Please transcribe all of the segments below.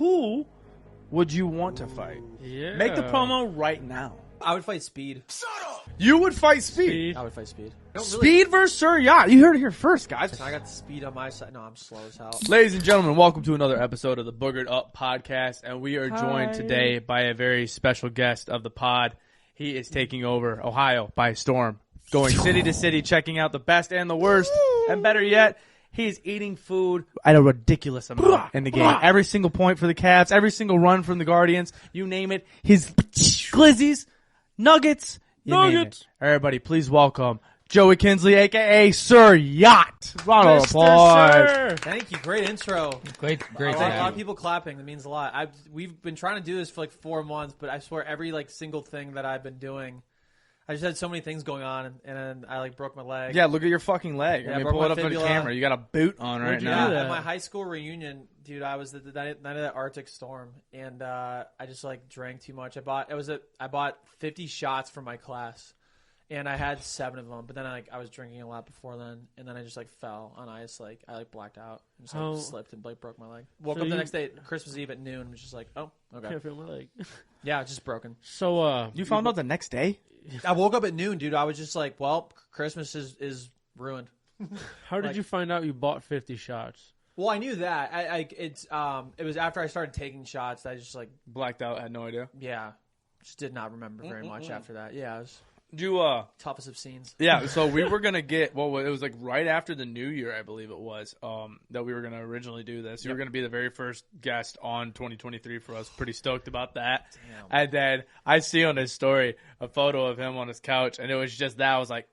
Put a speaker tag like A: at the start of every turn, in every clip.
A: who would you want to fight?
B: Yeah.
A: Make the promo right now.
C: I would fight Speed.
A: You would fight Speed.
C: I would fight Speed.
A: Speed versus Sir Yacht. You heard it here first, guys.
C: I got the Speed on my side. No, I'm slow as hell.
A: Ladies and gentlemen, welcome to another episode of the Boogered Up podcast, and we are joined today by a very special guest of the pod. He is taking over Ohio by storm, going city to city, checking out the best and the worst, and better yet, he's eating food at a ridiculous amount in the game. Every single point for the Cavs, every single run from the Guardians, you name it. His glizzies, nuggets, nuggets. Everybody, please welcome Joey Kinsley, a.k.a. Sir Yacht. Round of applause.
C: Thank you. Great intro.
D: Great.
C: A lot of people clapping. That means a lot. We've been trying to do this for like 4 months, but I swear every single thing that I've been doing, I just had so many things going on, and I broke my leg.
A: Yeah, look at your fucking leg.
C: Yeah,
A: I mean, pull it up on the camera. You got a boot on right now.
C: At my high school reunion, dude, I was the night of that Arctic storm, and I just drank too much. I bought 50 shots for my class, and I had 7 of them. But then I was drinking a lot before then, and then I just fell on ice. I blacked out and just slipped and broke my leg. Woke up the next day, Christmas Eve at noon, and was just oh, okay.
B: Can't feel my leg.
C: Yeah, it's just broken.
B: So
A: you found out the next day?
C: I woke up at noon, dude. I was just well, Christmas is ruined.
B: How did you find out you bought 50 shots?
C: Well, I knew that. It was after I started taking shots that I just
A: blacked out. Had no idea.
C: Yeah, just did not remember very much after that. Yeah, it was toughest of scenes.
A: Yeah, so we were gonna get it was right after the New Year, I believe it was, that we were gonna originally do this. You were gonna be the very first guest on 2023 for us. Pretty stoked about that.
C: Damn.
A: And then I see on his story a photo of him on his couch, and it was just that. I was like,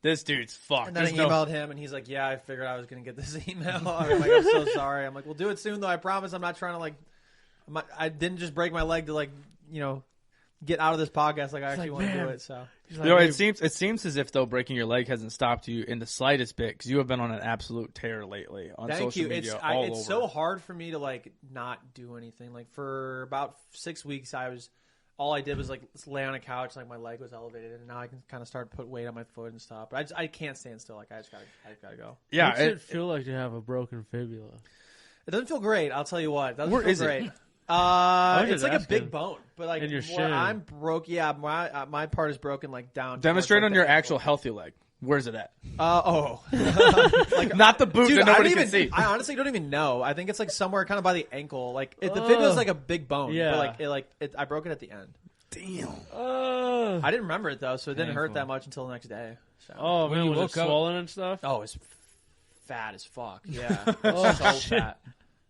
A: this dude's fucked.
C: And then I emailed him, and he's like, "Yeah, I figured I was gonna get this email." I'm like, "I'm so sorry." I'm like, "We'll do it soon, though. I promise. I'm not trying to I didn't just break my leg to get out of this podcast. I actually want to do it." So
A: it seems as if though breaking your leg hasn't stopped you in the slightest bit, because you have been on an absolute tear lately on social media.
C: It's so hard for me to not do anything. For about 6 weeks, all I did was lay on a couch, my leg was elevated, and now I can kind of start to put weight on my foot and stuff. But I can't stand still. I just gotta go.
A: Yeah,
B: What's it feel like to have a broken fibula?
C: It doesn't feel great. I'll tell you what. It doesn't
A: Where
C: feel
A: is
C: great.
A: it?
C: It's a big bone, but
B: in your
C: where
B: shin.
C: I'm broke. Yeah, my part is broken down.
A: Demonstrate on your
C: ankle.
A: actual healthy leg. Where's it at?
C: Not
A: the boot
C: dude,
A: that nobody can see.
C: I honestly don't even know. I think it's somewhere kind of by the ankle. The fibula is a big bone.
B: Yeah.
C: But I broke it at the end.
A: Damn.
C: I didn't remember it though, so it didn't hurt that much until the next day. So.
B: Oh
D: When
B: man,
D: you
B: was
D: woke
B: it
D: up-
B: swollen and stuff?
C: Oh, it's fat as fuck. Yeah, so fat.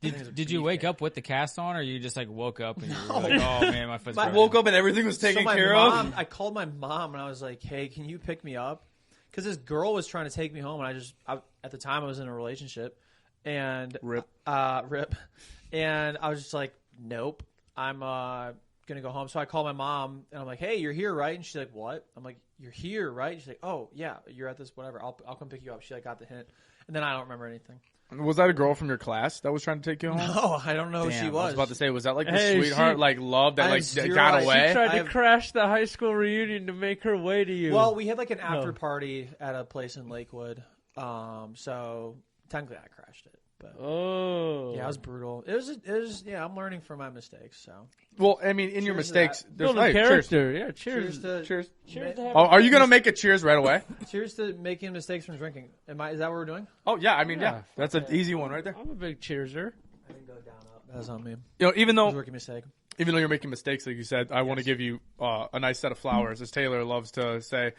D: Did you wake up with the cast on, or you just woke up and you were like, "Oh man, my foot's broken."
A: Woke up and everything was taken care of.
C: I called my mom and I was like, "Hey, can you pick me up?" Because this girl was trying to take me home, and at the time I was in a relationship, and
A: rip,
C: and I was just like, "Nope, I'm gonna go home." So I called my mom and I'm like, "Hey, you're here, right?" And she's like, "What?" I'm like, "You're here, right?" She's like, "Oh yeah, you're at this whatever. I'll come pick you up." She got the hint, and then I don't remember anything.
A: Was that a girl from your class that was trying to take you home?
C: No, I don't know who she
A: I
C: was.
A: was about to say, was that the
B: Hey,
A: sweetheart, love that got away?
B: She tried to crash the high school reunion to make her way to you.
C: Well, we had an after party at a place in Lakewood, so technically I crashed it. But yeah, it was brutal. It was. Yeah, I'm learning from my mistakes. So.
A: Well, I mean, in your mistakes, there's
B: building character. Yeah, cheers.
A: Cheers.
B: Cheers to
A: Are you gonna make a cheers right away?
C: Cheers to making mistakes from drinking. Is that what we're doing?
A: Oh yeah, I mean yeah. That's an easy one right there.
B: I'm a big cheerser.
C: I didn't go down up. That's on me.
A: Even though
C: rookie mistake.
A: Even though you're making mistakes, like you said, I want to give you a nice set of flowers, as Taylor loves to say.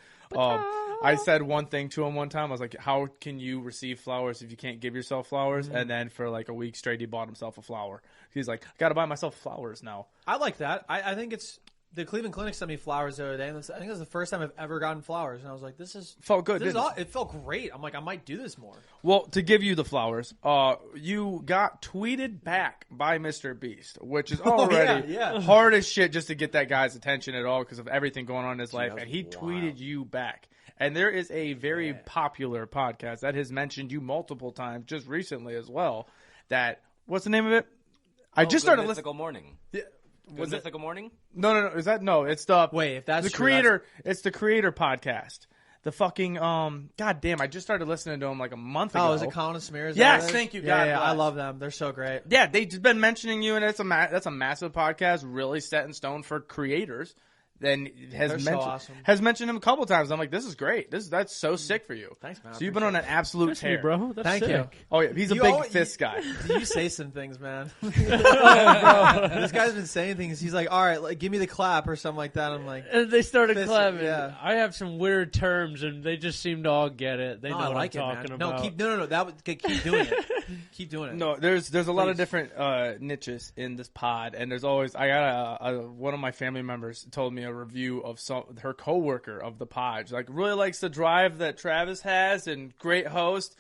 A: I said one thing to him one time. I was like, how can you receive flowers if you can't give yourself flowers? Mm-hmm. And then for a week straight, he bought himself a flower. He's like, I got to buy myself flowers now.
C: I like that. I think it's – the Cleveland Clinic sent me flowers the other day. And I think it was the first time I've ever gotten flowers. And I was like,
A: felt good,
C: it felt great. I'm like, I might do this more.
A: Well, to give you the flowers, you got tweeted back by Mr. Beast, which is already hard as shit just to get that guy's attention at all because of everything going on in his life. And he tweeted you back. And there is a very popular podcast that has mentioned you multiple times just recently as well. What's the name of it? I just started listening.
E: Mythical Morning.
A: Yeah.
E: Was Mythical Morning?
A: No. Is that no? It's the
C: Wait. If that's
A: the
C: true,
A: creator. It's the Creator podcast The fucking God damn! I just started listening to him like a month ago.
C: Oh, is it Colin and Smears?
A: Yes, thank you. God
C: Yeah,
A: bless.
C: I love them. They're so great.
A: Yeah, they've just been mentioning you, and that's a massive podcast, really set in stone for creators. Then has mentioned him a couple times. I'm like, this is great. That's so sick for you.
C: Thanks, man.
A: So you've been on an absolute tear,
B: bro. That's
C: Thank
B: sick.
C: you.
A: Oh yeah, he's a big fist guy.
C: You say some things, man. This guy's been saying things. He's like, all right, like, give me the clap or something like that. I'm like,
B: And they started
C: Fist-
B: clapping.
C: yeah.
B: I have some weird terms, and they just seem to all get it. They know
C: I
B: what
C: like
B: I'm
C: it,
B: talking
C: man.
B: about.
C: No. That would keep doing it. Keep doing it.
A: No, there's a lot of
C: Please.
A: different niches in this pod, and there's always I got one of my family members told me a review of her coworker of the pod. She, like, really likes the drive that Travis has, and great host.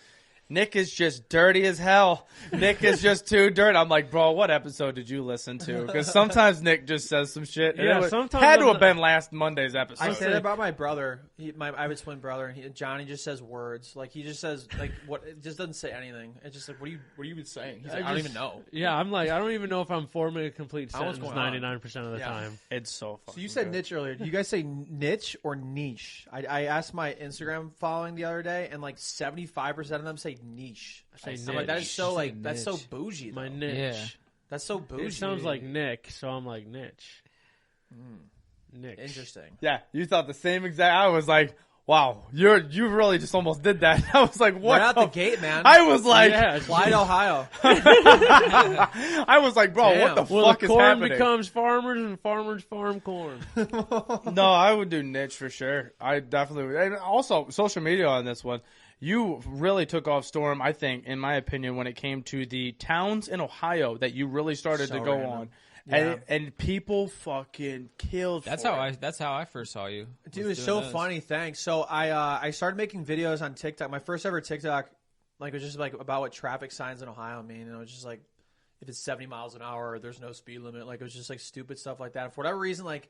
A: Nick is just dirty as hell. Nick is just too dirty. I'm like, bro, what episode did you listen to? Because sometimes Nick just says some shit. And
B: Yeah,
A: it
B: sometimes
A: had to
B: I'm
A: have been last Monday's episode.
C: I say that about my brother. I have a twin brother, and Johnny just says words. Like, he just says, like, what? It just doesn't say anything. It's just like, what are you even saying? He's like, I don't even know.
B: Yeah, I'm like, I don't even know if I'm forming a complete
C: I don't know
B: sentence
C: what's going on.
B: 99% of the time.
A: It's so funny.
C: So you said niche earlier. Do you guys say niche or niche? I asked my Instagram following the other day, and like 75% of them say niche.
B: I say
C: I'm like, that is
B: niche.
C: so
D: Say
C: that's so
D: niche.
C: bougie. Though.
B: My niche.
D: Yeah.
C: That's so bougie.
B: It sounds like Nick, so I'm like niche. Niche.
C: Interesting.
A: Yeah, you thought the same exact. I was like, wow, you really just almost did that. I was like, what?
C: Right out the gate, man.
A: I was like,
B: Yeah,
C: Clyde, Ohio.
A: I was like, bro, what the
B: well,
A: fuck
B: the
A: is
B: corn
A: happening?
B: becomes farmers, and farmers farm corn.
A: No, I would do niche for sure. I definitely would. And also, social media on this one. You really took off storm, I think, in my opinion, when it came to the towns in Ohio that you really started
C: So
A: to go
C: random.
A: on.
C: Yeah.
A: And people fucking killed
D: That's
A: for
D: how
A: it.
D: I first saw you.
C: Dude,
D: was
C: it's
D: doing
C: so
D: those.
C: funny. Thanks. So I started making videos on TikTok. My first ever TikTok, like, was just like about what traffic signs in Ohio mean, and it was just like, if it's 70 miles an hour, there's no speed limit. Like, it was just like stupid stuff like that. And for whatever reason, like,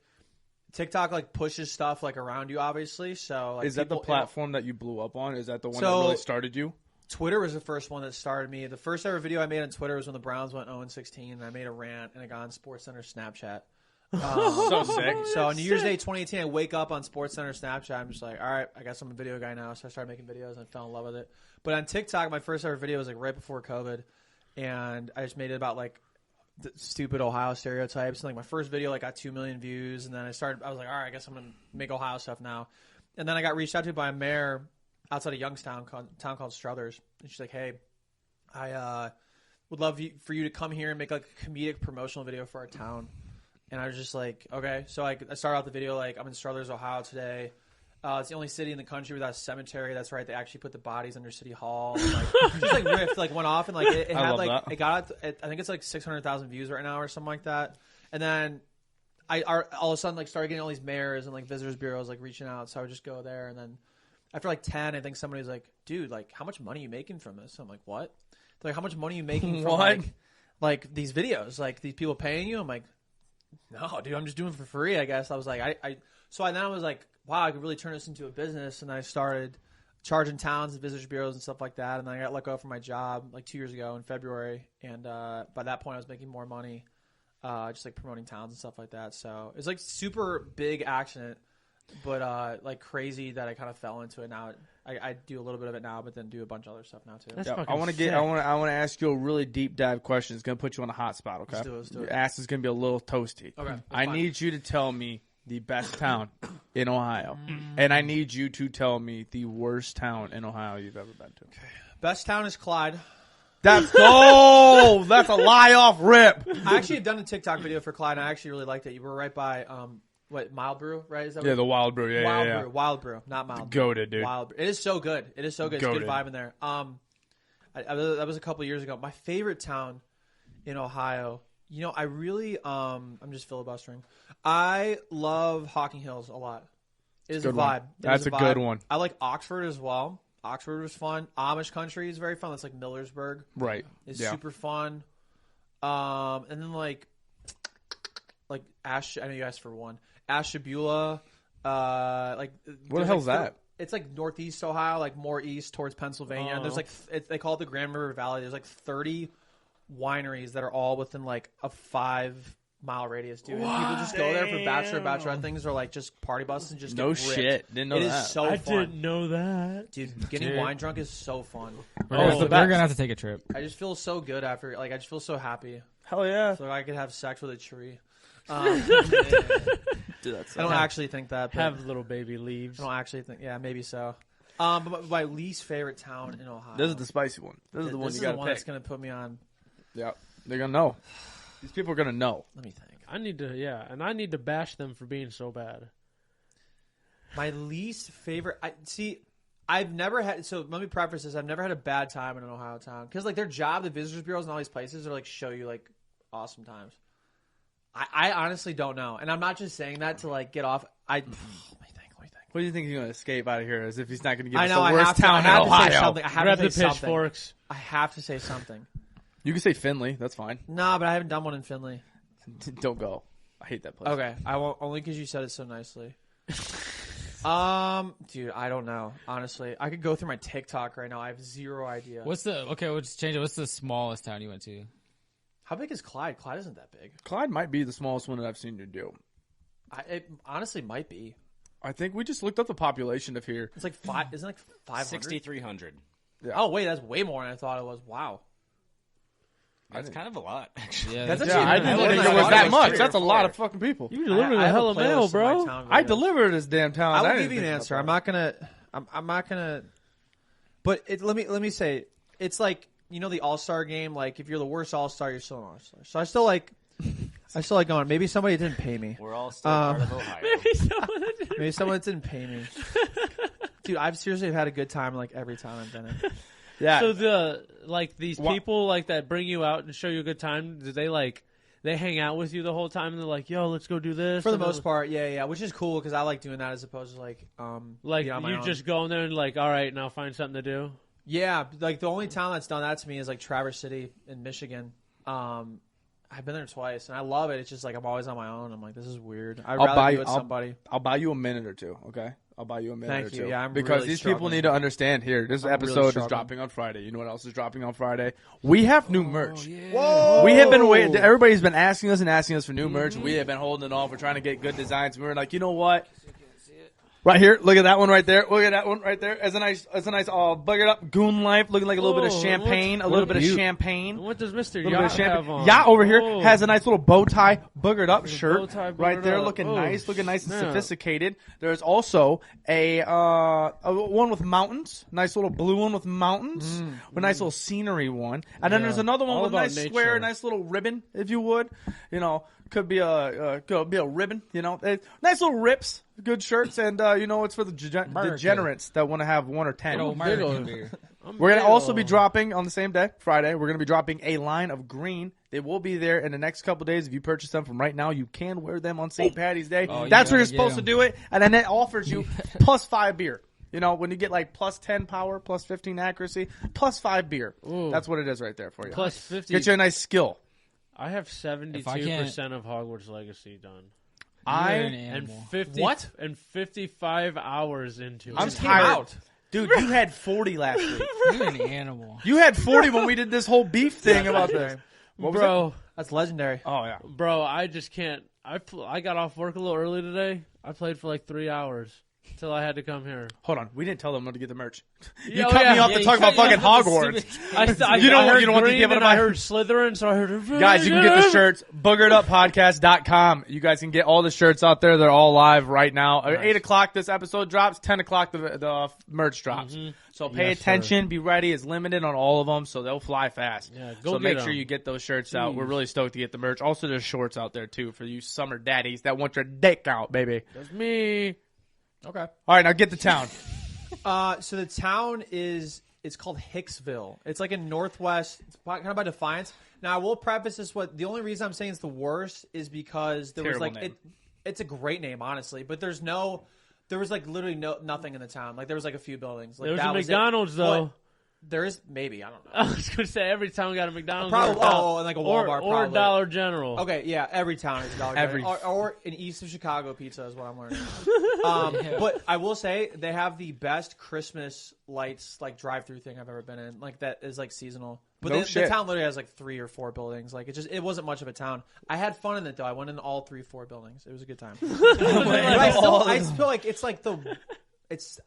C: TikTok like pushes stuff like around you, obviously. So like,
A: Is that the
C: people-
A: platform that you blew up on? Is that the one
C: So-
A: that really started you?
C: Twitter was the first one that started me. The first ever video I made on Twitter was when the Browns went 0-16, and I made a rant, and I got on SportsCenter Snapchat.
A: So sick.
C: So on New Year's Day 2018, I wake up on SportsCenter Snapchat. I'm just like, all right, I guess I'm a video guy now. So I started making videos and I fell in love with it. But on TikTok, my first ever video was like right before COVID, and I just made it about like the stupid Ohio stereotypes. And like my first video like got 2 million views, and then I was like, all right, I guess I'm gonna make Ohio stuff now. And then I got reached out to by a mayor outside of Youngstown, town called Struthers, and she's like, hey, I would love for you to come here and make like a comedic promotional video for our town. And I was just like, okay. So I started out the video like, I'm in Struthers, Ohio today. It's the only city in the country without a cemetery. That's right. They actually put the bodies under City Hall. And, like, just like riffed, like went off, and like it
A: I
C: had
A: love
C: like
A: that.
C: it got I think it's like 600,000 views right now or something like that. And then all of a sudden like started getting all these mayors and like visitors bureaus like reaching out. So I would just go there, and then after like 10, I think somebody was like, dude, like how much money are you making from this? I'm like, what? They're like, how much money are you making from
A: What?
C: like these videos? Like these people paying you? I'm like, no, dude, I'm just doing it for free, I guess. I was like, then I was like, wow, I could really turn this into a business. And then I started charging towns and visitors bureaus and stuff like that. And then I got let go from my job like 2 years ago in February. And by that point, I was making more money, just like promoting towns and stuff like that. So it's like super big accident, but like crazy that I kind of fell into it. Now I do a little bit of it now, but then do a bunch of other stuff now too.
B: That's
A: Yeah,
B: fucking
A: I want to
B: sick.
A: I want to ask you a really deep dive question. It's gonna put you on a hot spot. Okay,
C: Let's do it.
A: Your ass is gonna be a little toasty.
C: Okay,
A: I
C: fine.
A: need you to tell me the best town in Ohio, and I need you to tell me the worst town in Ohio you've ever been to.
C: Best town is Clyde.
A: That's that's a lie off rip.
C: I actually had done a TikTok video for Clyde, and I actually really liked it. You were right by Mild Brew, right? Is that
A: Yeah,
C: what
A: the Wild Brew. Yeah,
C: Wild
A: yeah,
C: Brew, Wild Brew, not Mild.
A: Goated, dude.
C: Wild Brew. It is so good. It is so good. It's a good
A: Goated.
C: vibe in there. That was a couple years ago. My favorite town in Ohio. You know, I really I'm just filibustering. I love Hocking Hills a lot. It is a
A: Good one.
C: vibe. It
A: That's
C: is
A: a good one.
C: I like Oxford as well. Oxford was fun. Amish country is very fun. That's like Millersburg.
A: Right.
C: It's
A: Yeah.
C: super fun. And then like Ash. I know you asked for one. Ashtabula.
A: Where the hell's that?
C: It's like northeast Ohio, like more east towards Pennsylvania. And there's like they call it the Grand River Valley. There's like 30 wineries that are all within like a 5 mile radius, dude. And people just go there for bachelorette things or like just party buses and just
A: No
C: get ripped.
A: shit. Didn't know
C: It
A: that.
C: is so
B: I
C: fun.
B: didn't know that.
C: Dude, getting wine drunk is so fun.
D: We're gonna have to take a trip.
C: I just feel so good after. Like I just feel so happy.
A: Hell yeah.
C: So I could have sex with a tree.
A: Dude, that's
C: I don't actually think that. But
B: Have little baby leaves.
C: I don't actually think. Yeah, maybe so. But my least favorite town in Ohio.
A: This is the spicy one. This is the one
C: This
A: you
C: is
A: got
C: the
A: to
C: one
A: pick.
C: that's gonna put me on.
A: Yeah, they're gonna know. These people are gonna know.
C: Let me think.
B: I need to bash them for being so bad.
C: My least favorite. I've never had. So let me preface this. I've never had a bad time in an Ohio town because like their job, the visitors bureaus and all these places are like show you like awesome times. I honestly don't know, and I'm not just saying that to like get off. Let me think.
A: What do you think he's gonna escape out of here? As if he's not gonna give
C: I
A: us
C: know.
A: the worst town
C: I
A: in
C: have to say
A: Ohio.
C: something. I have
B: Grab
C: to
B: the
C: say something.
B: pitchforks.
C: I have to say something.
A: You can say Finley. That's fine.
C: Nah, but I haven't done one in Finley.
A: Don't go. I hate that place.
C: Okay, I won't. Only because you said it so nicely. Dude, I don't know. Honestly, I could go through my TikTok right now. I have zero idea.
D: Let's change it. What's the smallest town you went to?
C: How big is Clyde? Clyde isn't that big.
A: Clyde might be the smallest one that I've seen you do.
C: It honestly might be.
A: I think we just looked up the population of here.
C: It's like five. Isn't it like 500?
E: 6,300.
C: Oh wait, that's way more than I thought it was. Wow.
E: That's kind of a lot, actually.
D: Yeah,
C: That's
D: that's
C: actually-
A: I didn't
C: I
A: think
C: like
A: it was
C: that.
A: that
C: I
A: much.
C: was
A: That's a
C: curious.
A: lot of fucking people.
B: You delivered
C: I
B: a
C: have
B: hella
C: playlist
B: mail,
C: of my
B: bro.
C: town
A: I
C: videos.
A: delivered this damn town.
C: I will
A: didn't
C: give you an
A: think
C: answer.
A: about
C: I'm not gonna. I'm not gonna. But let me say, it's like the All-Star game. Like if you're the worst All-Star, you're still an All-Star. So I still like going. Maybe somebody didn't pay me.
E: We're all still part of Ohio.
C: Maybe someone didn't pay me. Dude, I've seriously had a good time like every time I've been in.
A: Yeah.
B: So these people like that bring you out and show you a good time. Do they hang out with you the whole time and they're like, "Yo, let's go do this."
C: For the
B: And then-
C: most part, yeah, which is cool because I like doing that as opposed to like
B: like
C: being on my
B: you
C: own.
B: just go in there and like, all right, now find something to do.
C: Yeah, like the only town that's done that to me is like Traverse City in Michigan. I've been there twice and I love it. It's just like I'm always on my own. I'm like, this is weird. I'd rather be with somebody.
A: I'll buy you a minute or two. Okay. I'll buy you a minute
C: Thank
A: or
C: you.
A: two.
C: Yeah, I'm
A: because
C: really
A: these people
C: struggling.
A: need to understand here. This
C: I'm really
A: episode is
C: struggling.
A: dropping on Friday. You know what else is dropping on Friday? We have new merch.
C: Whoa!
A: We have been waiting. Everybody's been asking us for new merch. We have been holding it off. We're trying to get good designs. We were like, you know what? Right here, look at that one right there. Look at that one right there. It's a nice, buggered up goon life, looking like a little bit of
B: Oh,
A: champagne, a
B: what
A: little bit of
B: beaut.
A: champagne.
B: What does Mr.
A: Little bit
B: Yacht
A: of champagne.
B: have on?
A: Yacht over here
B: Oh.
A: has a nice little bow tie, boogered up
B: bow
A: shirt
B: tie
A: right
B: boogered
A: there,
B: up.
A: looking
B: Oh,
A: nice and
B: snap.
A: sophisticated. There's also a one with mountains, nice little blue one with mountains, with a nice little scenery one, and then there's another one
B: All
A: with a
B: about
A: nice square,
B: nature.
A: nice little ribbon, if you would, could be a ribbon, nice little rips, good shirts, and it's for the degenerates that want to have 1 or 10.
D: American beer.
A: We're going to also be dropping on the same day, Friday. We're going to be dropping a line of green. They will be there in the next couple days. If you purchase them from right now, you can wear them on St. Patty's Day.
D: Oh, you
A: That's where
D: gotta
A: you're
D: get
A: supposed to
D: them.
A: do it. And then it offers you plus 5 beer. When you get like plus 10 power, plus 15 accuracy, plus 5 beer.
B: Ooh.
A: That's what it is right there for you.
B: Plus 50.
A: Get you a nice skill.
B: I have 72% of Hogwarts Legacy done.
D: You're an
B: And
D: animal.
B: 55 hours into it.
A: I'm
C: Just came
A: tired.
C: out.
A: Dude, you had 40 last week.
D: You're an animal.
A: You had 40 when we did this whole beef thing about this. What was
B: Bro,
C: That's legendary.
A: Oh, yeah.
B: bro, I just can't. I got off work a little early today. I played for like 3 hours till I had to come here.
A: Hold on. We didn't tell them when to get the merch. You
B: Yeah,
A: cut me off
D: Yeah,
A: to
D: you
A: talk about
D: cut me
A: fucking
D: off with the
A: Hogwarts.
B: I
A: You don't
B: I heard
A: want the
B: Green
A: people to
B: and I
A: buy-
B: heard Slytherin, so I heard.
A: Guys, you can get the shirts. BoogeredUpPodcast.com. You guys can get all the shirts out there. They're all live right now. At 8 o'clock, this episode drops. 10 o'clock, the merch drops. So pay
B: Yes,
A: attention. Be ready. It's limited on all of them, so they'll fly fast.
B: Yeah, go
A: so
B: get
A: make
B: 'em.
A: sure you get those shirts out. We're really stoked to get the merch. Also, there's shorts out there, too, for you summer daddies that want your dick out, baby.
B: That's me.
C: Okay.
A: All right, now get to town.
C: So the town it's called Hicksville. It's like in Northwest. It's kind of by Defiance. Now I will preface this: the only reason I'm saying it's the worst is because there was
A: Terrible
C: like
A: name.
C: it's a great name, honestly, but there was like literally nothing in the town. Like there was like a few buildings. Like
B: There was
C: that
B: a
C: was it.
B: McDonald's though.
C: There is maybe, I don't know.
B: I was gonna say every town got a McDonald's.
C: Probably,
B: or
C: and like a Walmart,
B: or
C: probably.
B: Dollar General.
C: Okay, yeah, every town is Dollar
A: Every-
C: General. Or in east of Chicago, pizza is what I'm learning. But I will say they have the best Christmas lights, like drive-through thing I've ever been in. Like that is like seasonal. But
A: No
C: the
A: shit.
C: town literally has like 3 or 4 buildings. Like it wasn't much of a town. I had fun in it though. I went in all 3 or 4 buildings. It was a good time. But I feel like it's like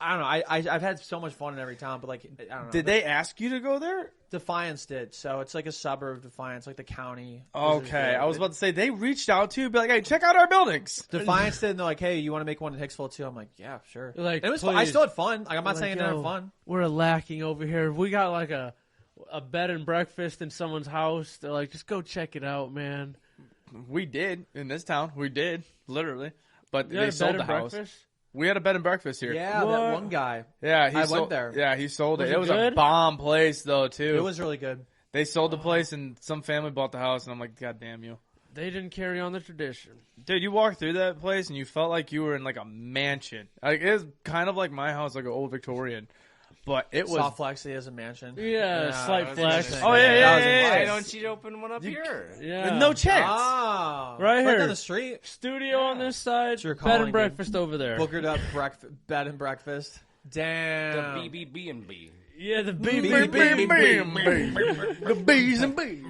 C: I don't know. I've had so much fun in every town, but like I don't know.
A: Did they ask you to go there?
C: Defiance did. So it's like a suburb of Defiance, like the county.
A: Okay, I was about to say they reached out to you, be like, "Hey, check out our buildings."
C: Defiance did, and they're like, "Hey, you want to make one in Hicksville too?" I'm like, "Yeah, sure."
B: Like,
C: and it was fun. I
B: please.
C: still had fun. Like I'm not
B: Like,
C: saying I didn't
B: yo,
C: have fun.
B: We're lacking over here. We got like a bed and breakfast in someone's house. They're like, just go check it out, man.
A: We did in this town. We did literally, but
B: You had
A: they
B: a
A: sold
B: bed
A: the
B: and
A: house.
B: breakfast?
A: We had a bed and breakfast here.
C: Yeah,
B: What?
C: that one guy.
A: Yeah, he
C: I
A: sold,
C: went there.
A: Yeah, he sold
B: Was
A: it.
B: it
A: It was a
B: good?
A: bomb place though too.
C: It was really good.
A: They sold the place and some family bought the house, and I'm like, God damn you,
B: They didn't carry on the tradition.
A: dude! You walked through that place and you felt like you were in like a mansion. Like it was kind of like my house, like an old Victorian, but it was.
C: Soft Flexi as a mansion.
B: Yeah, slight flex.
A: Oh yeah, yeah,
C: That was
A: yeah,
E: Why
A: yeah.
E: don't you open one up here?
B: Yeah.
A: No chance.
C: Ah,
B: Right here.
C: down the street.
B: Studio on this side,
C: You're
B: bed
C: calling,
B: and breakfast over there.
C: Boogered up bed and breakfast.
E: The
C: Damn.
E: BBB&B.
B: Yeah, the
A: Bing,
B: beef.
A: bing, bing, bing, bing. The bees and bees.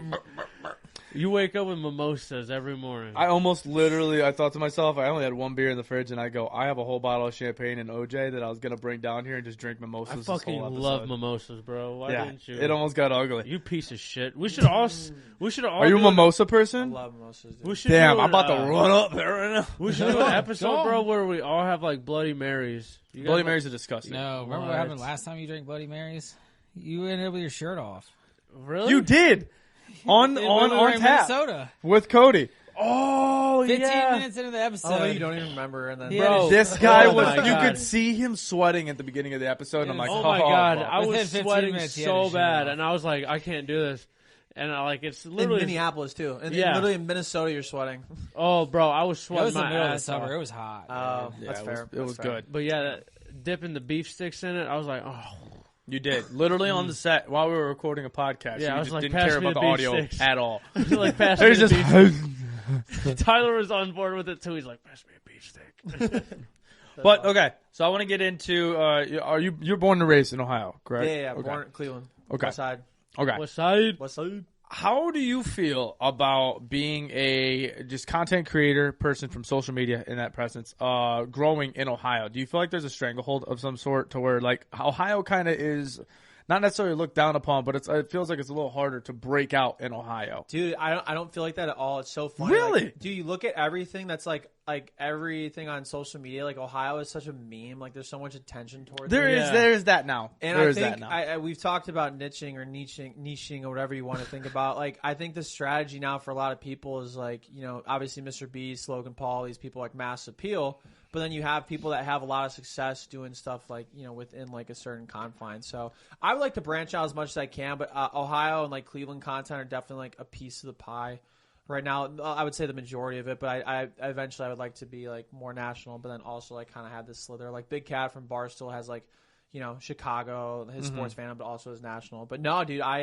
B: You wake up with mimosas every morning.
A: I almost literally, I thought to myself, I only had 1 beer in the fridge, and I go, I have a whole bottle of champagne and OJ that I was gonna bring down here and just drink mimosas.
B: I
A: this
B: fucking
A: whole
B: love
A: episode.
B: mimosas, bro. Why
A: Yeah,
B: didn't you?
A: it almost got ugly.
B: You piece of shit. We should all. We should all.
A: Are you a
B: do
A: mimosa
C: I
A: person?
C: love mimosas. Dude.
B: We should
A: Damn,
B: do
A: I'm about
B: an,
A: to run up there right now.
B: We should do an episode, bro, where we all have like Bloody Marys. You guys
A: Bloody
B: like-
A: Marys are disgusting.
D: No, remember
B: What?
D: what happened last time you drank Bloody Marys? You ended up with your shirt off.
B: Really?
A: You did on
D: When we were in
A: tap
D: Minnesota.
A: with Cody.
B: Oh
D: 15
B: yeah.
D: minutes into the episode.
C: Oh, you don't even remember, and then
D: Yeah.
B: Bro,
A: This guy
B: oh
A: was.
B: my
A: You
B: God.
A: could see him sweating at the beginning of the episode. And I'm like,
B: Oh my god,
A: bro.
B: I
D: Within
B: was
D: 15
B: sweating
D: minutes, he had
B: so
D: his shirt
B: bad,
D: off.
B: and I was like, I can't do this. And I like it's
C: in
B: literally.
C: Minneapolis too. And
B: Yeah.
C: literally in Minnesota, you're sweating.
B: Oh, bro, I was
D: It
B: sweating
D: was the
B: my
D: middle of the
B: ass
D: summer.
B: off.
D: It was hot.
C: Oh,
A: Yeah,
C: that's
A: it
C: fair.
A: was
C: That's fair.
A: good.
B: But yeah, dipping the beef sticks in it, I was like, oh.
A: You did literally on the set while we were recording a podcast.
B: Yeah, I
A: you
B: was
A: just
B: like,
A: didn't
B: pass
A: care
B: me
A: about
B: the
A: the
B: beef
A: audio
B: sticks.
A: at all.
B: Like pass
A: It
B: me
A: was
B: the
A: just.
B: beef. Tyler was on board with it too. He's like, pass me a beef stick.
A: But okay, so I want to get into. You're born and raised in Ohio, correct?
C: Yeah,
A: Okay.
C: born in Cleveland.
A: Okay.
C: West side.
A: Okay.
B: West side.
C: West side.
A: How do you feel about being a just content creator person from social media in that presence, growing in Ohio? Do you feel like there's a stranglehold of some sort to where like Ohio kind of is not necessarily looked down upon, but it feels like it's a little harder to break out in Ohio?
C: Dude, I don't feel like that at all. It's so funny.
A: Really?
C: Like, dude, you look at everything that's like everything on social media. Like Ohio is such a meme. Like there's so much attention towards it.
A: There is that now.
C: And
A: There
C: I
A: is
C: think
A: that now.
C: we've talked about niching or whatever you want to think about. Like I think the strategy now for a lot of people is like, obviously Mr. Beast, Logan Paul, these people like mass appeal. But then you have people that have a lot of success doing stuff like, within like a certain confine. So I would like to branch out as much as I can, but Ohio and like Cleveland content are definitely like a piece of the pie right now. I would say the majority of it, but I eventually I would like to be like more national, but then also like kind of have this slither. Like Big Cat from Barstool has like, Chicago, his sports fandom, but also is national. But no, dude, I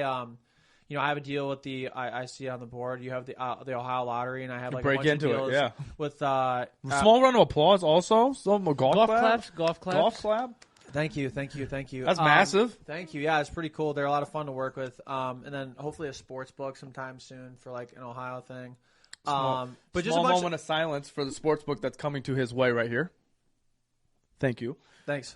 C: have a deal with I see it on the board. You have the Ohio Lottery, and I have like
A: break
C: a bunch
A: into it,
C: of deals
A: yeah.
C: with
A: Small round of applause also. Some golf clap.
B: Golf claps.
A: Golf clap.
C: Thank you.
A: That's massive.
C: Thank you. Yeah, it's pretty cool. They're a lot of fun to work with. And then hopefully a sports book sometime soon for like an Ohio thing. But just a
A: Small
C: bunch
A: moment of silence for the sports book that's coming to his way right here. Thank you.
C: Thanks.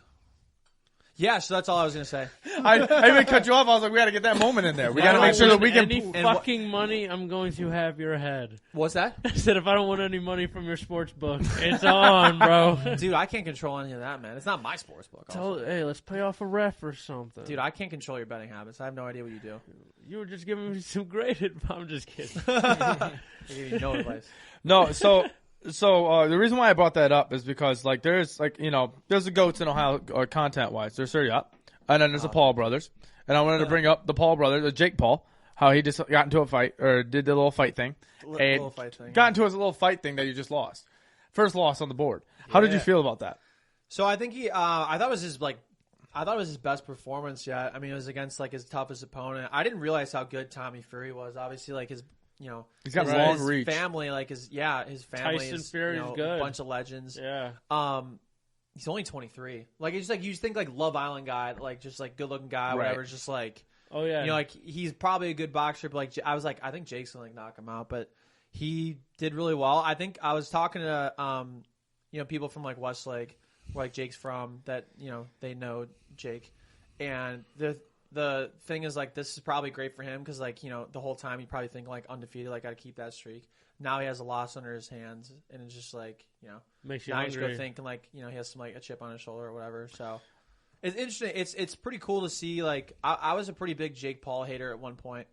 C: Yeah, so that's all I was gonna say.
A: I even cut you off. I was like, we got to get that moment in there. We got to make sure that we can.
B: Any fucking money, I'm going to have your head.
C: What's that?
B: I said, if I don't want any money from your sports book, it's on, bro.
C: Dude, I can't control any of that, man. It's not my sports book. Also.
B: Hey, let's pay off a ref or something.
C: Dude, I can't control your betting habits. I have no idea what you do.
B: You were just giving me some great advice. I'm just kidding.
C: I give you no advice.
A: No, so the reason why I brought that up is because like there's like there's the goats in Ohio content wise. There's 30 up, and then there's the Paul brothers, and I wanted to bring up the Paul brothers, Jake Paul, how he just got into a fight or did the little fight thing,
C: Little fight thing.
A: got into his little fight thing that you just lost, first loss on the board. How did you feel about that?
C: So I think I thought it was his like. I thought it was his best performance yet. I mean, it was against like his toughest opponent. I didn't realize how good Tommy Fury was. Obviously, like his,
A: he's got
C: his,
A: long
C: his
A: reach.
C: Family, like his family
B: Tyson
C: is
B: Fury's good.
C: a bunch of legends.
B: Yeah.
C: He's only 23. Like it's like you just think like Love Island guy, like just like good looking guy, whatever. It's just like,
B: oh yeah,
C: like he's probably a good boxer. But like I was like, I think Jake's gonna like knock him out, but he did really well. I think I was talking to people from like Westlake, where like Jake's from, that they know Jake, and the thing is like this is probably great for him because like the whole time you probably think like undefeated, like got to keep that streak. Now he has a loss under his hands, and it's just like
B: makes you
C: now
B: hungry.
C: he's go thinking like he has some like a chip on his shoulder or whatever. So it's interesting. It's pretty cool to see. Like I was a pretty big Jake Paul hater at one point.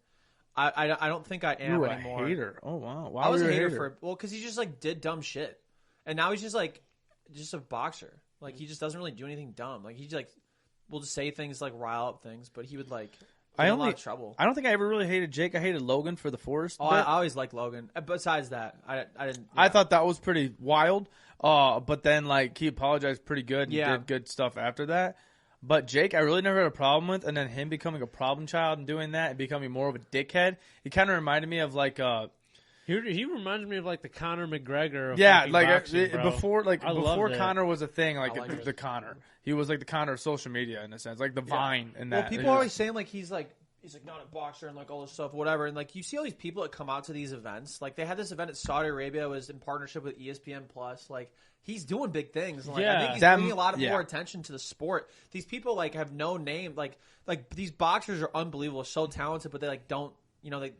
C: I don't think I am
A: you were
C: anymore.
A: A hater. Oh wow. Why
C: I was
A: were
C: a
A: you
C: hater because he just like did dumb shit, and now he's just a boxer. Like he just doesn't really do anything dumb. Like he like will just say things like rile up things, but he would like. A lot of trouble.
A: I don't think I ever really hated Jake. I hated Logan for the Forest.
C: Oh, I always liked Logan. Besides that, I didn't.
A: I thought that was pretty wild. But then like he apologized pretty good and did good stuff after that. But Jake, I really never had a problem with, and then him becoming a problem child and doing that and becoming more of a dickhead. He kind of reminded me of like
B: He reminds me of like the Conor McGregor. Of
A: like
B: boxing,
A: before
B: before
A: Conor was a thing, like
C: like
A: the Conor. He was like the Conor of social media in a sense, like the Vine and that.
C: Well, people are always saying like he's like not a boxer and like all this stuff, whatever. And like you see all these people that come out to these events. Like they had this event at Saudi Arabia, was in partnership with ESPN Plus. Like he's doing big things. Like, I think he's bringing a lot of more attention to the sport. These people like have no name. Like these boxers are unbelievable, so talented, but they like don't.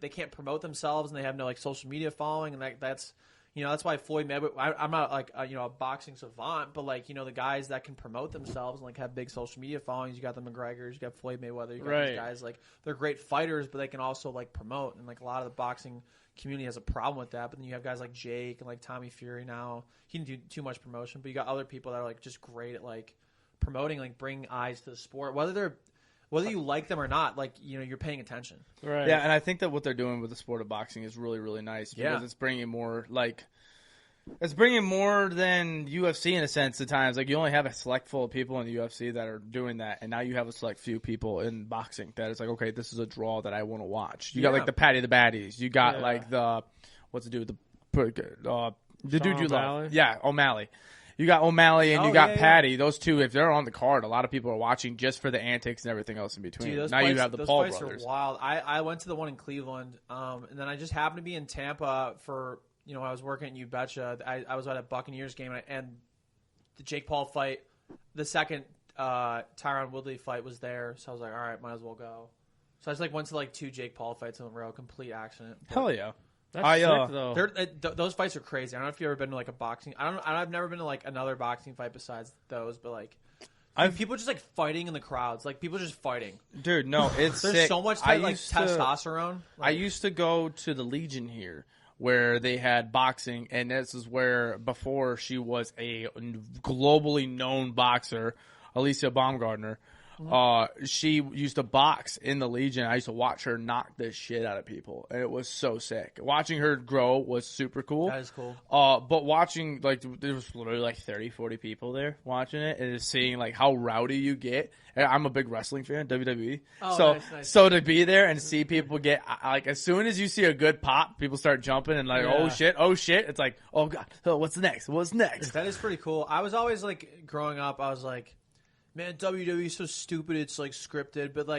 C: They can't promote themselves and they have no like social media following, and that's that's why Floyd Mayweather. I'm not like a boxing savant, but like the guys that can promote themselves and like have big social media followings. You got the McGregors, you got Floyd Mayweather, you got these guys like they're great fighters, but they can also like promote, and like a lot of the boxing community has a problem with that. But then you have guys like Jake and like Tommy Fury now. He didn't do too much promotion, but you got other people that are like just great at like promoting, like bringing eyes to the sport, whether you like them or not, like you're paying attention.
B: Right.
A: Yeah, and I think that what they're doing with the sport of boxing is really, really nice because it's bringing more than UFC in a sense at times. Like you only have a select full of people in the UFC that are doing that, and now you have a select few people in boxing that it's like, okay, this is a draw that I want to watch. You got like the Patty the Baddies. You got like what's the dude the dude you love? Yeah, O'Malley. You got O'Malley and you got Patty. Those two, if they're on the card, a lot of people are watching just for the antics and everything else in between.
C: Dude,
A: now you have the Paul brothers.
C: Those fights are wild. I went to the one in Cleveland, and then I just happened to be in Tampa for when I was working at You Betcha. I was at a Buccaneers game, and the Jake Paul fight, the second Tyron Woodley fight was there. So I was like, all right, might as well go. So I just went to 2 Jake Paul fights in a row, complete accident. But
A: hell yeah.
B: That's sick, though.
C: Those fights are crazy. I don't know if you've ever been to a boxing. I've never been to another boxing fight besides those, but people just fighting in the crowds. Like people just fighting.
A: Dude, no, it's
C: there's
A: sick.
C: so much testosterone.
A: I used to go to the Legion here where they had boxing, and this is where before she was a globally known boxer, Alicia Baumgartner. She used to box in the Legion. I used to watch her knock the shit out of people, and it was so sick. Watching her grow was super cool.
C: That is cool.
A: But watching, there was literally 30, 40 people there watching it, and just seeing how rowdy you get. And I'm a big wrestling fan, WWE.
C: Oh, nice.
A: So to be there and see people get, as soon as you see a good pop, people start jumping and oh shit. It's like, oh god, what's next?
C: That is pretty cool. I was always growing up, I was like, man, WWE is so stupid. It's scripted, but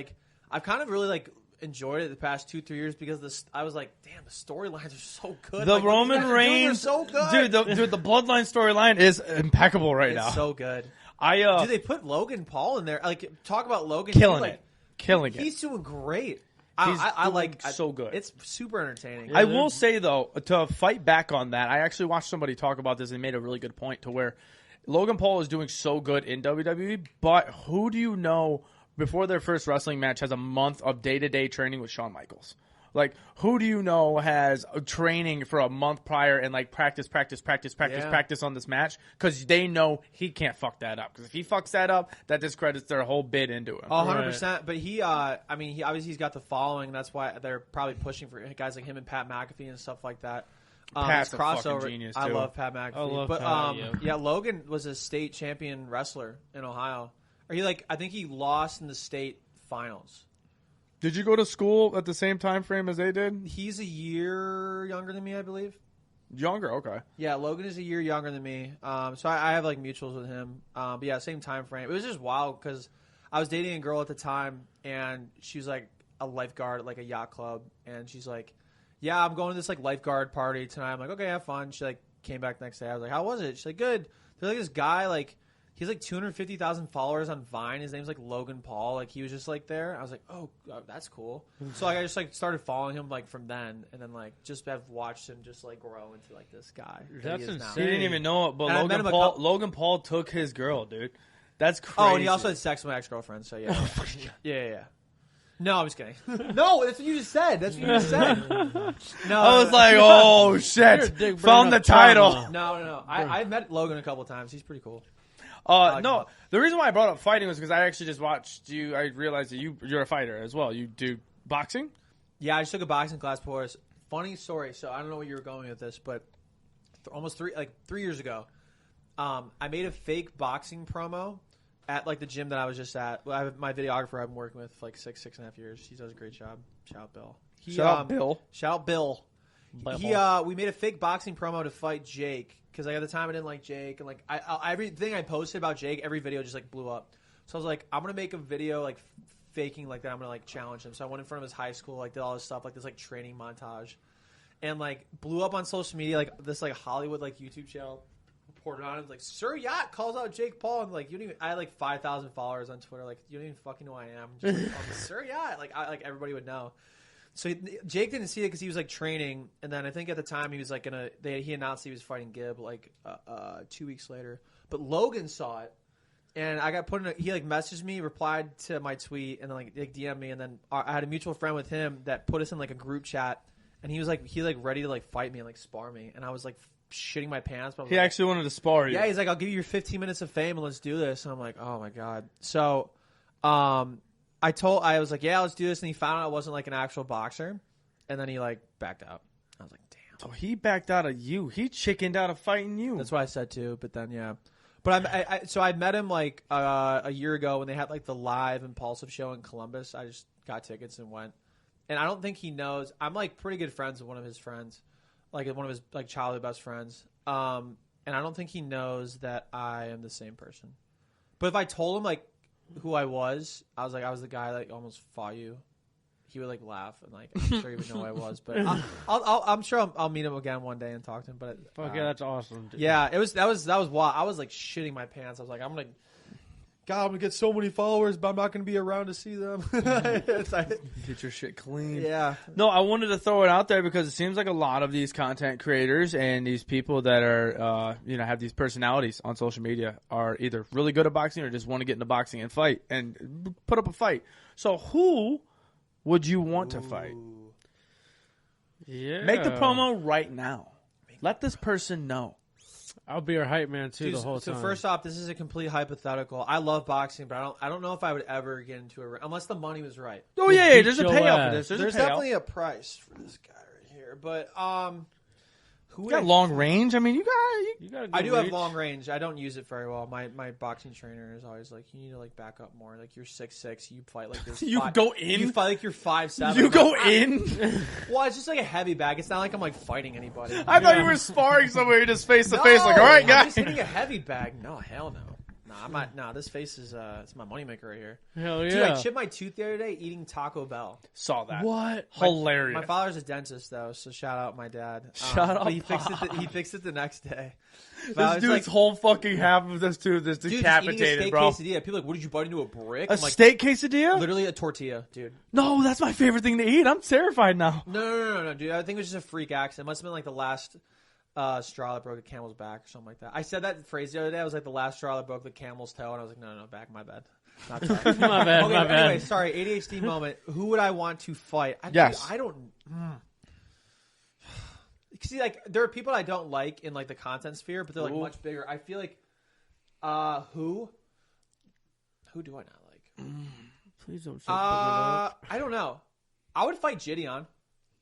C: I've kind of really enjoyed it the past 2-3 years because I was like, damn, the storylines are so good.
A: The Roman Reigns,
C: so good.
A: Dude, the Bloodline storyline is impeccable now.
C: It's so good.
A: Dude,
C: they put Logan Paul in there. Talk about Logan
A: killing it.
C: He's doing great.
A: I like so good.
C: It's super entertaining.
A: I will say though, to fight back on that, I actually watched somebody talk about this and made a really good point to where Logan Paul is doing so good in WWE, but who do you know before their first wrestling match has a month of day-to-day training with Shawn Michaels? Who do you know has a training for a month prior and practice on this match? Because they know he can't fuck that up. Because if he fucks that up, that discredits their whole bid into him.
C: 100%. But he obviously he's got the following. That's why they're probably pushing for guys like him and Pat McAfee and stuff like that.
A: Pat's a
C: crossover.
A: fucking genius, too.
C: I love Pat McAfee.
B: I love
C: but
B: Pat,
C: Logan was a state champion wrestler in Ohio. Or I think he lost in the state finals.
A: Did you go to school at the same time frame as they did?
C: He's a year younger than me, I believe.
A: Younger, okay.
C: Yeah, Logan is a year younger than me. So I have mutuals with him. But yeah, same time frame. It was just wild because I was dating a girl at the time, and she was a lifeguard at a yacht club, and she's like, "Yeah, I'm going to this lifeguard party tonight." I'm like, "Okay, have fun." She came back the next day. I was like, "How was it?" She's like, "Good." There's this guy he's 250,000 followers on Vine. His name's Logan Paul. He was just there. I was like, "Oh, that's cool." So I just started following him from then, and then just have watched him just grow into this guy.
B: That's
C: he is
B: insane.
C: now.
A: He didn't even know it, but
C: And I met
A: Logan Paul took his girl, dude. That's crazy.
C: Oh, and he also had sex with my ex-girlfriend. So yeah, yeah. No, I'm just kidding. No, that's what you just said. That's what you just said. No,
A: I was like, oh shit! Found the title.
C: No. I've met Logan a couple times. He's pretty cool.
A: No, the reason why I brought up fighting was because I actually just watched you. I realized that you're a fighter as well. You do boxing?
C: Yeah, I just took a boxing class before this. Funny story. So I don't know where you were going with this, but almost 3 years ago, I made a fake boxing promo at the gym that I was just at. I have my videographer I've been working with for 6.5 years. He does a great job. Shout out Bill.
A: Shout out Bill.
C: Shout out Bill. We made a fake boxing promo to fight Jake because at the time I didn't like Jake, and everything I posted about Jake, every video just blew up. So I was like, I'm gonna make a video faking that I'm gonna challenge him. So I went in front of his high school, did all this stuff, this training montage, and blew up on social media, this Hollywood YouTube channel reported on it. It's Sir Yacht calls out Jake Paul, and you don't even. I had 5,000 followers on Twitter. You don't even fucking know who I am. Just Sir Yacht, everybody would know. So Jake didn't see it because he was training, and then I think at the time he was he announced he was fighting Gibb 2 weeks later. But Logan saw it, and I got put in. He messaged me, replied to my tweet, and then DM'd me, and then I had a mutual friend with him that put us in a group chat, and he was ready to fight me and spar me, and I was shitting my pants. But
A: He actually wanted to spar you.
C: Yeah, he's I'll give you your 15 minutes of fame and let's do this. And I'm like, oh my god. So, I was like, yeah, let's do this. And he found out I wasn't an actual boxer. And then he backed out. I was like, damn.
A: So he backed out of you. He chickened out of fighting you.
C: That's what I said too. But then, yeah. But so I met him a year ago when they had the live Impulsive show in Columbus. I just got tickets and went. And I don't think he knows. I'm pretty good friends with one of his friends. One of his childhood best friends. And I don't think he knows that I am the same person. But if I told him who I was the guy that almost fought you, he would laugh and I'm sure he would know who I was. But I'm sure I'll meet him again one day and talk to him. But
B: Fuck yeah, that's awesome. Dude.
C: Yeah, that was wild. I was shitting my pants. I was I'm gonna get so many followers, but I'm not gonna be around to see them.
A: Get your shit clean.
C: Yeah.
A: No, I wanted to throw it out there because it seems like a lot of these content creators and these people that are, have these personalities on social media are either really good at boxing or just want to get into boxing and fight and put up a fight. So who would you want to fight?
B: Yeah.
A: Make the promo right now. Let this person know.
B: I'll be your hype man too the whole time.
C: So first off, this is a complete hypothetical. I love boxing, but I don't know if I would ever get into a ring unless the money was right.
A: Oh yeah, there's a payout for this.
C: There's definitely a price for this guy right here. But
A: you got long range. I mean, you got.
C: I do have long range. I don't use it very well. My boxing trainer is always you need to back up more. You're 6'6", you fight this.
A: You go in.
C: You fight you're 5'7".
A: You go in.
C: Well, it's just a heavy bag. It's not I'm fighting anybody.
A: I thought you were sparring somebody just face to face. All right, guys.
C: I'm just hitting a heavy bag. No, hell no. I'm not. Nah, this face is it's my moneymaker right here.
B: Hell yeah.
C: Dude, I chipped my tooth the other day eating Taco Bell.
A: Saw that.
B: What?
A: Hilarious.
C: My father's a dentist though, so shout out my dad.
A: Shout out.
C: But he fixed it the next day.
A: This dude's whole fucking half of this tooth is decapitated, bro.
C: Quesadilla. People are what did you bite into a brick?
A: A steak quesadilla?
C: Literally a tortilla, dude.
A: No, that's my favorite thing to eat. I'm terrified now.
C: No, dude. I think it was just a freak accident. It must have been the last straw that broke the camel's back or something like that. I said that phrase the other day. I was the last straw that broke the camel's toe, and I was no, back, my bad. Not that.
B: My bad,
C: okay,
B: my bad.
C: Anyway, sorry, ADHD moment. Who would I want to fight?
A: Yes.
C: I don't. See, there are people I don't like in the content sphere, but they're much bigger. I feel who do I not like?
B: Please don't say
C: I don't know. I would fight Gideon.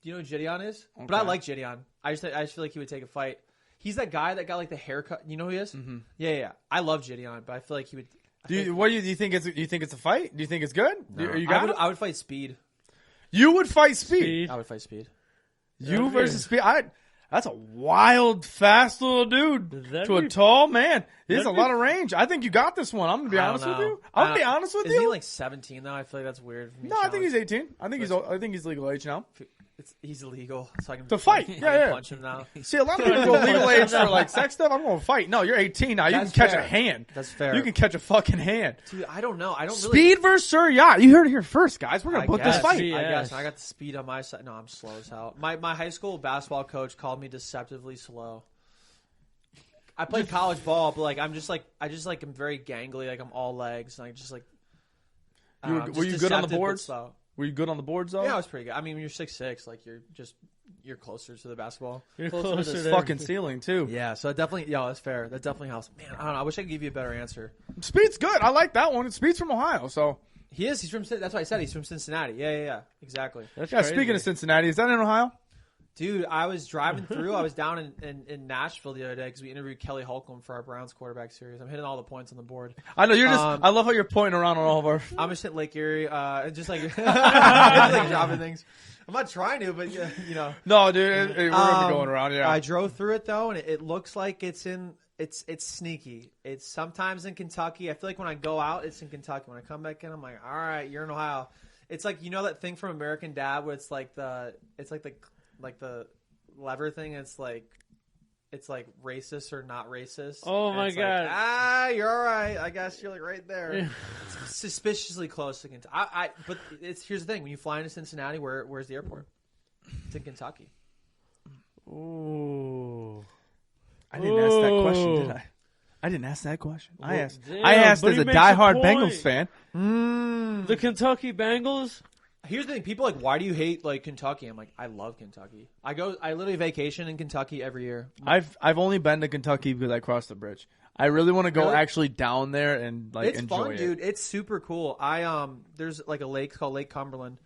C: Do you know who Gideon is? Okay. But I like Gideon. I just feel he would take a fight. He's that guy that got the haircut. You know who he is?
A: Mm-hmm.
C: Yeah. I love Gideon, but I feel he would.
A: Do you think it's? You think it's a fight? Do you think it's good?
C: No.
A: You got it?
C: I would fight Speed.
A: You would fight Speed.
C: I would fight Speed.
A: You versus Speed. That's a wild, fast little dude to a tall man. He has a lot of range. I think you got this one. I'm gonna be honest with you. I'm gonna be honest with you.
C: Is he like 17 though? I feel like that's weird. For me
A: No, I think he's 18. I think he's legal age now.
C: He's illegal, so I can
A: To fight. Yeah.
C: punch him now.
A: See, a lot of people go legal age for like sex stuff. I'm going to fight. No, you're 18 now. You
C: That's
A: can catch
C: fair.
A: a hand.
C: That's fair.
A: You can catch a fucking hand.
C: Dude, I don't know. I don't really.
A: Speed versus Sir Yacht. You heard it here first, guys. We're going to book this fight.
B: Yes.
C: I guess. I got the speed on my side. No, I'm slow as hell. My high school basketball coach called me deceptively slow. I played college ball, but like I'm very gangly. Like I'm all legs, and I just like.
A: Were you good on the
C: deceptive, but
A: boards?
C: slow.
A: Were you good on the boards, though?
C: Yeah, I was pretty good. I mean, when you're 6'6", like you're closer to the basketball.
B: You're
A: to
B: closer
A: this
B: to
A: fucking ceiling, too.
C: Yeah, so it definitely, that's fair. That definitely helps. Man, I don't know. I wish I could give you a better answer.
A: Speed's good. I like that one. Speed's from Ohio, so.
C: He is. He's from. That's why I said he's from Cincinnati. Yeah. Exactly.
B: That's
A: Yeah,
B: crazy.
A: speaking of Cincinnati, is that in Ohio?
C: Dude, I was driving through. I was down in Nashville the other day because we interviewed Kelly Holcomb for our Browns quarterback series. I'm hitting all the points on the board.
A: I know, you're just, I love how you're pointing around on all of our.
C: I'm just hit Lake Erie, just like, just like dropping things. I'm not trying to, but you know.
A: No, dude, we're going to be going around, yeah.
C: I drove through it though, and it looks like it's sneaky. It's sometimes in Kentucky. I feel like when I go out, it's in Kentucky. When I come back in, I'm like, all right, you're in Ohio. It's like, you know that thing from American Dad where it's like the lever thing. It's like racist or not racist.
B: Oh
C: And
B: my
C: it's
B: God.
C: Like, you're all right. I guess you're like right there. It's suspiciously close to Kentucky. But here's the thing: when you fly into Cincinnati, where's the airport? It's in Kentucky.
B: Ooh.
A: I didn't ask that question, did I? I didn't ask that question. I asked
B: but
A: as
B: he
A: a
B: makes a
A: diehard
B: point.
A: Bengals fan.
B: The Kentucky Bengals.
C: Here's the thing: people are like, why do you hate like Kentucky? I'm like, I love Kentucky. I literally vacation in Kentucky every year.
A: I've only been to Kentucky because I crossed the bridge. I really want to go
C: Really?
A: actually down there and like
C: It's
A: enjoy
C: fun,
A: it.
C: dude. It's super cool. There's like a lake called Lake Cumberland.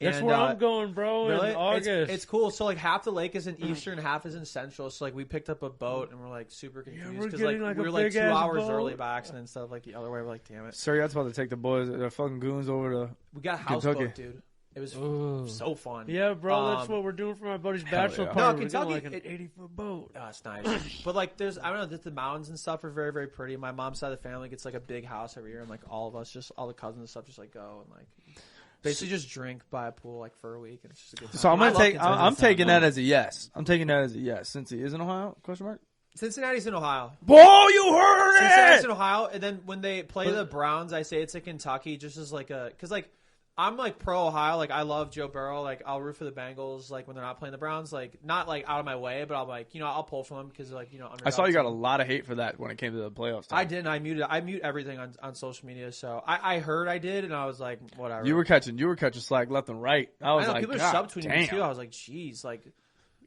B: That's
C: And,
B: where I'm going, bro.
C: Really?
B: In August.
C: It's cool. So like half the lake is in eastern, half is in central. So like we picked up a boat and we're like super confused
B: we're
C: because
B: getting,
C: like
B: like,
C: we
B: a
C: were like 2
B: big-ass
C: hours
B: boat.
C: early by accident instead of like the other way. We're like, damn it.
A: Sir, that's about to take the boys, the fucking goons over to.
C: We got a
A: Kentucky.
C: houseboat, dude. It was
B: Ooh.
C: so fun.
B: Yeah, bro. That's what we're doing for my buddy's bachelor
A: yeah.
B: party.
C: No,
B: We're getting,
C: Kentucky,
B: like an
C: it-
B: 80-foot boat.
C: Oh, it's nice. But like there's, I don't know, the mountains and stuff are very, very pretty. My mom's side of the family gets like a big house every year, and like all of us, just all the cousins and stuff, just like go and like basically just drink by a pool like for a week, and it's just a good time.
A: So I'm gonna
C: I love
A: take.
C: Kentucky.
A: I'm taking that as a yes. I'm taking that as a yes since he is in Ohio. Question mark.
C: Cincinnati's in Ohio.
A: Boy, you heard
C: Cincinnati's
A: it.
C: in Ohio, and then when they play the Browns, I say it's in Kentucky, just as like because like I'm like pro Ohio, like I love Joe Burrow, like I'll root for the Bengals, like when they're not playing the Browns, like not like out of my way, but I'll like I'll pull for them because like
A: I saw you got a lot of hate for that when it came to the playoffs. Time.
C: I didn't. I mute everything on social media, so I heard I did, and I was like, whatever.
A: You were catching slack left and right. I was
C: I know
A: like,
C: people are
A: God
C: subtweeting
A: damn.
C: me too. I was like, jeez, like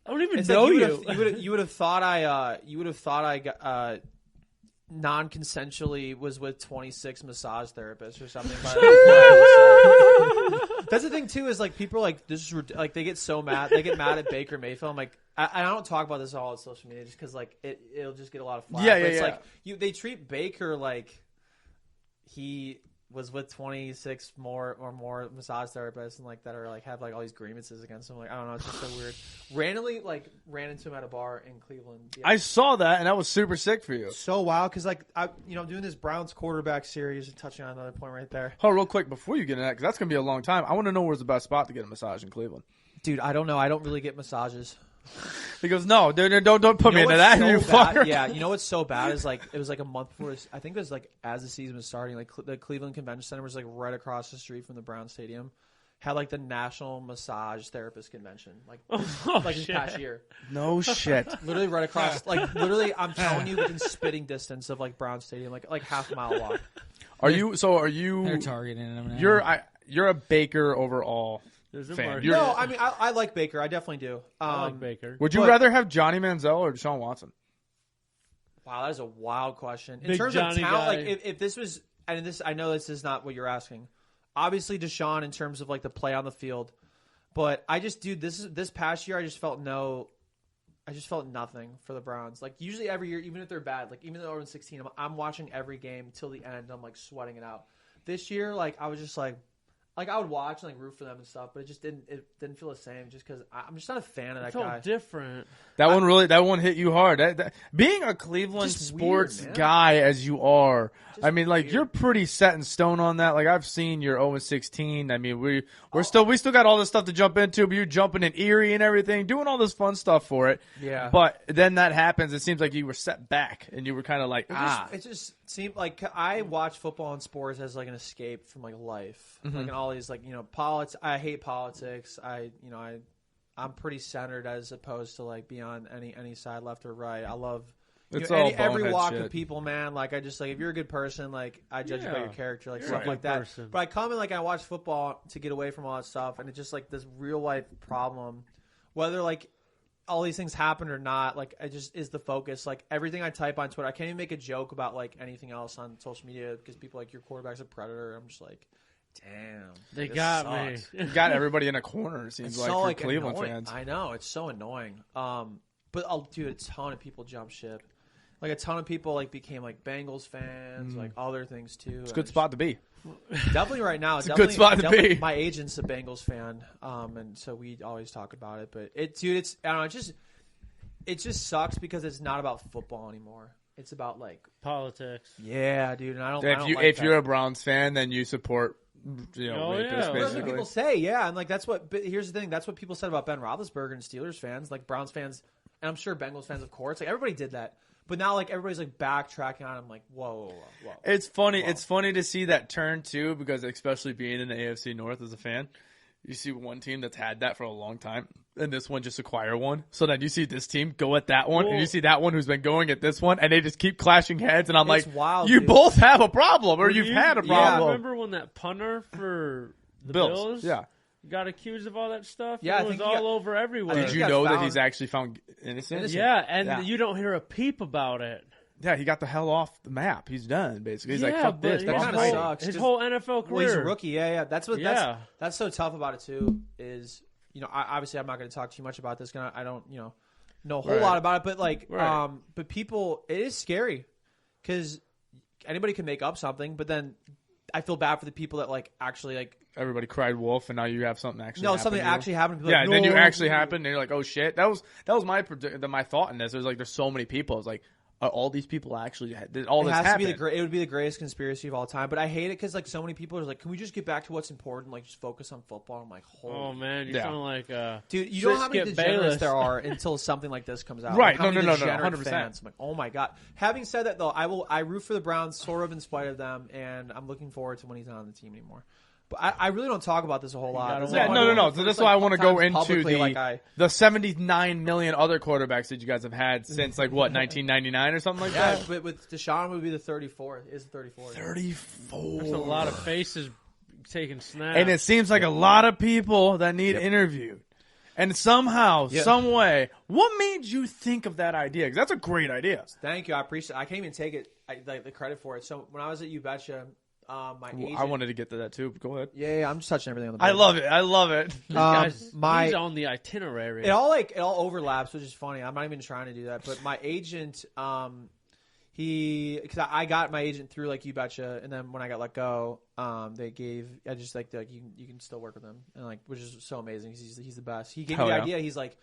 B: I don't even
C: it's
B: know
C: like you would have thought I got non-consensually was with 26 massage therapists or something. That's the thing too is like people are like this is like they get so mad at Baker Mayfield. I'm like I don't talk about this all on social media just because like it'll just get a lot of flack.
A: Yeah,
C: But it's
A: yeah.
C: like they treat Baker like he was with 26 more massage therapists and like that are like have like all these grievances against him. Like I don't know, it's just so weird. Randomly like ran into him at a bar in Cleveland. Yeah.
A: I saw that and that was super sick for you.
C: So wild because like I'm doing this Browns quarterback series and touching on another point right there.
A: Hold on real quick before you get into that because that's gonna be a long time. I want to know where's the best spot to get a massage in Cleveland.
C: Dude, I don't know. I don't really get massages.
A: He goes, no, dude, don't put me into
C: what's
A: that.
C: so
A: you
C: bad?
A: fucker.
C: Yeah, you know what's so bad is like it was like a month before. I think it was like as the season was starting. Like the Cleveland Convention Center was like right across the street from the Brown Stadium. Had like the National Massage Therapist Convention, like this past year.
A: No shit.
C: Literally right across. Like literally, I'm telling you, within spitting distance of like Brown Stadium, like half a mile walk.
A: Are you?
D: They're targeting him now.
A: You're a Baker overall
B: There's a
A: fan.
B: market.
A: You're-
C: No, I mean I like Baker. I definitely do.
B: I like Baker.
A: Would you
C: But-
A: rather have Johnny Manziel or Deshaun Watson?
C: Wow, that is a wild question. In
B: Big
C: terms
B: Johnny
C: of talent,
B: guy.
C: like if this was, and this, I know this is not what you're asking. Obviously, Deshaun in terms of like the play on the field, but I just, dude, this past year, I just felt no I just felt nothing for the Browns. Like usually every year, even if they're bad, like even though they're 16, I'm watching every game till the end. I'm like sweating it out. This year, like I was just like I would watch and like root for them and stuff, but it didn't feel the same just because I'm just not a fan of that guy.
B: Different.
A: That one hit you hard. Being a Cleveland sports
C: weird,
A: guy as you are,
C: Just
A: I mean, like
C: weird.
A: you're pretty set in stone on that. Like I've seen your 0-16. I mean, we still got all this stuff to jump into. But you're jumping in Erie and everything, doing all this fun stuff for it.
C: Yeah.
A: But then that happens. It seems like you were set back and you were kind of like
C: It just seemed like I watch football and sports as like an escape from like life, like and all these like politics. I hate politics. I'm pretty centered as opposed to like be on any side, left or right. I love every walk
A: shit.
C: of people, man. Like I just like if you're a good person, like I judge you by your character, like stuff
B: a
C: like
B: good
C: that.
B: person.
C: But I come in like I watch football to get away from all that stuff, and it's just like this real life problem, whether like all these things happen or not. Like it just is the focus. Like everything I type on Twitter, I can't even make a joke about like anything else on social media because people like your quarterback's a predator. I'm just like, damn,
B: They
C: this
B: got
C: sucks.
B: me.
A: you got everybody in a corner. It seems
C: It's
A: like
C: so
A: for Cleveland
C: annoying.
A: fans.
C: I know it's so annoying. But dude, a ton of people jump ship. Like a ton of people like became like Bengals fans, like other things too.
A: It's a good spot to be.
C: Definitely right now.
A: It's a good spot to be.
C: My agent's a Bengals fan, and so we always talk about it. But I don't know. It just sucks because it's not about football anymore. It's about like
B: Politics.
C: yeah, dude. And I don't. I don't like
A: If
C: that.
A: you're a Browns fan, then you support rapists,
B: yeah.
C: That's what
A: basically.
C: people say, yeah, and like that's what. But here's the thing: that's what people said about Ben Roethlisberger and Steelers fans, like Browns fans, and I'm sure Bengals fans, of course. Like everybody did that, but now like everybody's like backtracking on. I'm like, whoa.
A: It's funny. It's funny to see that turn too, because especially being in the AFC North as a fan, you see one team that's had that for a long time, and this one just acquire one. So then you see this team go at that one, and you see that one who's been going at this one, and they just keep clashing heads. And I'm
C: It's
A: like,
C: wild,
A: you
C: dude.
A: both have a problem, or you've had a
B: Yeah,
A: problem.
B: remember when that punter for the Bills?
A: Yeah.
B: Got accused of all that stuff?
C: Yeah, I
B: it was
C: think he
B: all
C: got-
B: over everywhere.
C: think
A: Did
C: he
A: you
C: got
A: know that
C: found-
A: he's actually found innocent?
B: Yeah, and
A: Yeah.
B: you don't hear a peep about it.
A: Yeah, he got the hell off the map. He's done, basically. He's like,
B: Yeah,
A: fuck
B: but
A: this.
B: his
A: That's
C: kinda
A: my
C: sucks.
B: His
C: Just-
B: whole NFL career.
C: Well, he's a rookie. Yeah. That's what.
B: Yeah.
C: That's so tough about it too. Is obviously I'm not going to talk too much about this. I don't know a whole
A: Right.
C: lot about it, but like
A: Right.
C: but people, it is scary because anybody can make up something, but then I feel bad for the people that like actually like
A: Everybody cried wolf, and now you have something actually.
C: no
A: happen
C: something
A: to you.
C: actually happened. People
A: Yeah,
C: like,
A: and then
C: "No,
A: you
C: I don't
A: actually
C: believe it."
A: happened, and you're like, "Oh shit!" That was my thought in this. It was like, there's so many people. It's like, are all these people actually did all
C: It
A: this
C: has
A: happen?
C: to be it would be the greatest conspiracy of all time, but I hate it because like so many people are like, "Can we just get back to what's important? Like just focus on football." I'm like, "Holy
B: Oh, man, you
A: Yeah.
B: sound like
C: dude, you don't know how many
B: Skip
C: degenerates
B: Bayless.
C: there are until something like this comes out.
A: Right.
C: Like, how
A: No,
C: many
A: no, no,
C: degenerate
A: 100%.
C: fans. I'm like, oh my god. Having said that, though, I root for the Browns sort of in spite of them, and I'm looking forward to when he's not on the team anymore. But I really don't talk about this a whole lot.
B: gotta
C: This is
B: watch.
C: like
A: Yeah,
C: one of
A: no.
C: the
A: So
C: first,
A: that's
C: like,
A: why I want to go
C: times
A: into
C: publicly, like,
A: the 79 million other quarterbacks that you guys have had since like what 1999 or something like
C: yeah,
A: that.
C: but with Deshaun would be the 34th. Is the 34th.
A: 34.
B: There's a lot of faces taking snaps.
A: And it seems like a lot of people that need interviewed. And somehow, some way, what made you think of that idea? Because that's a great idea.
C: Thank you. I appreciate it. I can't even take it the credit for it. So when I was at You Betcha, my agent.
A: I wanted to get to that too. But go ahead.
C: Yeah, I'm just touching everything on the.
A: I
C: board.
A: love it. I love it.
B: he's on the itinerary.
C: It all overlaps, which is funny. I'm not even trying to do that, but my agent, because I got my agent through like You Betcha, and then when I got let go, they gave I just like you can still work with him, and like which is so amazing. He's the best. He gave me the idea. He's like,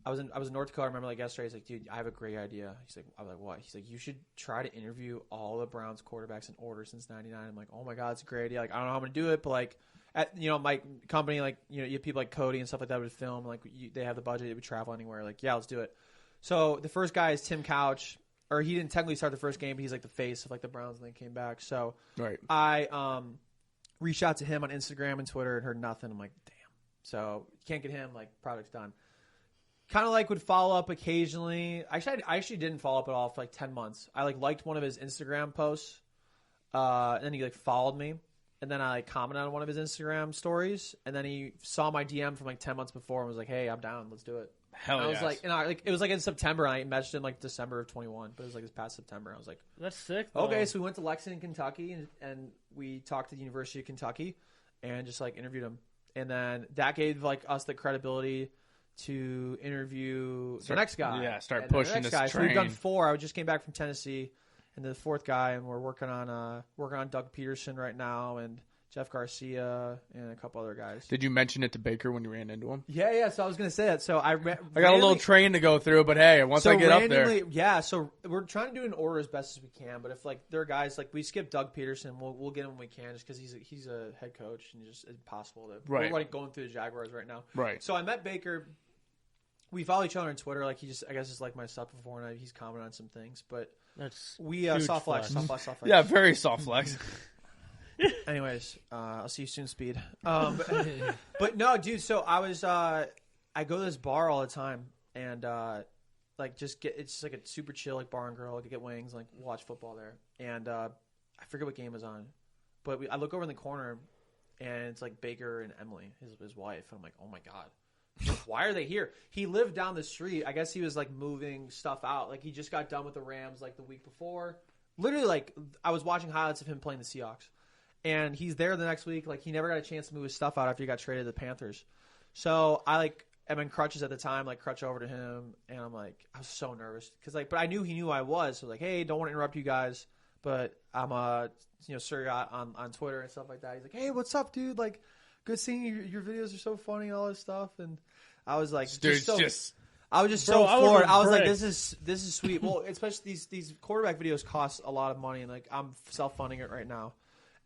C: I was in North Dakota. I remember like yesterday. He's like, dude, I have a great idea. He's like, I was like, what? He's like, you should try to interview all the Browns quarterbacks in order since '99. I'm like, oh my god, it's a great idea. Like I don't know how I'm gonna do it, but like. At my company, like you have people like Cody and stuff like that would film. Like they have the budget, they would travel anywhere. Like yeah, let's do it. So the first guy is Tim Couch, or he didn't technically start the first game, but he's like the face of like the Browns, and then came back. So
A: Right.
C: I reached out to him on Instagram and Twitter and heard nothing. I'm like, damn. So you can't get him. Like project's done. Kind of like would follow up occasionally. I actually didn't follow up at all for like 10 months. I like liked one of his Instagram posts, and then he like followed me. And then I like commented on one of his Instagram stories, and then he saw my DM from like 10 months before and was like, "Hey, I'm down. Let's do it."
A: Hell
C: And I was
A: yes.
C: like, it was like in September, and I messaged him like December of 21, but it was like this past September. I was like,
B: That's sick. Though.
C: okay, so we went to Lexington, Kentucky, and we talked to the University of Kentucky, and just like interviewed him, and then that gave like us the credibility to interview the next guy.
A: Yeah, start
C: And the
A: pushing
C: next
A: this
C: guy.
A: train.
C: So we've done 4. I just came back from Tennessee, and the 4th guy, and we're working on Doug Peterson right now, and Jeff Garcia, and a couple other guys.
A: Did you mention it to Baker when you ran into him?
C: Yeah. So I was gonna say that. So I got
A: a little train to go through, but hey, once I get up there,
C: yeah. So we're trying to do an order as best as we can. But if like there are guys like we skip Doug Peterson, we'll get him when we can, just because he's a head coach and just impossible to.
A: Right.
C: We're like going through the Jaguars right now.
A: Right.
C: So I met Baker. We follow each other on Twitter. Like I guess just like my stuff before, and he's commented on some things. But we soft flex.
A: Yeah, very soft flex.
C: Anyways, I'll see you soon, Speed. But no, dude. So I was, I go to this bar all the time, and it's just like a super chill like bar and grill. I could get wings, like watch football there, and I forget what game was on, but I look over in the corner, and it's like Baker and Emily, his wife. And I'm like, oh my god, why are they here? He lived down the street. I guess he was like moving stuff out. Like he just got done with the Rams like the week before. Literally, like I was watching highlights of him playing the Seahawks. And he's there the next week. Like he never got a chance to move his stuff out after he got traded to the Panthers. So I am in crutches at the time. Like crutch over to him, and I was so nervous because but I knew he knew I was. So hey, don't want to interrupt you guys, but I'm Sir Yacht on Twitter and stuff like that. He's like, hey, what's up, dude? Like, good seeing you. Your videos are so funny and all this stuff. And I was like, I was just so floored. I was like, this is sweet. Well, especially these quarterback videos cost a lot of money, and like I'm self-funding it right now.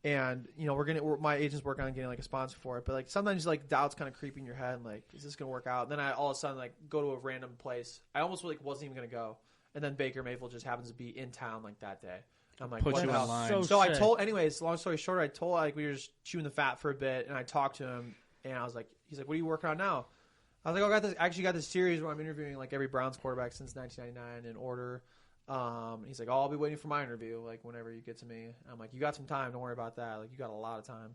C: And my agent's working on getting like a sponsor for it, but like sometimes like doubts kind of creep in your head, and like, is this gonna work out? And then I all of a sudden like go to a random place. I almost like wasn't even gonna go, and then Baker Mayfield just happens to be in town like that day. I'm like,
A: put
C: what
A: you
C: the
A: in
C: hell?
A: line.
C: So I told, anyways, long story short, we were just chewing the fat for a bit, and I talked to him, and I was like, he's like, what are you working on now? I was like, I actually got this series where I'm interviewing like every Browns quarterback since 1999 in order. He's like, I'll be waiting for my interview, like whenever you get to me. I'm like, you got some time, don't worry about that. Like you got a lot of time.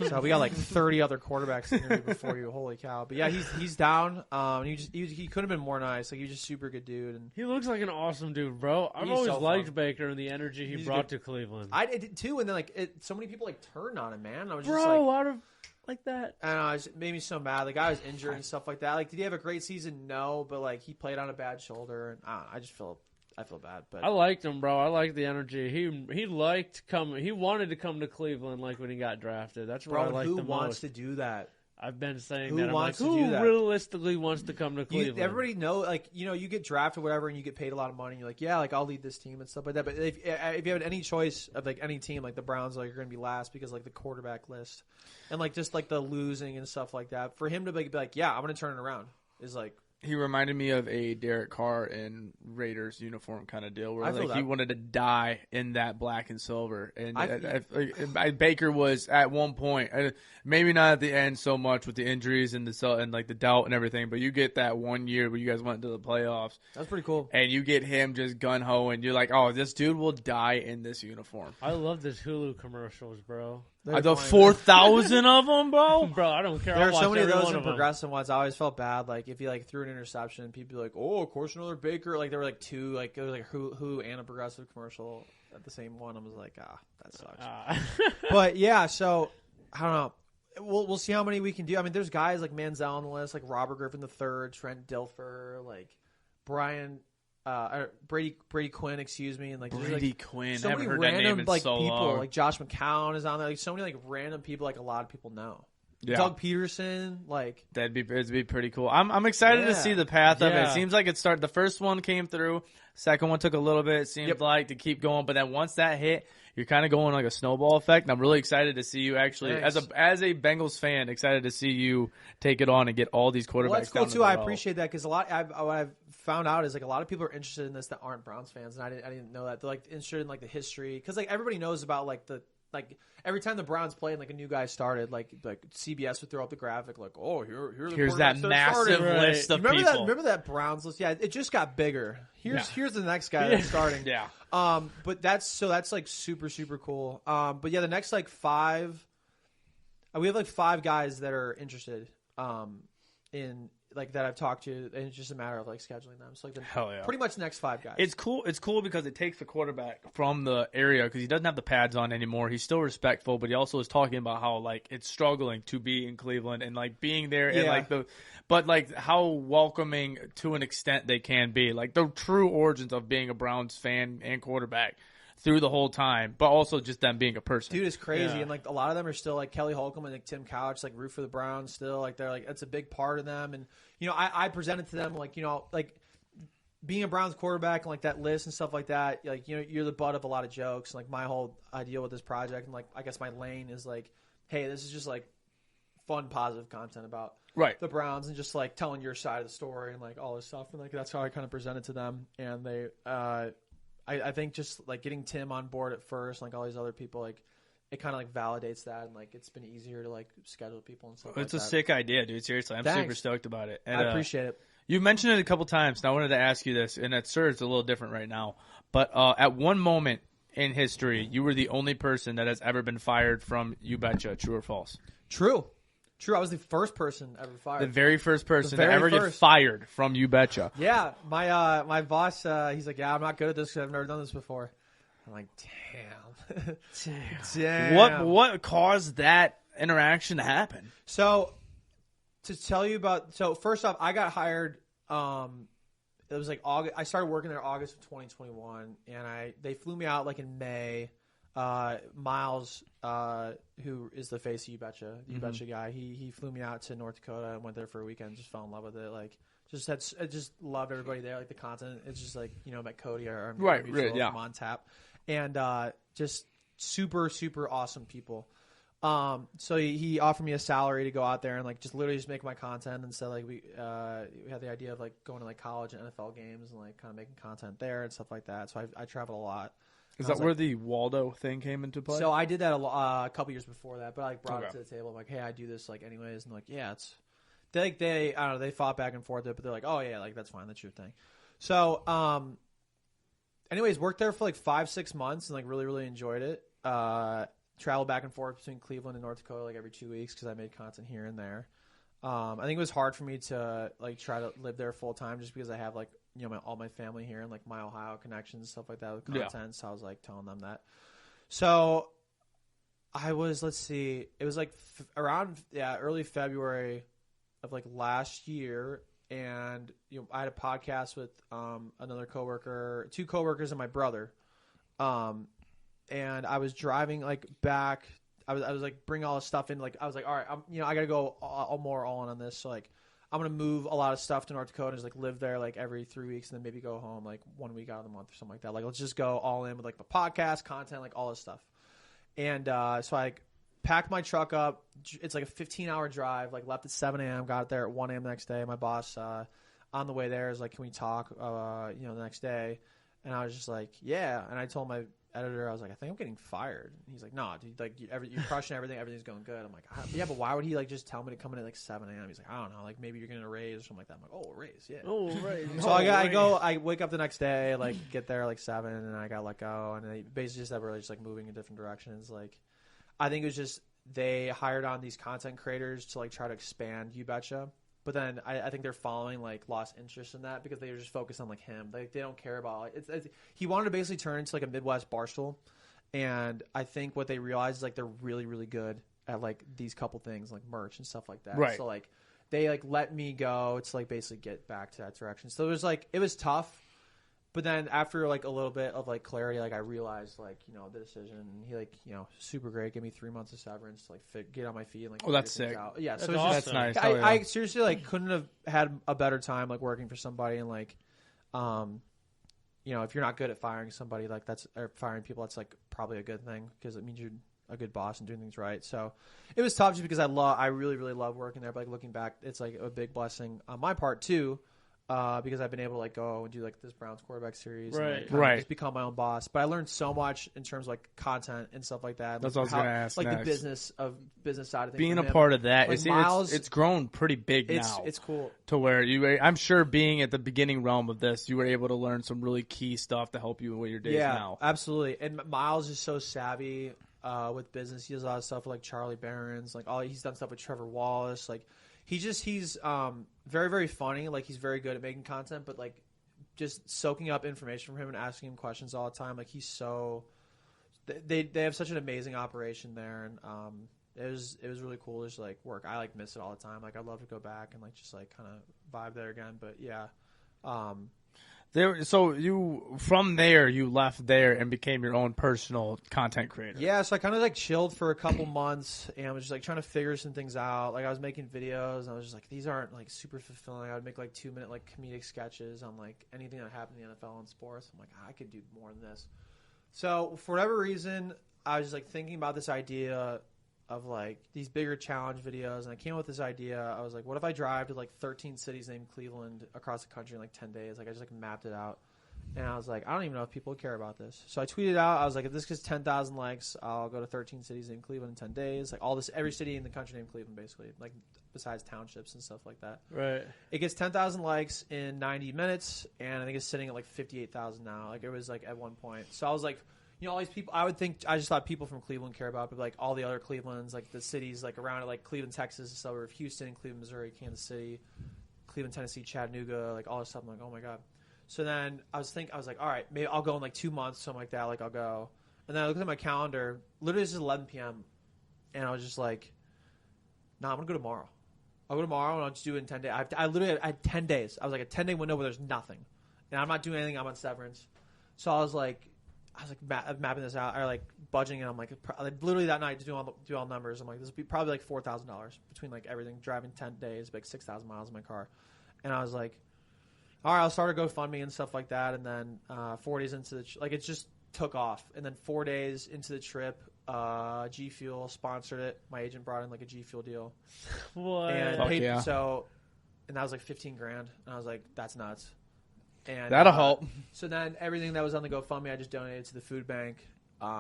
C: So we got like 30 other quarterbacks to interview before you. Holy cow! But yeah, he's down. He couldn't have been more nice. Like he was just super good dude, and
B: he looks like an awesome dude, bro. I've always liked Baker and the energy he brought to Cleveland.
C: I did too, and then like so many people like turned on him, man. I was
B: just like that.
C: And it made me so mad. The guy was injured and stuff like that. Like, did he have a great season? No, but like he played on a bad shoulder, and I feel bad, but
B: I liked him, bro. I liked the energy. He liked coming. He wanted to come to Cleveland, like when he got drafted. That's what I liked the most.
C: Who wants to do that?
B: I've been saying
C: who
B: that.
C: Wants
B: I'm like,
C: to do that?
B: Who realistically wants to come to Cleveland?
C: Everybody know, like you get drafted or whatever, and you get paid a lot of money. And you're like, yeah, like I'll lead this team and stuff like that. But if you have any choice of like any team, like the Browns, like you're going to be last because like the quarterback list and like just like the losing and stuff like that. For him to be like, yeah, I'm going to turn it around is like.
A: He reminded me of a Derek Carr in Raiders uniform kind of deal, where like he wanted to die in that black and silver. And Baker was at one point, maybe not at the end so much with the injuries and like the doubt and everything, but you get that 1 year where you guys went to the playoffs.
C: That's pretty cool.
A: And you get him just gun ho, and you're like, oh, this dude will die in this uniform.
B: I love this Hulu commercials, bro.
A: The 4,000 of them, bro.
B: Bro, I don't care.
C: There are so many of those in progressive ones. I always felt bad. Like if you like threw an interception, people be like, "Oh, of course another Baker." Like there were like two, like there was like Hulu and a progressive commercial at the same one. I was like, that sucks. But yeah, so I don't know. We'll see how many we can do. I mean, there's guys like Manziel on the list, like Robert Griffin III, Trent Dilfer, like Brian. Brady Quinn, excuse me, and like
A: Brady Quinn.
C: So
A: I haven't
C: many
A: heard
C: random
A: that name in
C: like
A: so
C: people,
A: long.
C: like Josh McCown is on there. Like so many like random people, like a lot of people know.
A: Yeah.
C: Doug Peterson, like
A: it'd be pretty cool. I'm excited to see the path of it. It seems like it started. The first one came through. Second one took a little bit. It seemed like to keep going, but then once that hit, you're kind of going like a snowball effect. And I'm really excited to see you actually, as a Bengals fan, excited to see you take it on and get all these quarterbacks.
C: Well, that's cool too. I appreciate that because what I've found out is like a lot of people are interested in this that aren't Browns fans, and I didn't know that. They're like interested in like the history because like everybody knows about like the. Like every time the Browns played and like a new guy started, like CBS would throw up the graphic, like, "Oh, here's
A: that massive list of people."
C: Remember that Browns list? Yeah, it just got bigger. Here's the next guy that's starting.
A: Yeah.
C: But that's like super super cool. But yeah, the next like 5, we have like 5 guys that are interested. In like that I've talked to, and it's just a matter of like scheduling them. So like
A: Hell yeah.
C: pretty much the next 5 guys.
A: It's cool. It's cool because it takes the quarterback from the area because he doesn't have the pads on anymore. He's still respectful, but he also is talking about how like it's struggling to be in Cleveland and like being there and like but like how welcoming to an extent they can be. Like the true origins of being a Browns fan and quarterback through the whole time, but also just them being a person.
C: Dude, it's crazy, and like a lot of them are still like Kelly Holcomb and like Tim Couch, like root for the Browns still. Like they're like it's a big part of them, and you know I presented to them like like being a Browns quarterback and like that list and stuff like that. Like you're the butt of a lot of jokes. Like my whole idea with this project and like I guess my lane is like, hey, this is just like fun, positive content about the Browns and just like telling your side of the story and like all this stuff, and like that's how I kind of presented to them, and they. I think just like getting Tim on board at first, like all these other people, like it kind of like validates that, and like it's been easier to like schedule people and stuff.
A: It's
C: like
A: a
C: that.
A: sick idea, dude. Seriously, I'm super stoked about it. And,
C: I appreciate it.
A: You mentioned it a couple times, and I wanted to ask you this, and it's sure it's a little different right now. But at one moment in history, you were the only person that has ever been fired from You Betcha. True or false?
C: True. I was the first person ever fired.
A: The very first person to ever get fired from You Betcha.
C: Yeah, my boss, he's like, yeah, I'm not good at this because I've never done this before. I'm like, damn.
A: What caused that interaction to happen?
C: So, to tell you about, first off, I got hired. It was like August. I started working there August of 2021, and they flew me out like in May. Miles, who is the face of You Betcha, You Betcha guy, he flew me out to North Dakota and went there for a weekend. Just fell in love with it. Like, I just loved everybody there. Like the content, it's just like met Cody, our mutual on tap, and just super super awesome people. So he offered me a salary to go out there and like just literally just make my content, and so like we had the idea of like going to like college and NFL games and like kind of making content there and stuff like that. So I traveled a lot.
A: Is that where the Waldo thing came into play?
C: So I did that a couple years before that, but I like brought it to the table. I'm like, hey, I do this like anyways, and like, yeah, it's they I don't know, they fought back and forth, but they're like, oh yeah, like that's fine, that's your thing. So anyways, worked there for like 5-6 months and like really really enjoyed it. Traveled back and forth between Cleveland and North Dakota like every 2 weeks because I made content here and there. I think it was hard for me to like try to live there full time just because I have like all my family here and like my Ohio connections and stuff like that with content. Yeah. So I was like telling them that. So I was, let's see, it was like around early February of like last year, and I had a podcast with another coworker, 2 coworkers, and my brother. And I was driving like back. I was like bringing all this stuff in. Like I was like, all right, I got to go all in on this. So like I'm gonna move a lot of stuff to North Dakota and just like live there like every 3 weeks, and then maybe go home like 1 week out of the month or something like that. Like let's just go all in with like the podcast content, like all this stuff. And so I packed my truck up. It's like a 15-hour drive. Like left at 7 a.m. Got there at 1 a.m. the next day. My boss on the way there is like, can we talk? The next day. And I was just like, yeah. And I told my editor, I was like, I think I'm getting fired. And he's like, no, dude, like you're crushing everything. Everything's going good. I'm like, yeah, but why would he like just tell me to come in at like 7 a.m.? He's like, I don't know, like maybe you're getting a raise or something like that. I'm like, oh, a raise, yeah.
B: Oh, raise.
C: So I wake up the next day, like get there like 7, and I got let go. And they basically just everybody just like moving in different directions. Like, I think it was just they hired on these content creators to like try to expand You Betcha. But then I think they're following like lost interest in that because they were just focused on like him. Like they don't care about like he wanted to basically turn into like a Midwest Barstool, and I think what they realized is like they're really really good at like these couple things like merch and stuff like that.
A: Right.
C: So like they like let me go to like basically get back to that direction. So it was tough. But then after like a little bit of like clarity, like I realized like the decision. And he like super great, gave me 3 months of severance to like get on my feet and like.
A: Oh, that's sick.
C: Out. Yeah,
B: that's
C: so it's
B: awesome.
C: just,
A: That's nice.
C: I seriously like couldn't have had a better time like working for somebody, and like, if you're not good at firing somebody like or firing people, that's like probably a good thing because it means you're a good boss and doing things right. So it was tough just because I really really love working there. But like looking back, it's like a big blessing on my part too. Because I've been able to like go and do like this Browns quarterback series,
B: right?
C: And, like, just become my own boss. But I learned so much in terms of like content and stuff like that.
A: That's what I was going to ask.
C: Like
A: next.
C: the business side of things.
A: Being a part of that,
C: like
A: it's grown pretty big now.
C: It's cool
A: to where I'm sure being at the beginning realm of this, you were able to learn some really key stuff to help you with your days now.
C: Yeah, absolutely. And Miles is so savvy with business. He does a lot of stuff with like Charlie Barron's, like he's done stuff with Trevor Wallace, like. he's very, very funny. Like, he's very good at making content, but like just soaking up information from him and asking him questions all the time. Like, he's so they have such an amazing operation there, and it was really cool. Just like work, I like miss it all the time. Like, I'd love to go back and like just like kind of vibe there again. But yeah.
A: So you left there and became your own personal content creator.
C: Yeah, so I kind of like chilled for a couple months and I was just like trying to figure some things out. Like, I was making videos and I was just like, these aren't like super fulfilling. I would make like 2-minute like comedic sketches on like anything that happened in the NFL and sports. I'm like, I could do more than this. So for whatever reason, I was like thinking about this idea of like these bigger challenge videos, and I came up with this idea. I was like, what if I drive to like 13 cities named Cleveland across the country in like 10 days? Like, I just like mapped it out, and I was like, I don't even know if people care about this. So I tweeted out, I was like, if this gets 10,000 likes, I'll go to 13 cities named Cleveland in 10 days. Like, every city in the country named Cleveland, basically, like besides townships and stuff like that.
B: Right.
C: It gets 10,000 likes in 90 minutes, and I think it's sitting at like 58,000 now. Like, it was like at one point. So I was like, all these people, I just thought people from Cleveland care about, but like all the other Clevelands, like the cities like around it, like Cleveland, Texas, a suburb of Houston, Cleveland, Missouri, Kansas City, Cleveland, Tennessee, Chattanooga, like all this stuff. I'm like, oh my God. So then I was like, all right, maybe I'll go in like 2 months, something like that. Like, I'll go. And then I looked at my calendar, literally it's just 11 p.m. And I was just like, nah, I'm going to go tomorrow. I'll go tomorrow and I'll just do it in 10 days. I literally had 10 days. I was like a 10-day window where there's nothing. And I'm not doing anything. I'm on severance. So I was like mapping this out, or like budgeting, and I'm like literally that night to do all numbers. I'm like, this would be probably like $4,000 between like everything, driving 10 days, like 6,000 miles in my car. And I was like, all right, I'll start a GoFundMe and stuff like that. And then 4 days into it just took off. And then 4 days into the trip, G Fuel sponsored it. My agent brought in like a G Fuel deal.
B: What?
C: And
A: Fuck
C: paid,
A: yeah.
C: and that was like $15,000. And I was like, that's nuts. And
A: That'll help.
C: So then everything that was on the GoFundMe, I just donated to the food bank,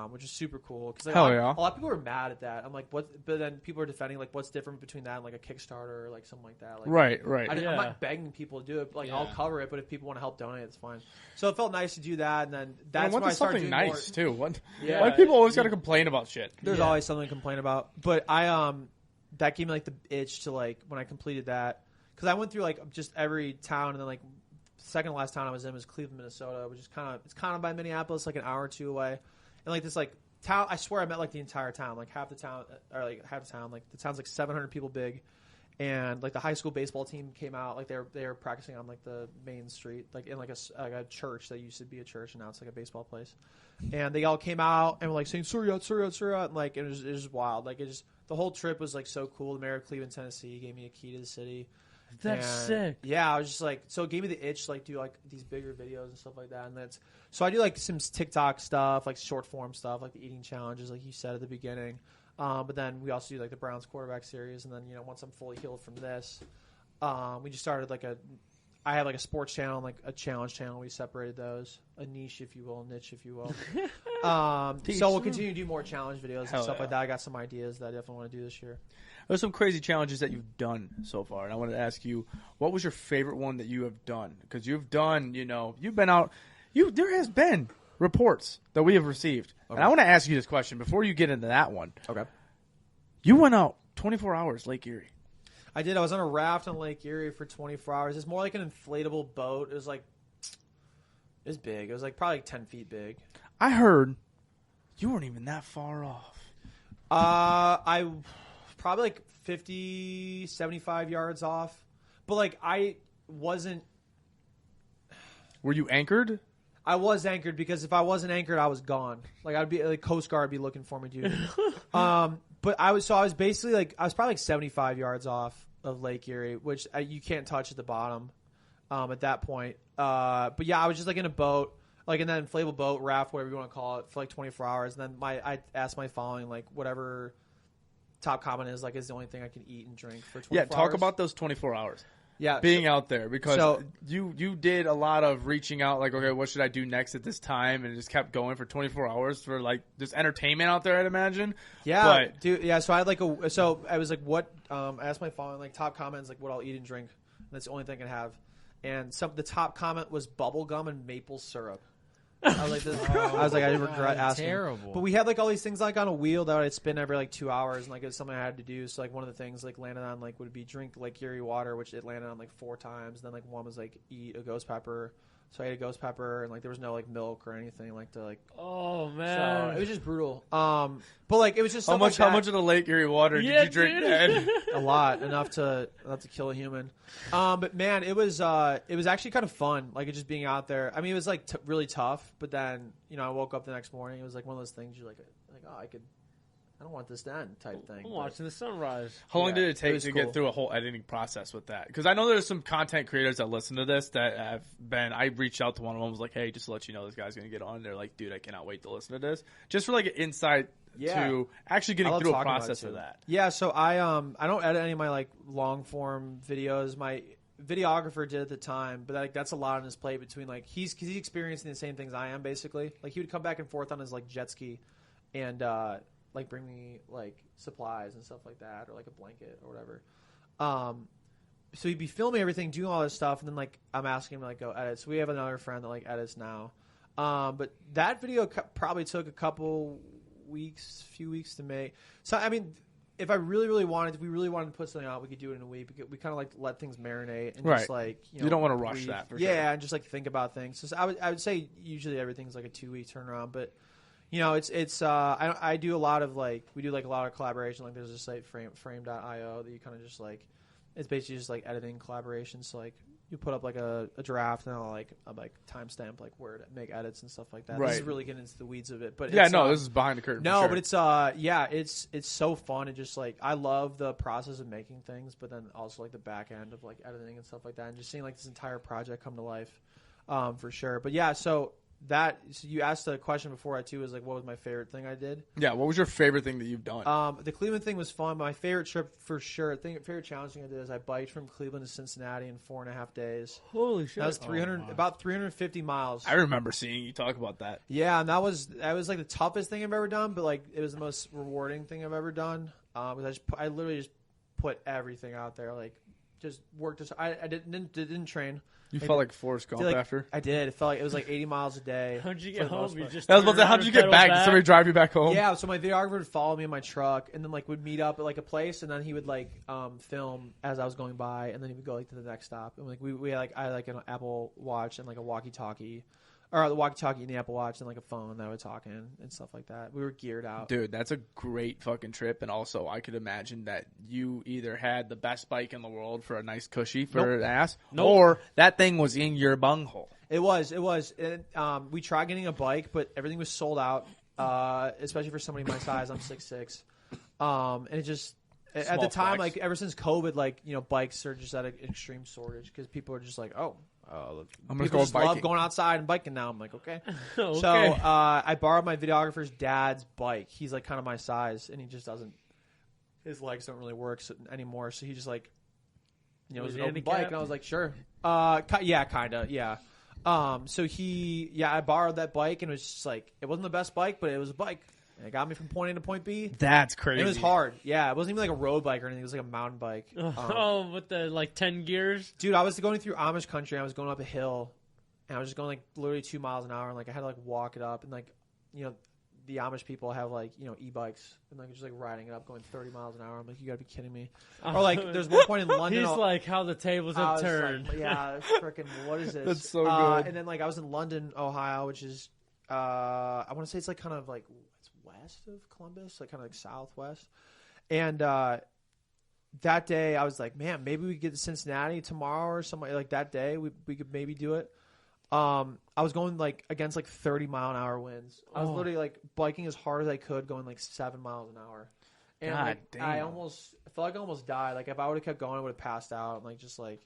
C: which is super cool. Cause like
A: Hell
C: a
A: yeah.
C: lot of people were mad at that. I'm like, what? But then people are defending like, what's different between that and like a Kickstarter or like something like that? Like,
A: Right.
C: I'm
B: Yeah.
C: not begging people to do it. Like,
D: Yeah.
C: I'll cover it, but if people want to help donate, it's fine. So it felt nice to do that, and then
A: And
C: that's
A: what
C: why I
A: is
C: started
A: something
C: doing
A: nice
C: more.
A: too? What?
C: Yeah.
A: Why do people always got to complain about shit?
C: There's
B: Yeah.
C: always something to complain about. But I that gave me like the itch to like when I completed that, because I went through like just every town, and then like second to last town I was in was Cleveland, Minnesota, which is kind of by Minneapolis, like an hour or two away, and like this like town. I swear I met like the entire town, like half the town, like the town's like 700 people big, and like the high school baseball team came out, like they were practicing on like the main street, like in like a church that used to be a church, and now it's like a baseball place, and they all came out and were like saying Surya, and like it was just wild. Like the whole trip was like so cool. The mayor of Cleveland, Tennessee gave me a key to the city.
B: That's sick.
C: Yeah, I was just like, so it gave me the itch to like do like these bigger videos and stuff like that. And so I do like some TikTok stuff, like short form stuff, like the eating challenges, like you said at the beginning. But then we also do like the Browns quarterback series. And then, once I'm fully healed from this, we just started I have like a sports channel and like a challenge channel. We separated those, a niche, if you will. So we'll continue to do more challenge videos and stuff like that. I got some ideas that I definitely want to do this year.
A: There's some crazy challenges that you've done so far, and I wanted to ask you, what was your favorite one that you have done? Because you've done, you've been out. There has been reports that we have received, and I want to ask you this question before you get into that one.
C: Okay.
A: You went out 24 hours, Lake Erie.
C: I did. I was on a raft on Lake Erie for 24 hours. It's more like an inflatable boat. It was big. It was like probably 10 feet big.
A: I heard you weren't even that far off.
C: I probably like 50, 75 yards off. But like I wasn't.
A: Were you anchored?
C: I was anchored because if I wasn't anchored, I was gone. Like I'd be like Coast Guard would be looking for me, dude. But I was basically like I was probably like 75 yards off of Lake Erie, which you can't touch at the bottom at that point. But yeah, I was just like in a boat, like in that inflatable boat, raft, whatever you want to call it, for like 24 hours. And then I asked my following, like whatever top comment is, like is the only thing I can eat and drink for 24 hours.
A: Yeah, talk about those 24 hours.
C: Yeah,
A: Being out there, because
C: so-
A: you did a lot of reaching out, like, okay, what should I do next at this time? And it just kept going for 24 hours for, like, just entertainment out there, I'd imagine.
C: Yeah,
A: But,
C: dude. Yeah, so I had so I was like, what? I asked my following, like, top comments, like, what I'll eat and drink. And that's the only thing I can have. And the top comment was bubble gum and maple syrup. I was like, I regret asking.
D: Terrible.
C: But we had like all these things like on a wheel that I'd spin every like 2 hours, and like it was something I had to do. So like one of the things like landed on like would be drink like Erie water, which it landed on like 4 times. Then like one was like eat a ghost pepper. So I ate a ghost pepper, and like there was no like milk or anything like to like.
B: Oh man,
C: So it was just brutal. But like it was just
A: How
C: stuff
A: much?
C: like
A: How much of the Lake Erie water
B: Yeah,
A: did you drink?
B: dude.
A: Dad?
C: a lot, enough to kill a human. But man, it was actually kind of fun. Like it just being out there. I mean, it was like really tough. But then I woke up the next morning. It was like one of those things you're like oh, I don't want this to end type thing.
B: I'm watching the sunrise.
A: How long
C: Yeah,
A: did it
C: it
A: take
C: was
A: to
C: cool.
A: get through a whole editing process with that? Because I know there's some content creators that listen to this that have been. I reached out to one of them, was like, "Hey, just to let you know, this guy's gonna get on." They're like, "Dude, I cannot wait to listen to this." Just for like an insight to actually
C: I
A: getting
C: love
A: through a
C: talking about
A: process
C: it,
A: of
C: too.
A: that.
C: Yeah, so I don't edit any of my like long form videos. My videographer did at the time, but like that's a lot on his plate between like he's experiencing the same things I am basically. Like he would come back and forth on his like jet ski, and like bring me like supplies and stuff like that, or like a blanket or whatever. So he'd be filming everything, doing all this stuff, and then like I'm asking him to like go edit. So we have another friend that like edits now. But that video probably took a few weeks to make. So I mean, if we really wanted to put something out, we could do it in a week. We kind of like let things marinate and just like
A: you don't want to rush
C: breathe.
A: that. For
C: yeah,
A: sure.
C: and just like think about things. So I would say usually everything's like a 2-week turnaround, but. It's I do a lot of we do like a lot of collaboration. Like there's a site frame.io that you kind of just like, it's basically just like editing collaboration. So like you put up like a draft and I'll like timestamp like where to make edits and stuff like that.
A: Right.
C: This is really getting into the weeds of it, but
A: Yeah,
C: it's,
A: no, this is behind the curtain.
C: no,
A: for sure.
C: but it's so fun and just like I love the process of making things, but then also like the back end of like editing and stuff like that, and just seeing like this entire project come to life, for sure. But yeah, so you asked a question before too, is like what was my favorite thing I did.
A: Yeah, what was your favorite thing that you've done?
C: The Cleveland thing was fun. My favorite trip for sure, favorite challenge thing I did is I biked from Cleveland to Cincinnati in 4.5 days.
B: Holy shit!
C: That was about 350 miles.
A: I remember seeing you talk about that.
C: Yeah, and that was like the toughest thing I've ever done, but like it was the most rewarding thing I've ever done. Because I literally just put everything out there, like just worked. I didn't train.
A: You felt like Forrest Gump after?
C: I did. It felt like it was like 80 miles a day.
B: How'd you get home? You just
A: I was about to say, how'd you get back? Did somebody drive you back home?
C: Yeah, so my videographer would follow me in my truck, and then like we'd meet up at like a place, and then he would like film as I was going by, and then he would go like to the next stop, and like we had, like I had like an Apple Watch and like a walkie-talkie, or the walkie-talkie and the Apple Watch and like a phone that I would talk in and stuff like that. We were geared out.
A: Dude, that's a great fucking trip, and also I could imagine that you either had the best bike in the world for a nice cushy for an ass, or that thing was in your bunghole.
C: It was. We tried getting a bike, but everything was sold out, especially for somebody my size. I'm 6'6", and it just at the time, like ever since COVID, like bikes are just at an extreme shortage because people are just like,
A: I'm
C: people just love going outside and biking now. I'm like, okay. So I borrowed my videographer's dad's bike. He's like kind of my size, and he just doesn't. His legs don't really work anymore, so he just like, it was an open bike, and I was like, sure. Yeah, kind of, yeah. So I borrowed that bike, and it was just like, it wasn't the best bike, but it was a bike. And it got me from point A to point B.
A: That's crazy.
C: It was hard. Yeah, it wasn't even like a road bike or anything. It was like a mountain bike.
B: With the like 10 gears?
C: Dude, I was going through Amish country. I was going up a hill, and I was just going like literally 2 miles an hour, and like I had to like walk it up, and like the Amish people have like e-bikes, and like just like riding it up, going 30 miles an hour. I'm like, you gotta be kidding me. Or like, there's one point in London.
B: He's like, how the tables have turned.
C: Like, yeah, freaking, what is this?
A: That's so good.
C: And then like I was in London, Ohio, which is I want to say it's like kind of like it's west of Columbus, like kind of like southwest. And that day I was like, man, maybe we could get to Cincinnati tomorrow or something. Like that day we could maybe do it. I was going like against like 30-mile-an-hour winds. I was literally like biking as hard as I could, going like 7 miles an hour. And
A: God
C: like,
A: damn.
C: I felt like I almost died. Like if I would have kept going, I would have passed out. And like just like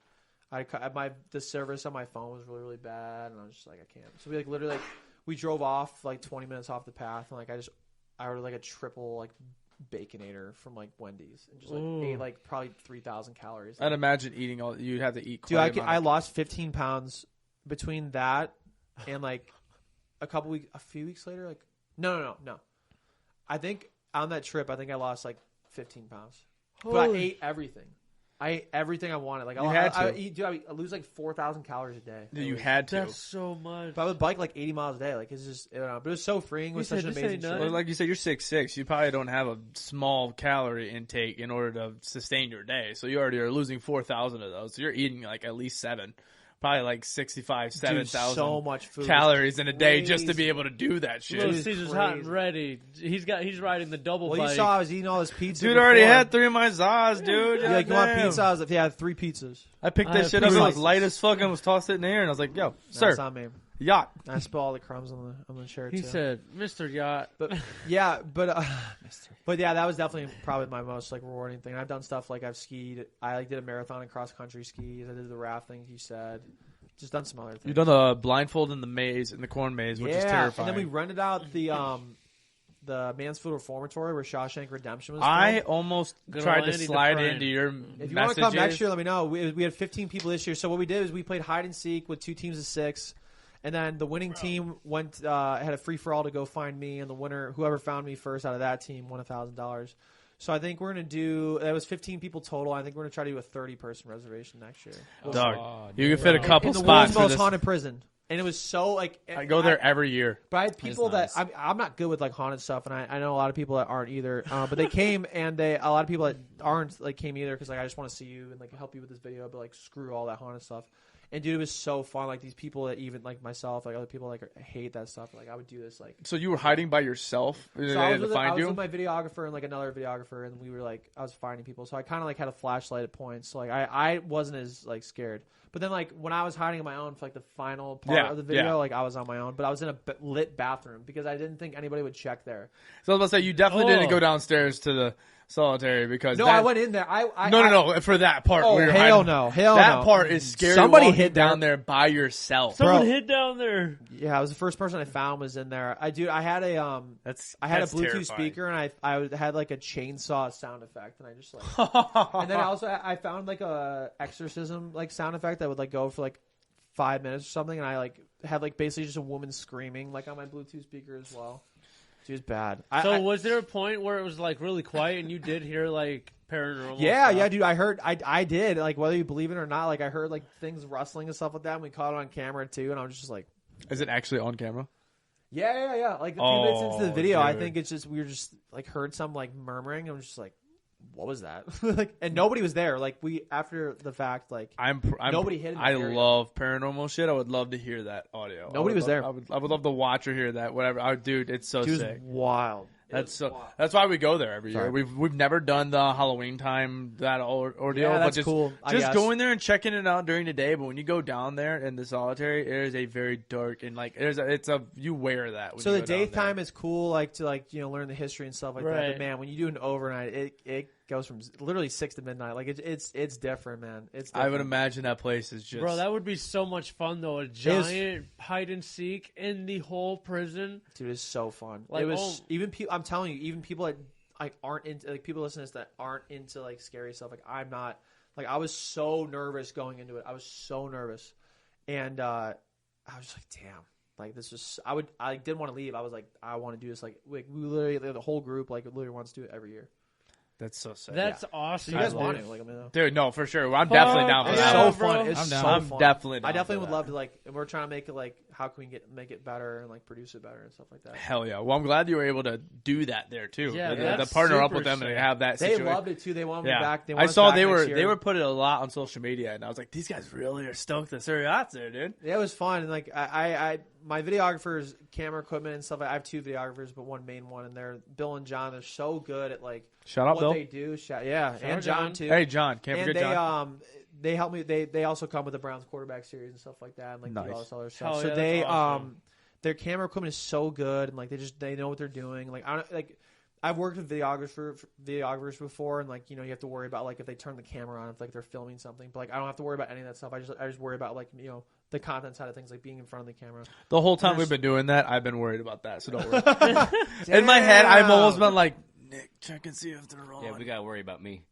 C: the service on my phone was really, really bad, and I was just like, I can't. So we like literally like we drove off like 20 minutes off the path, and like I ordered like a triple like Baconator from like Wendy's, and just like ate like probably 3,000 calories.
A: I'd imagine eating you'd have to eat.
C: Dude, I lost 15 pounds between that and like a few weeks later. Like no. I think on that trip, I think I lost like 15 pounds. But I ate everything. I ate everything I wanted. Like
A: You had to.
C: I lose like 4,000 calories a day.
A: You had to.
B: That's so much.
C: But I would bike like 80 miles a day. Like it's just, but it was so freeing. It was such an amazing
A: Well,
C: trip.
A: like you said, you're 6'6". You probably don't have a small calorie intake in order to sustain your day. So you already are losing 4,000 of those. So you're eating like at least 7. Probably like 65, 7,000
C: so much food.
A: calories in a day just to
C: Crazy.
A: be able to do that shit.
B: Little
C: Dude,
B: Caesar's hot and
C: crazy.
B: ready. He's riding the double
C: Well,
B: bike.
C: you saw I was eating all this pizza.
A: Dude, I already
C: before.
A: had 3 of my Zaz, dude.
C: You're like, you want
A: Goddamn.
C: pizza? I was like, yeah, I had 3 pizzas.
A: I picked
B: I
A: that
B: have
A: shit up. It
B: three
A: was
C: slices.
A: light as fuck and was tossed it in the air. And I was like, yo, sir,
C: That's not me.
A: Yacht.
C: I spill all the crumbs on the shirt.
B: He
C: too.
B: said, "Mr. Yacht."
C: But but yeah, that was definitely probably my most like rewarding thing. I've done stuff like I've skied. I like did a marathon and cross country skis. I did the rafting. You said, just done some other things.
A: You've done the blindfold in the maze, in the corn maze, which is terrifying.
C: And then we rented out the Mansfield Reformatory where Shawshank Redemption was.
A: I
C: filmed.
A: almost
B: Good
A: tried
B: old
A: to
B: Andy
A: slide
B: Dufresne.
A: into your
C: If you want to
A: messages.
C: come next year, let me know. We had 15 people this year. So what we did is we played hide and seek with 2 teams of 6, and then the winning team went had a free for all to go find me, and the winner, whoever found me first out of that team, won $1,000. So I think we're gonna do. That was 15 people total. I think we're gonna try to do a 30-person reservation next year.
A: Dog,
D: Oh,
A: you
D: dude.
A: can fit a couple
C: In the
A: spots
C: world's
A: for
C: most
A: this.
C: haunted prison, and it was so like
A: I go there every year.
C: But I had people
D: nice.
C: that I'm not good with like haunted stuff, and I know a lot of people that aren't either. But they came, and a lot of people that aren't like came either because like I just want to see you and like help you with this video, but like screw all that haunted stuff. And dude, it was so fun. Like these people that even like myself, like other people like hate that stuff. Like I would do this like.
A: So you were hiding by yourself? They
C: So I
A: had
C: was,
A: to find
C: I was
A: you?
C: with my videographer and like another videographer, and we were like I was finding people. So I kind of like had a flashlight at points. So like I wasn't as like scared. But then like when I was hiding on my own for like the final part of the video, like I was on my own. But I was in a lit bathroom because I didn't think anybody would check there.
A: So I was about to say, you definitely didn't
B: Oh.
A: go downstairs to the solitary because
C: No,
A: that,
C: I went in there.
A: No, for that part.
C: Oh,
A: where you're
C: hell
A: hiding.
C: no. Hell
A: that
C: no.
A: part is scary.
C: Somebody
A: walking
C: hid
A: down there by yourself.
B: Someone
C: Bro.
B: hid down there.
C: Yeah, I was the first person I found was in there. I had a
A: That's
C: I had a
A: that's
C: Bluetooth
A: terrifying.
C: speaker and I had like a chainsaw sound effect and I just like and then I found like a exorcism like sound effect that would like go for like 5 minutes or something and I like had like basically just a woman screaming like on my Bluetooth speaker as well. She was bad.
B: So was there a point where it was like really quiet and you did hear like paranormal?
C: Yeah,
B: stuff?
C: yeah, dude. I did. Like, whether you believe it or not, like, I heard like things rustling and stuff like that. And we caught it on camera too, and I was just like,
A: Is it actually on camera?
C: yeah. Like a few minutes into the video, I
A: dude.
C: think it's just we were just like heard some like murmuring. I'm just like, what was that? Like, and nobody was there. Like we after the fact, like
A: I'm
C: Nobody hid in the
A: I
C: area.
A: love paranormal shit. I would love to hear that audio.
C: Nobody was there.
A: I would love to watch or hear that. Whatever. Dude, it's so
C: it was
A: sick.
C: wild.
A: That's so. That's why we go there every year.
C: Sorry.
A: We've never done the Halloween time ordeal.
C: Yeah,
A: but
C: that's
A: just,
C: cool, I
A: Just
C: guess.
A: going there and checking it out during the day. But when you go down there in the solitary, it is a very dark and like you wear that. When
C: So
A: you
C: the
A: go down
C: daytime
A: there.
C: is cool, like to like learn the history and stuff like that.
B: Right.
C: But man, when you do an overnight, it goes from literally 6 to midnight. Like it's different, man. It's different.
A: I would imagine that place is just.
B: Bro, that would be so much fun though. A giant hide and seek in the whole prison.
C: Dude, it's so fun.
B: Like,
C: it was
B: oh.
C: even people. I'm telling you, even people that like aren't into like people listening to this that aren't into like scary stuff. Like I'm not. Like I was so nervous going into it. I was so nervous, and I was just like, damn. Like this was. I didn't want to leave. I was like, I want to do this. Like we literally the whole group like literally wants to do it every year.
A: That's so sick.
B: That's awesome.
C: So you guys
B: dude.
C: want to like I mean.
A: Dude, no, for sure. I'm definitely down for
C: It's
A: that.
B: Yeah,
C: so
B: bro.
C: fun. It's
D: I'm
C: so
D: down.
A: I'm
C: fun.
A: definitely down
C: I definitely
A: for
C: would
A: that.
C: love to like. And we're trying to make it like how can we make it better and like produce it better and stuff like that.
A: Hell yeah. Well, I'm glad you were able to do that there too.
B: Yeah,
A: the
B: that's
A: partner up
B: super
A: with them and
B: sick.
A: they have that
C: They
A: situation.
C: loved it too. They wanted me
A: Yeah,
C: back. They
A: I
C: want us
A: saw
C: back
A: they
C: next
A: were
C: year.
A: they were putting a lot on social media, and I was like, these guys really are stoked that Yacht's there, dude.
C: Yeah, it was fun. And like I my videographers, camera equipment and stuff. I have 2 videographers, but one main one, and they're Bill and John. They're so good at like
A: Shout out,
C: what
A: Bill.
C: they do. And
B: out,
C: John
B: John.
C: too.
A: Hey, John, can't
C: and
A: forget
C: they
A: John.
C: they help me. They also come with the Browns quarterback series and stuff like that, and like do
A: Nice.
C: all this other stuff.
B: Hell
C: So
B: yeah,
C: they
B: that's awesome.
C: their camera equipment is so good, and like they know what they're doing. Like I don't like. I've worked with videographers before, and like you have to worry about like if they turn the camera on, if like they're filming something. But like I don't have to worry about any of that stuff. I just worry about like the content side of things, like being in front of the camera.
A: The whole time
C: there's-
A: we've been doing that, I've been worried about that, so don't worry. In my head, I've almost been like, Nick, check and see if they're on.
E: Yeah, we gotta worry about me.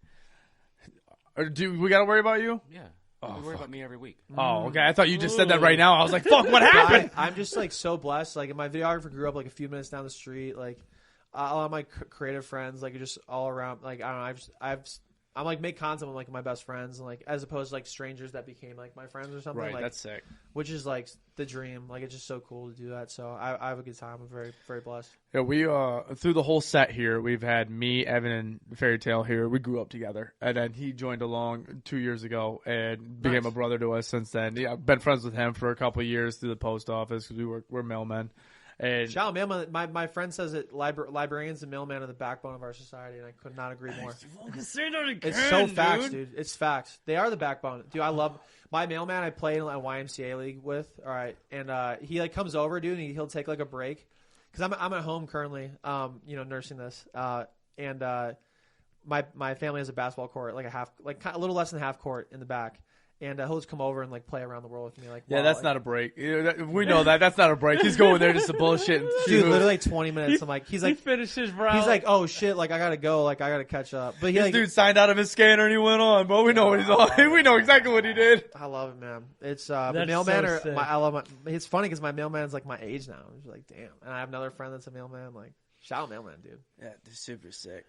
A: Or do we got to worry about you?
E: Yeah,
A: Oh,
E: we worry
A: fuck.
E: about me every week.
A: Oh, okay. I thought you just said that right now. I was like, fuck, what happened?
C: I'm just like so blessed. Like my videographer grew up like a few minutes down the street. Like a lot of my creative friends, like just all around. Like I don't know. I'm like make content with like my best friends, and like as opposed to like strangers that became like my friends or something.
A: Right,
C: Like,
A: that's sick.
C: which is like the dream. Like it's just so cool to do that. So I have a good time. I'm very very blessed.
A: Yeah, we through the whole set here, we've had me, Evan, and Fairy Tale here. We grew up together, and then he joined along 2 years ago and became a brother to us since then. Yeah, I've been friends with him for a couple of years through the post office because we're mailmen. And
C: Shout out, mailman. My friend says that librarians and mailmen are the backbone of our society, and I could not agree more. It's so facts, dude. It's facts. They are the backbone, dude. I love my mailman. I play in a YMCA league with. All right, and he like comes over, dude, and he'll take like a break because I'm at home currently, nursing this, and my family has a basketball court, like a little less than half court in the back. And he'll just come over and like play around the world with me. Like,
A: yeah, that's not a break. We know that. That's not a break. He's going there just to bullshit. And
C: dude, literally like 20 minutes. I'm like, he's like,
B: he finishes, bro.
C: He's like, oh shit, like I gotta go, like I gotta catch up. But
A: this dude signed out of his scanner and he went on, but we know what he's on. We know exactly what he did.
C: I love it, man. It's the
B: That's
C: mailman.
B: so sick.
C: I love my. It's funny because my mailman's like my age now. It's like, damn. And I have another friend that's a mailman. Like, shout out mailman, dude.
A: Yeah, they're super sick.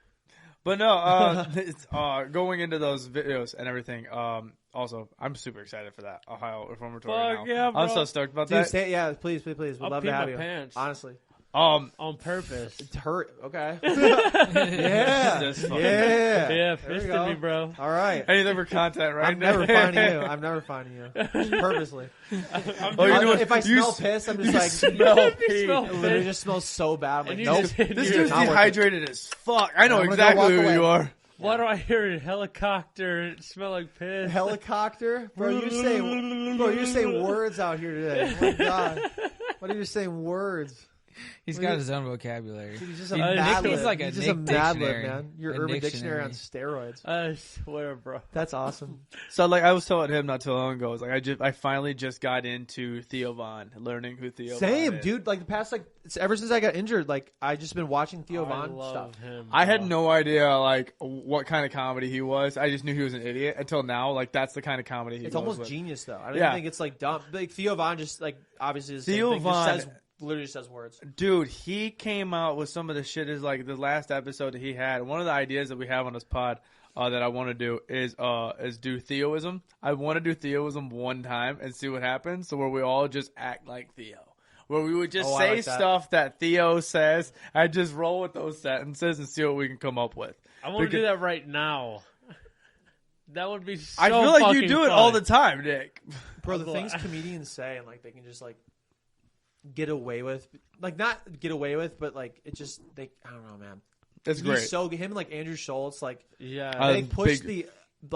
A: But no, it's, going into those videos and everything. Also, I'm super excited for that Ohio Reformatory.
B: Fuck
A: now.
B: yeah, bro.
A: I'm so stoked about
C: Dude,
A: that.
C: yeah, please. We'd
B: I'll
C: love
B: pee
C: to have
B: my
C: you.
B: pants.
C: Honestly,
B: On purpose.
C: it's hurt. Okay. yeah.
A: Jesus fucking-
C: Yeah.
B: Yeah,
C: There we
B: fisted
C: go.
B: me, bro.
C: All right.
A: Anything for content, right?
C: I'm never finding you. I'm never finding you. Purposely.
A: Oh, you're doing,
C: If I
A: you
C: smell piss, I'm just
A: you
C: like,
A: smell
B: You
A: pee.
B: smell
C: it literally
B: piss.
C: just smells so bad. I'm like,
B: And you
C: nope.
B: just hit
A: This
B: your-
A: dude's
C: Not worth it.
A: dehydrated as fuck. I know
C: I'm gonna go
A: exactly
C: walk
A: who
C: away.
A: you are.
B: Why do I hear a helicopter and it smell like piss?
C: Helicopter? Bro, you're saying words out here today. Oh my god. What are you saying words?
D: He's got his own vocabulary.
C: Dude, he's just a
B: He-
C: mad
B: he's
C: lib.
D: like a
C: He's just a
D: Nick
C: mad lib,
D: dictionary.
C: man. You're
D: A
C: Urban Dictionary on
D: dictionary.
C: steroids.
B: I swear, bro.
C: That's awesome.
A: So, like, I was telling him not too long ago, I was like, I finally just got into Theo Von, learning who Theo Von
C: Same,
A: is.
C: dude. Like the past, ever since I got injured, like I just been watching Theo
B: I
C: Von
B: love
C: stuff.
B: him.
A: I had
B: bro.
A: no idea, like, what kind of comedy he was. I just knew he was an idiot until now. Like, that's the kind of comedy he
C: It's
A: goes
C: almost
A: with.
C: genius, though. I don't
A: Yeah.
C: think it's like dumb. Like Theo Von just like obviously the same
A: Theo
C: thing.
A: Von-
C: Just literally says words.
A: Dude, he came out with some of the shit is like the last episode that he had. One of the ideas that we have on this pod that I want to do is do theoism. I want to do theoism one time and see what happens. So where we all just act like Theo. Where we would just
C: Oh, I
A: say
C: like that.
A: stuff that Theo says. I just roll with those sentences and see what we can come up with.
B: I want to do that right now. That would be so
A: I feel like you
B: fucking
A: do it
B: fun.
A: all the time, Nick.
C: Bro, the
B: Well,
C: things comedians say and like they can just like get away with, like not get away with, but like it just I don't know, man.
A: That's
C: He's
A: great.
C: so him and like Andrew Schultz, like
B: Yeah.
C: they push
A: big-
C: the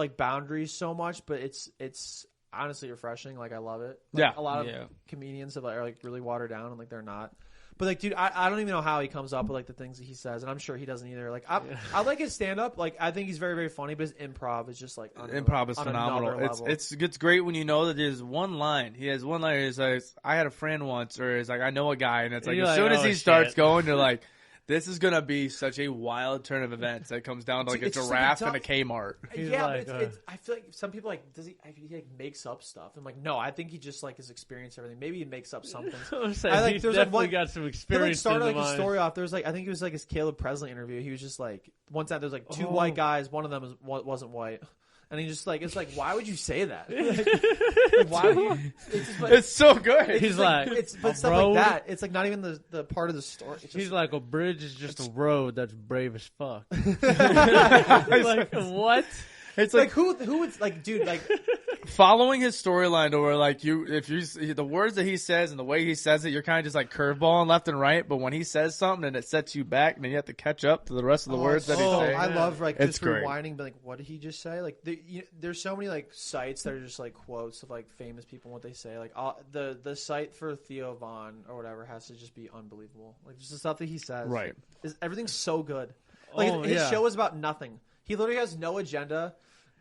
C: like boundaries so much, but it's honestly refreshing. Like I love it. Like,
A: Yeah.
C: a lot
D: Yeah.
C: of comedians are like really watered down and like they're not. But like, dude, I don't even know how he comes up with like the things that he says, and I'm sure he doesn't either. Like I like his stand up. Like I think he's very very funny, but his improv is just like
A: Improv is
C: on
A: phenomenal.
C: another level.
A: It's great when you know that there's one line. He has one line. He's like, I had a friend once, or it's like, I know a guy, and it's like,
B: You're
A: as
B: like,
A: soon as
B: oh,
A: he starts
B: shit.
A: going, you're like, this is gonna be such a wild turn of events that comes down to like a
C: It's just like
A: giraffe
C: a
A: and a
C: duck-
A: Kmart.
B: He's
C: yeah,
B: like,
C: but I feel like some people like he like makes up stuff. I'm like, no, I think he just like has experienced everything. Maybe he makes up something.
B: I'm saying,
C: I like-
B: he's
C: there's, like,
B: definitely
C: one-
B: got some
C: He like
B: experience.
C: started
B: in
C: like
B: the
C: his story off. There was like I think it was like his Caleb Presley interview. He was just like one time there was like two
B: Oh.
C: white guys. One of them wasn't white, and he just like it's like why would you say that? Like, why? Would you, it's just like,
A: It's so good.
C: it's
B: He's
C: just
B: like,
C: it's
B: a
C: but stuff
B: road?
C: like that. It's like not even the part of the story. It's just,
B: He's like, a bridge is just a road that's brave as fuck. Like, what?
A: It's
C: like
A: like
C: who would like dude like
A: following his storyline to where like the words that he says and the way he says it, you're kind of just like curveballing left and right. But when he says something and it sets you back, and then you have to catch up to the rest of the words that he's
C: oh,
A: saying.
C: I love like
A: It's
C: just
A: great.
C: rewinding, but like, what did he just say? Like, there's so many like sites that are just like quotes of like famous people and what they say. Like, the site for Theo Von or whatever has to just be unbelievable. Like, just the stuff that he says.
A: Right.
C: Everything's so good. Like
B: Oh,
C: his
B: yeah.
C: show is about nothing. He literally has no agenda.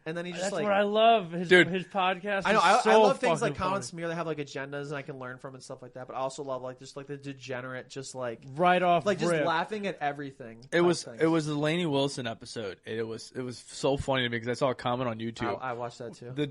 C: And then he just
B: That's
C: like,
B: what I love. His podcast.
C: I know.
B: Is
C: I
B: so
C: love things like
B: fucking
C: Colin
B: funny.
C: Smear. They have like agendas and I can learn from and stuff like that. But I also love like just like the degenerate, just like
B: right off,
C: just
B: rip.
C: laughing at everything.
A: It was
C: things.
A: the Lainey Wilson episode. It was so funny to me because I saw a comment on YouTube.
C: I watched that too.
A: The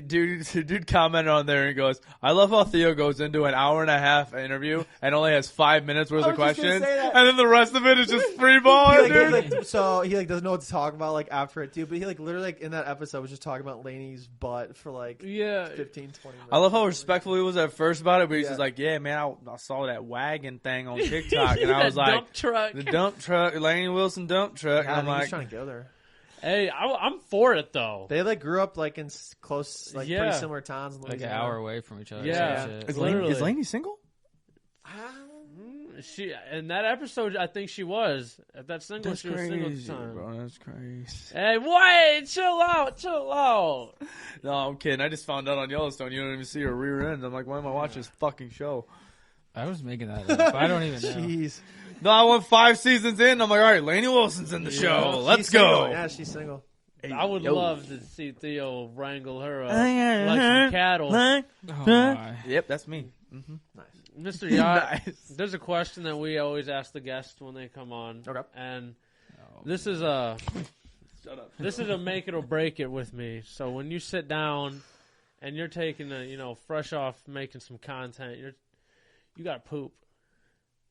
A: dude commented on there and goes, "I love how Theo goes into an hour and a half interview and only has 5 minutes worth
C: I
A: of
C: was just gonna
A: questions,
C: say that.
A: and then the rest of it is just free balling, dude."
C: So he like doesn't know what to talk about like after it too. But he like literally like in that episode was just talking about Lainey's butt for like 15, 20 minutes.
A: I love how respectful he was at first about it, but he's
C: Yeah.
A: just like, "Yeah, man, I saw that wagon thing on TikTok," and I was like,
B: dump truck.
A: "The dump truck, Lainey Wilson dump truck,"
C: Yeah,
A: and I'm
C: he's
A: like,
C: trying to go there.
B: Hey, I'm for it though.
C: They like grew up like in close, like
B: Yeah.
C: pretty similar towns in
D: Like an
C: Louisiana.
D: hour away from each other.
B: Yeah.
D: Some shit.
A: "Is
B: Literally.
A: Lainey single?"
B: She in that episode, I think she was. At that single,
A: That's
B: she was single at the
A: crazy,
B: time.
A: bro. That's crazy.
B: Hey, wait, chill out.
A: No, I'm kidding. I just found out on Yellowstone you don't even see her rear ends. I'm like, why am I watching this fucking show?
D: I was making that up. I don't even know.
C: Jeez.
A: No, I went 5 seasons in. I'm like, all right, Lainey Wilson's in the show. Let's
C: She's single.
A: go.
C: Yeah, she's single.
B: I would
A: Yo.
B: love to see Theo wrangle her up
A: yeah,
B: like some cattle.
D: Oh my.
A: Yep, that's me.
B: Mr. Yacht,
A: Nice.
B: there's a question that we always ask the guests when they come on.
C: Okay.
B: And this is a make it or break it with me. So when you sit down and you're taking fresh off making some content, you got to poop.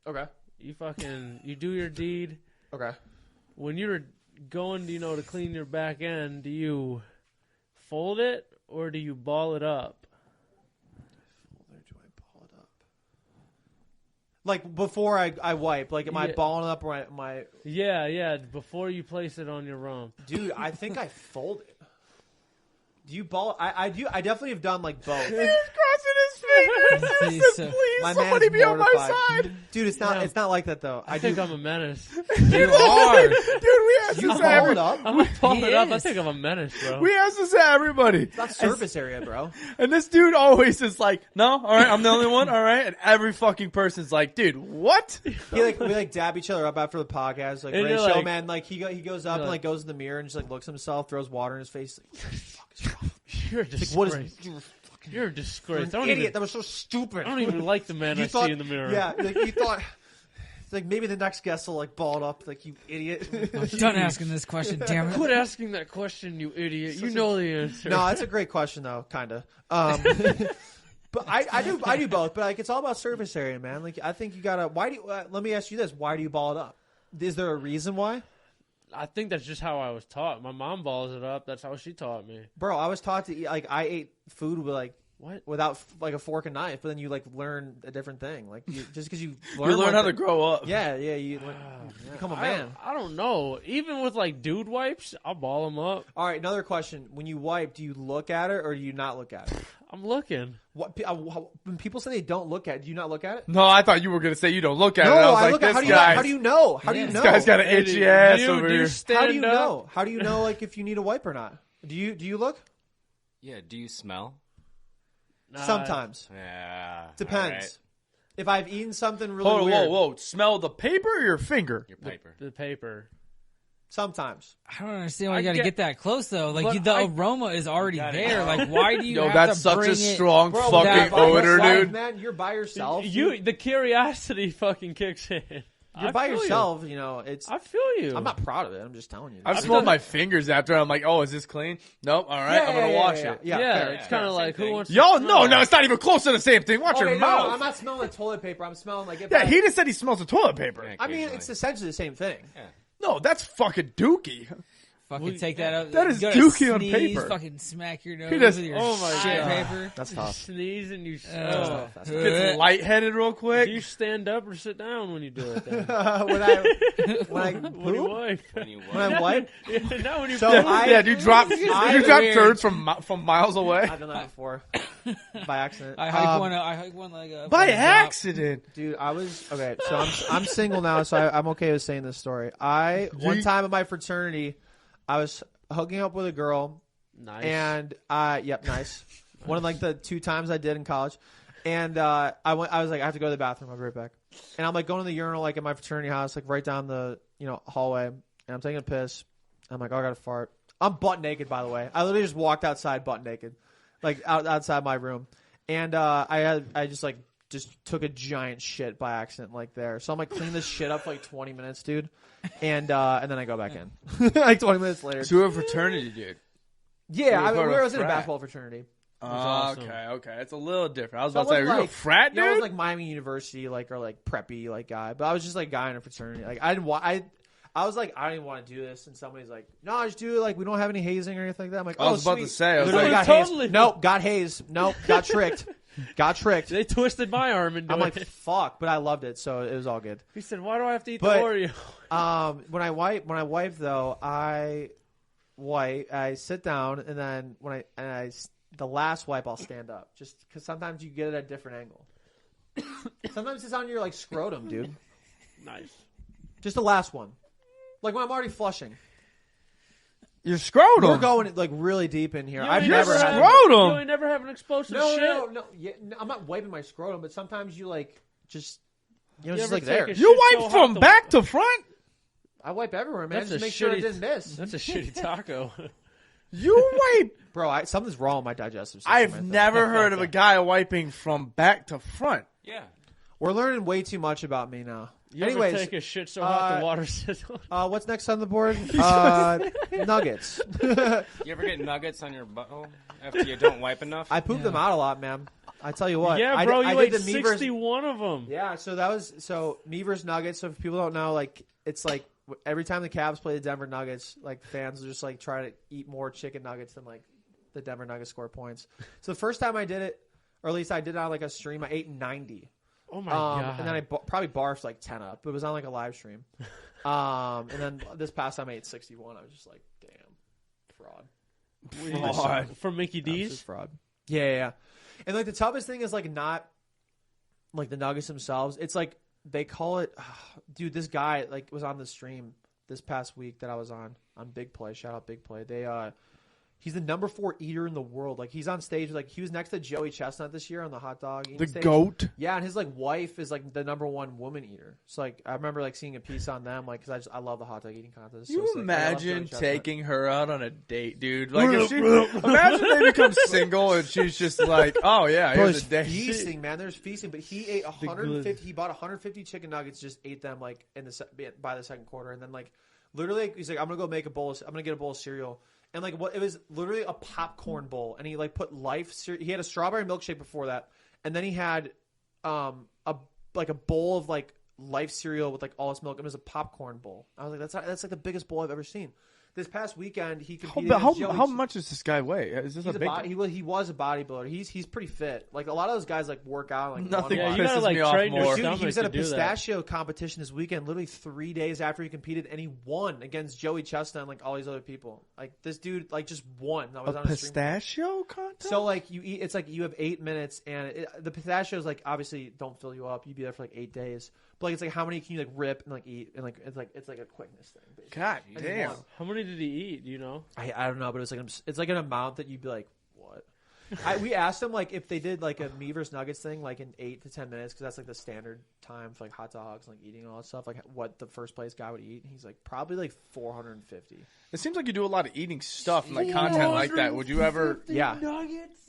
C: Okay.
B: You do your deed.
C: Okay.
B: When you're going, to clean your back end, do you fold it or do you ball it up?
C: Where do I ball it up? Like before I wipe, like am I
B: Yeah.
C: balling it up or am I?
B: Yeah, before you place it on your rump.
C: Dude, I think I fold it. Do you ball? I do. I definitely have done like both.
A: He's crossing his fingers. He
D: He's
A: said,
D: so-
A: please,
C: My
A: somebody
C: man's
A: be on my
C: mortified.
A: side.
C: Dude, it's not.
B: Yeah.
C: It's not like that though.
B: I think I'm a menace.
D: You are.
A: Dude, we asked
C: You
A: this
C: ball
A: every,
C: it up.
B: I'm gonna ball
D: He
B: it up. I
D: is.
B: think I'm a menace, bro.
A: we asked this to everybody.
C: It's not surface area, bro.
A: And this dude always is like, no, all right, I'm the only one, all right. And every fucking person's like, dude, what?
C: We like dab each other up after the podcast. Like
B: And
C: great
B: you're
C: show,
B: like-
C: man. Like he goes up and
B: like-
C: like goes in the mirror and just like looks at himself, throws water in his face. Like, what the fuck is wrong?
B: You're a
C: Like,
B: disgrace.
C: what is?
B: You're a disgrace.
C: You're an idiot. That was so stupid.
B: I don't even like the man
C: You
B: I
C: thought-
B: see in the mirror.
C: Yeah, like you thought. It's like maybe the next guest will like ball it up. Like you idiot.
D: I'm done asking this question, damn it.
B: Quit asking that question, you idiot. You know the answer.
C: No, that's a great question though, kind of. But I do both. But like it's all about surface area, man. Like I think you gotta. Why do you? Let me ask you this: why do you ball it up? Is there a reason why?
B: I think that's just how I was taught. My mom balls it up. That's how she taught me.
C: Bro, I was taught to eat. Like I ate food with like
B: What?
C: without like a fork and knife, but then you like learn a different thing. Like you, just because you
A: You learn
C: one
A: how to
C: thing-
A: grow up.
C: Yeah, you become a man.
B: I don't know. Even with like dude wipes, I'll ball them up.
C: All right, another question: when you wipe, do you look at it or do you not look at it?
B: I'm looking.
C: When people say they don't look at it, do you not look at it?
A: No, I thought you were going to say you don't look at
C: No,
A: it. I was
C: I
A: like,
C: look at.
A: this
C: How
A: guy.
C: do you know? How do you
D: Yeah.
C: know?
A: This guy's got an itchy ass
B: do
A: over
B: you
A: here.
B: stand
C: How do you
B: up?
C: know? How do you know like if you need a wipe or not? Do you look?
E: Yeah, do you smell?
B: Nah,
C: Sometimes.
E: Yeah.
C: Depends.
E: All right.
C: If I've eaten something really
A: Hold on,
C: weird.
A: whoa. Smell the paper or your finger?
E: Your paper.
B: the paper.
C: Sometimes.
D: I don't understand why you
B: I
D: got to
B: get-
D: get that close though. Like
B: But
D: the
B: I-
D: aroma is already
E: Got it.
D: there. Like why do you?
A: Yo,
D: have
A: that's
D: to
A: such
D: bring
A: a
D: it-
A: strong
C: Bro,
A: fucking
C: that by
A: odor,
C: yourself,
A: dude.
C: Man, you're by yourself.
B: The curiosity fucking kicks in.
C: You're
B: I
C: by
B: feel
C: yourself. You know, it's.
B: You. I feel you.
C: I'm not proud of it. I'm just telling you.
A: I've smelled my fingers after. I'm like, oh, is this clean? Nope. All right, I'm gonna wash it.
C: Yeah,
B: Yeah,
C: fair,
B: it's
C: fair.
B: kind of like
E: Same
B: who wants?
A: Yo,
B: to
A: no, it's not even close to the same thing. Watch
C: Okay,
A: your
C: no,
A: mouth.
C: I'm not smelling like toilet paper. I'm smelling like.
A: Yeah, he just said he smells of toilet paper.
E: Yeah,
C: I mean,
E: occasionally.
C: it's essentially the same thing.
A: No, that's fucking dookie.
D: Fucking take that out.
A: That is
D: go to
A: dookie on
D: sneeze,
A: paper.
D: Fucking smack your nose
A: He just-
D: with your
B: Oh my
D: shit
B: God.
D: paper.
C: That's
B: You
C: tough.
B: sneeze and you.
D: Oh.
A: Gets lightheaded real
B: Do
A: quick.
B: you stand up or sit down when you do it? Then?
C: when I
B: When you
C: poop,
B: wipe.
E: When you
C: when I wipe,
B: Yeah, not when you.
C: So
B: poop.
C: I-
A: Yeah, do you drop
C: Weird.
A: turds from miles away
C: I've done that before by accident.
D: I hike one. I hike one like a
A: by
D: from the top.
A: accident.
C: Dude, I was okay. So I'm single now, so I'm okay with saying this story. One time in my fraternity, I was hooking up with a girl,
B: Nice.
C: and nice. One of like the 2 times I did in college, and I was like, I have to go to the bathroom. I'll be right back. And I'm like going to the urinal like in my fraternity house, like right down the hallway, and I'm taking a piss. I'm like, oh, I gotta fart. I'm butt naked, by the way. I literally just walked outside butt naked, like outside my room, and I just took a giant shit by accident, like there. So I'm like cleaning this shit up for like 20 minutes, dude, and then I go back in, like 20 minutes later.
A: So you're a fraternity, dude.
C: Yeah,
A: You were
C: I
A: part of
C: was in a
A: frat.
C: basketball fraternity.
B: awesome.
A: Okay. It's a little different. I was
C: So
A: about to say,
C: I
A: are you a
C: like,
A: frat, dude?
C: I was like Miami University, like or like preppy, like guy, but I was just like guy in a fraternity. Like I didn't want, I was like, I don't even want to do this, and somebody's like, no, just do it. Like we don't have any hazing or anything like that. I'm like,
A: I was about
C: sweet.
A: to say, I was
C: Literally
A: like,
C: got
B: totally.
C: hazed. Nope, got hazed. Nope, got tricked. Got tricked.
B: They twisted my arm into
C: I'm like,
B: it.
C: fuck, but I loved it, so it was all good.
B: He said, "Why do I have to eat
C: But-
B: the Oreo?"
C: When I wipe though, I sit down, and then the last wipe, I'll stand up, just because sometimes you get it at a different angle. Sometimes it's on your like scrotum, dude.
B: Nice.
C: Just the last one, like when I'm already flushing.
A: Your scrotum.
C: We're going like really deep in here.
B: You
C: I've
B: ain't
C: never
A: never
C: had.
A: had- Scrotum?
B: You ain't never have an explosive
C: No,
B: shit.
C: no. Yeah, no, I'm not wiping my scrotum, but sometimes you like just,
B: You
C: just
B: ever
C: like
B: take
C: there.
B: a
A: You
B: shit
A: wipe
B: so
A: from
B: hot the-
A: back to front?
C: I wipe everywhere, man.
B: That's
C: Just
B: a
C: make sure I
B: shitty-
C: didn't miss.
B: That's a shitty taco.
A: You wipe.
C: Bro, something's wrong with my digestive system.
A: I've
C: right there.
A: never heard of a guy wiping from back to front.
E: Yeah.
C: We're learning way too much about me now.
B: You
C: Anyways,
B: ever take a shit so hot the water sizzles?
C: what's next on the board? Nuggets.
E: You ever get nuggets on your butthole after you don't wipe enough?
C: I poop them out a lot, man. I tell you what.
B: Yeah,
C: I
B: bro,
C: did,
B: you
C: I
B: ate
C: did the Meavers.
B: 61 of them.
C: Yeah, so Meavers Nuggets. So if people don't know, like it's like every time the Cavs play the Denver Nuggets, like fans will just like try to eat more chicken nuggets than like the Denver Nuggets score points. So the first time I did it, or at least I did it on like a stream, I ate 90.
B: Oh my god!
C: And then I probably barfed like 10 up. But it was on like a live stream. And then this past time I ate 61. I was just like, damn, fraud.
B: From Mickey
C: Absolute
B: D's.
C: fraud. Yeah. And like the toughest thing is like not like the nuggets themselves. It's like they call it, dude. This guy like was on the stream this past week that I was on Big Play. Shout out Big Play. He's the number 4 eater in the world. Like he's on stage. Like he was next to Joey Chestnut this year on the hot dog eating
A: The
C: stage.
A: goat.
C: Yeah, and his like wife is like the number 1 woman eater. So like I remember like seeing a piece on them, like because I love the hot dog eating contest. It's so
A: You
C: sick. Like, I love Joey
A: imagine
C: Chestnut.
A: taking her out on a date, dude? Like, if she, imagine they become single and she's just like, "Oh yeah,
C: Bro,
A: here's
C: there's
A: a date."
C: feasting, man. There's feasting, but he ate 150. He bought 150 chicken nuggets, just ate them like by the second quarter, and then like literally, he's like, I'm gonna get a bowl of cereal, and like it was literally a popcorn bowl, and he like put he had a strawberry milkshake before that, and then he had a bowl of like Life cereal with like all its milk. It was a popcorn bowl. I was like, that's like the biggest bowl I've ever seen. This past weekend, he competed.
A: How much does this guy weigh? Is this
C: He's
A: a big?
C: he was a bodybuilder. He's pretty fit. Like a lot of those guys like work out. Like
A: Nothing
C: run a lot.
B: Yeah, you gotta
A: pisses
B: like
A: me off
B: train your
A: more.
C: Dude,
B: stomach
C: he was at a
B: to do that.
C: pistachio competition this weekend, literally 3 days after he competed, and he won against Joey Chestnut and like all these other people. Like this dude, like just won. I was
A: A
C: on a stream.
A: pistachio contest?
C: So like you eat, it's like you have 8 minutes, and the pistachios like obviously don't fill you up. You'd be there for like 8 days, but like it's like how many can you like rip and like eat, and like it's like a quickness thing. Basically.
A: God
C: And he
A: damn.
C: won.
B: How many did he eat? Do you know?
C: I don't know, but it's like an amount that you'd be like, what? We asked him like if they did like a Meavers Nuggets thing like in 8 to 10 minutes because that's like the standard time for like hot dogs, like eating and all that stuff. Like what the first place guy would eat, and he's like probably like 450.
A: It seems like you do a lot of eating stuff and like content like that. Would you ever?
C: Yeah,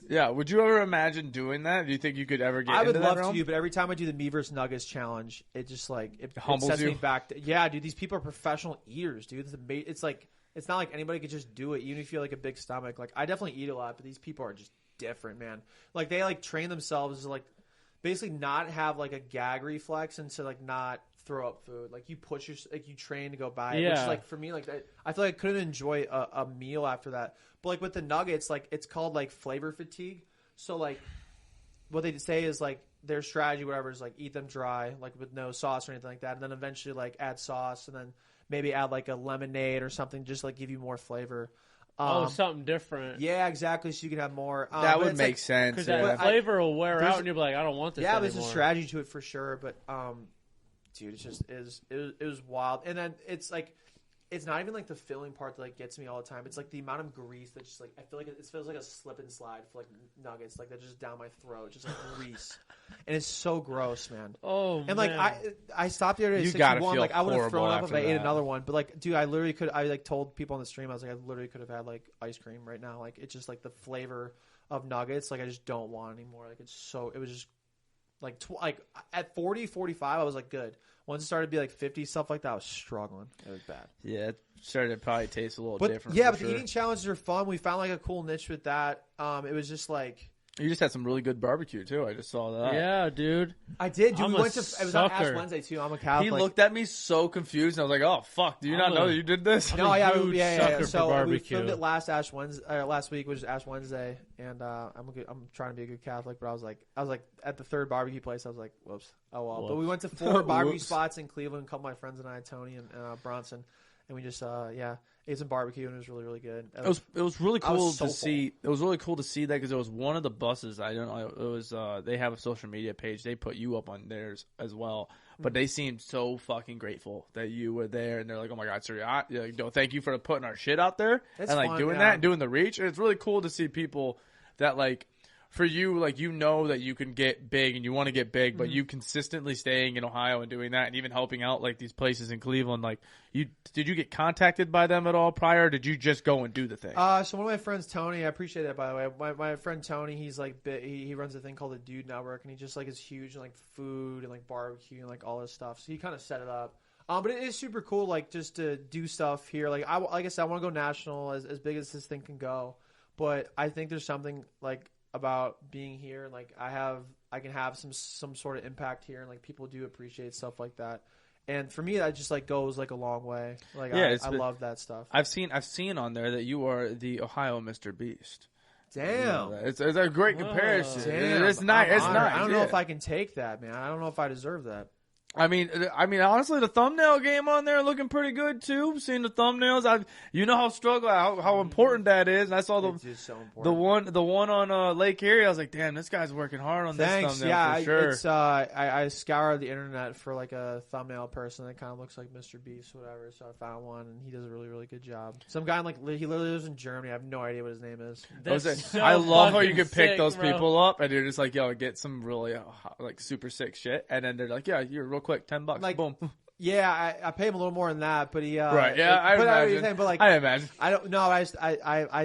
A: Yeah. Would you ever imagine doing that? Do you think you could ever get?
C: I would
A: into that
C: love
A: realm?
C: to, but every time I do the Meavers Nuggets challenge, it just like it
A: humbles
C: sets
A: you?
C: me back. Yeah, dude, these people are professional eaters, dude. It's like it's not like anybody could just do it, even if you have like a big stomach. Like I definitely eat a lot, but these people are just different, man. Like they like train themselves to like basically not have like a gag reflex and to like not throw up food. Like you push you train to go buy it. Which
B: Yeah.
C: is like for me, like I feel like I couldn't enjoy a meal after that. But like with the nuggets, like it's called like flavor fatigue. So like what they say is like their strategy, whatever, is like eat them dry, like with no sauce or anything like that, and then eventually like add sauce, and then maybe add like a lemonade or something, just like give you more flavor.
B: Something different.
C: Yeah, exactly. So you can have more.
A: That
C: but
A: would
C: it's
A: make
C: like,
A: sense.
B: Because
A: Yeah.
B: that flavor will wear
C: there's-
B: out, and you'll be like, I don't want this
C: Yeah,
B: anymore.
C: there's a strategy to it for sure, but dude, it was wild. And then it's like it's not even like the filling part that like gets me all the time. It's like the amount of grease that just like I feel like it feels like a slip and slide for like nuggets, like they're just down my throat, just like grease, and it's so gross, man.
B: Oh,
C: and like I stopped the other day
A: You
C: at
A: gotta
C: 61.
A: feel
C: Like I would have thrown up
A: horrible
C: if I
A: after
C: ate
A: that.
C: another one, but like, dude, I literally could. I like told people on the stream, I was like, I literally could have had like ice cream right now. Like it's just like the flavor of nuggets. Like I just don't want anymore. Like it was just like like at 40, 45, I was like good. Once it started to be like 50, stuff like that, I was struggling. It was bad.
A: Yeah, it started to probably taste a little
C: But
A: different.
C: yeah,
A: for
C: but
A: sure.
C: the eating challenges are fun. We found like a cool niche with that. It was just like
A: You just had some really good barbecue too. I just saw that.
B: yeah, dude.
C: I did. Dude,
B: I'm
C: we
B: a
C: went to. It was on Ash
B: sucker.
C: Wednesday too. I'm a Catholic.
A: He looked at me so confused, and I was like, "Oh fuck! Do you not
B: I'm
A: know
B: a-
A: that you did this?"
B: I'm
C: No,
B: a
C: yeah,
B: huge
C: yeah.
B: sucker for
C: So we
B: barbecue.
C: filmed it last week, which is Ash Wednesday, and I'm trying to be a good Catholic, but I was like at the third barbecue place, I was like, whoops, oh well. But we went to 4 barbecue
A: Whoops.
C: spots in Cleveland. A couple of my friends and I, Tony and Bronson, and we just ate some barbecue, and it was really really good.
A: It was really
C: I was
A: cool
C: so
A: to see. It was really cool to see that because it was one of the buses. I don't know. It was they have a social media page. They put you up on theirs as well. But they seemed so fucking grateful that you were there, and they're like, "Oh my god, sir, thank you for putting our shit out there
C: It's
A: and like
C: fun,
A: doing
C: yeah.
A: that and doing the reach." And it's really cool to see people that like. For you, like you know that you can get big and you want to get big, but you consistently staying in Ohio and doing that, and even helping out like these places in Cleveland. Like, did you get contacted by them at all prior? Or did you just go and do the thing?
C: So one of my friends, Tony, I appreciate that, by the way. My friend Tony, he's like he runs a thing called the Dude Network, and he just like is huge in like food and like barbecue and like all this stuff. So he kind of set it up. But it is super cool, like just to do stuff here. Like I said, I want to go national as big as this thing can go. But I think there's something like about being here, and like I can have some sort of impact here, and like people do appreciate stuff like that. And for me, that just like goes like a long way. Like
A: Yeah,
C: I love that stuff.
A: I've seen on there that you are the Ohio Mr. Beast.
C: Damn.
A: It's a great comparison.
C: Damn.
A: It's nice.
C: I'm
A: It's
C: honored.
A: nice.
C: I don't know
A: yeah.
C: if I can take that, man. I don't know if I deserve that.
A: I mean, honestly, the thumbnail game on there looking pretty good too. Seeing the thumbnails, you know how important that is. And I saw
C: It's just so important.
A: the one on Lake Erie. I was like, damn, this guy's working hard on this
C: Thanks.
A: thumbnail
C: Yeah,
A: for sure.
C: it's I scoured the internet for like a thumbnail person that kind of looks like Mr. Beast, whatever. So I found one, and he does a really really good job. Some guy he literally lives in Germany. I have no idea what his name is.
A: I love how you can pick
B: sick,
A: those
B: bro.
A: people up, and you're just like, yo, get some really like super sick shit, and then they're like, yeah, you're real quick, $10,
C: Like,
A: boom.
C: Yeah, I pay him a little more than that, but he
A: Right, yeah, I imagine.
C: But like,
A: I imagine.
C: I don't know. I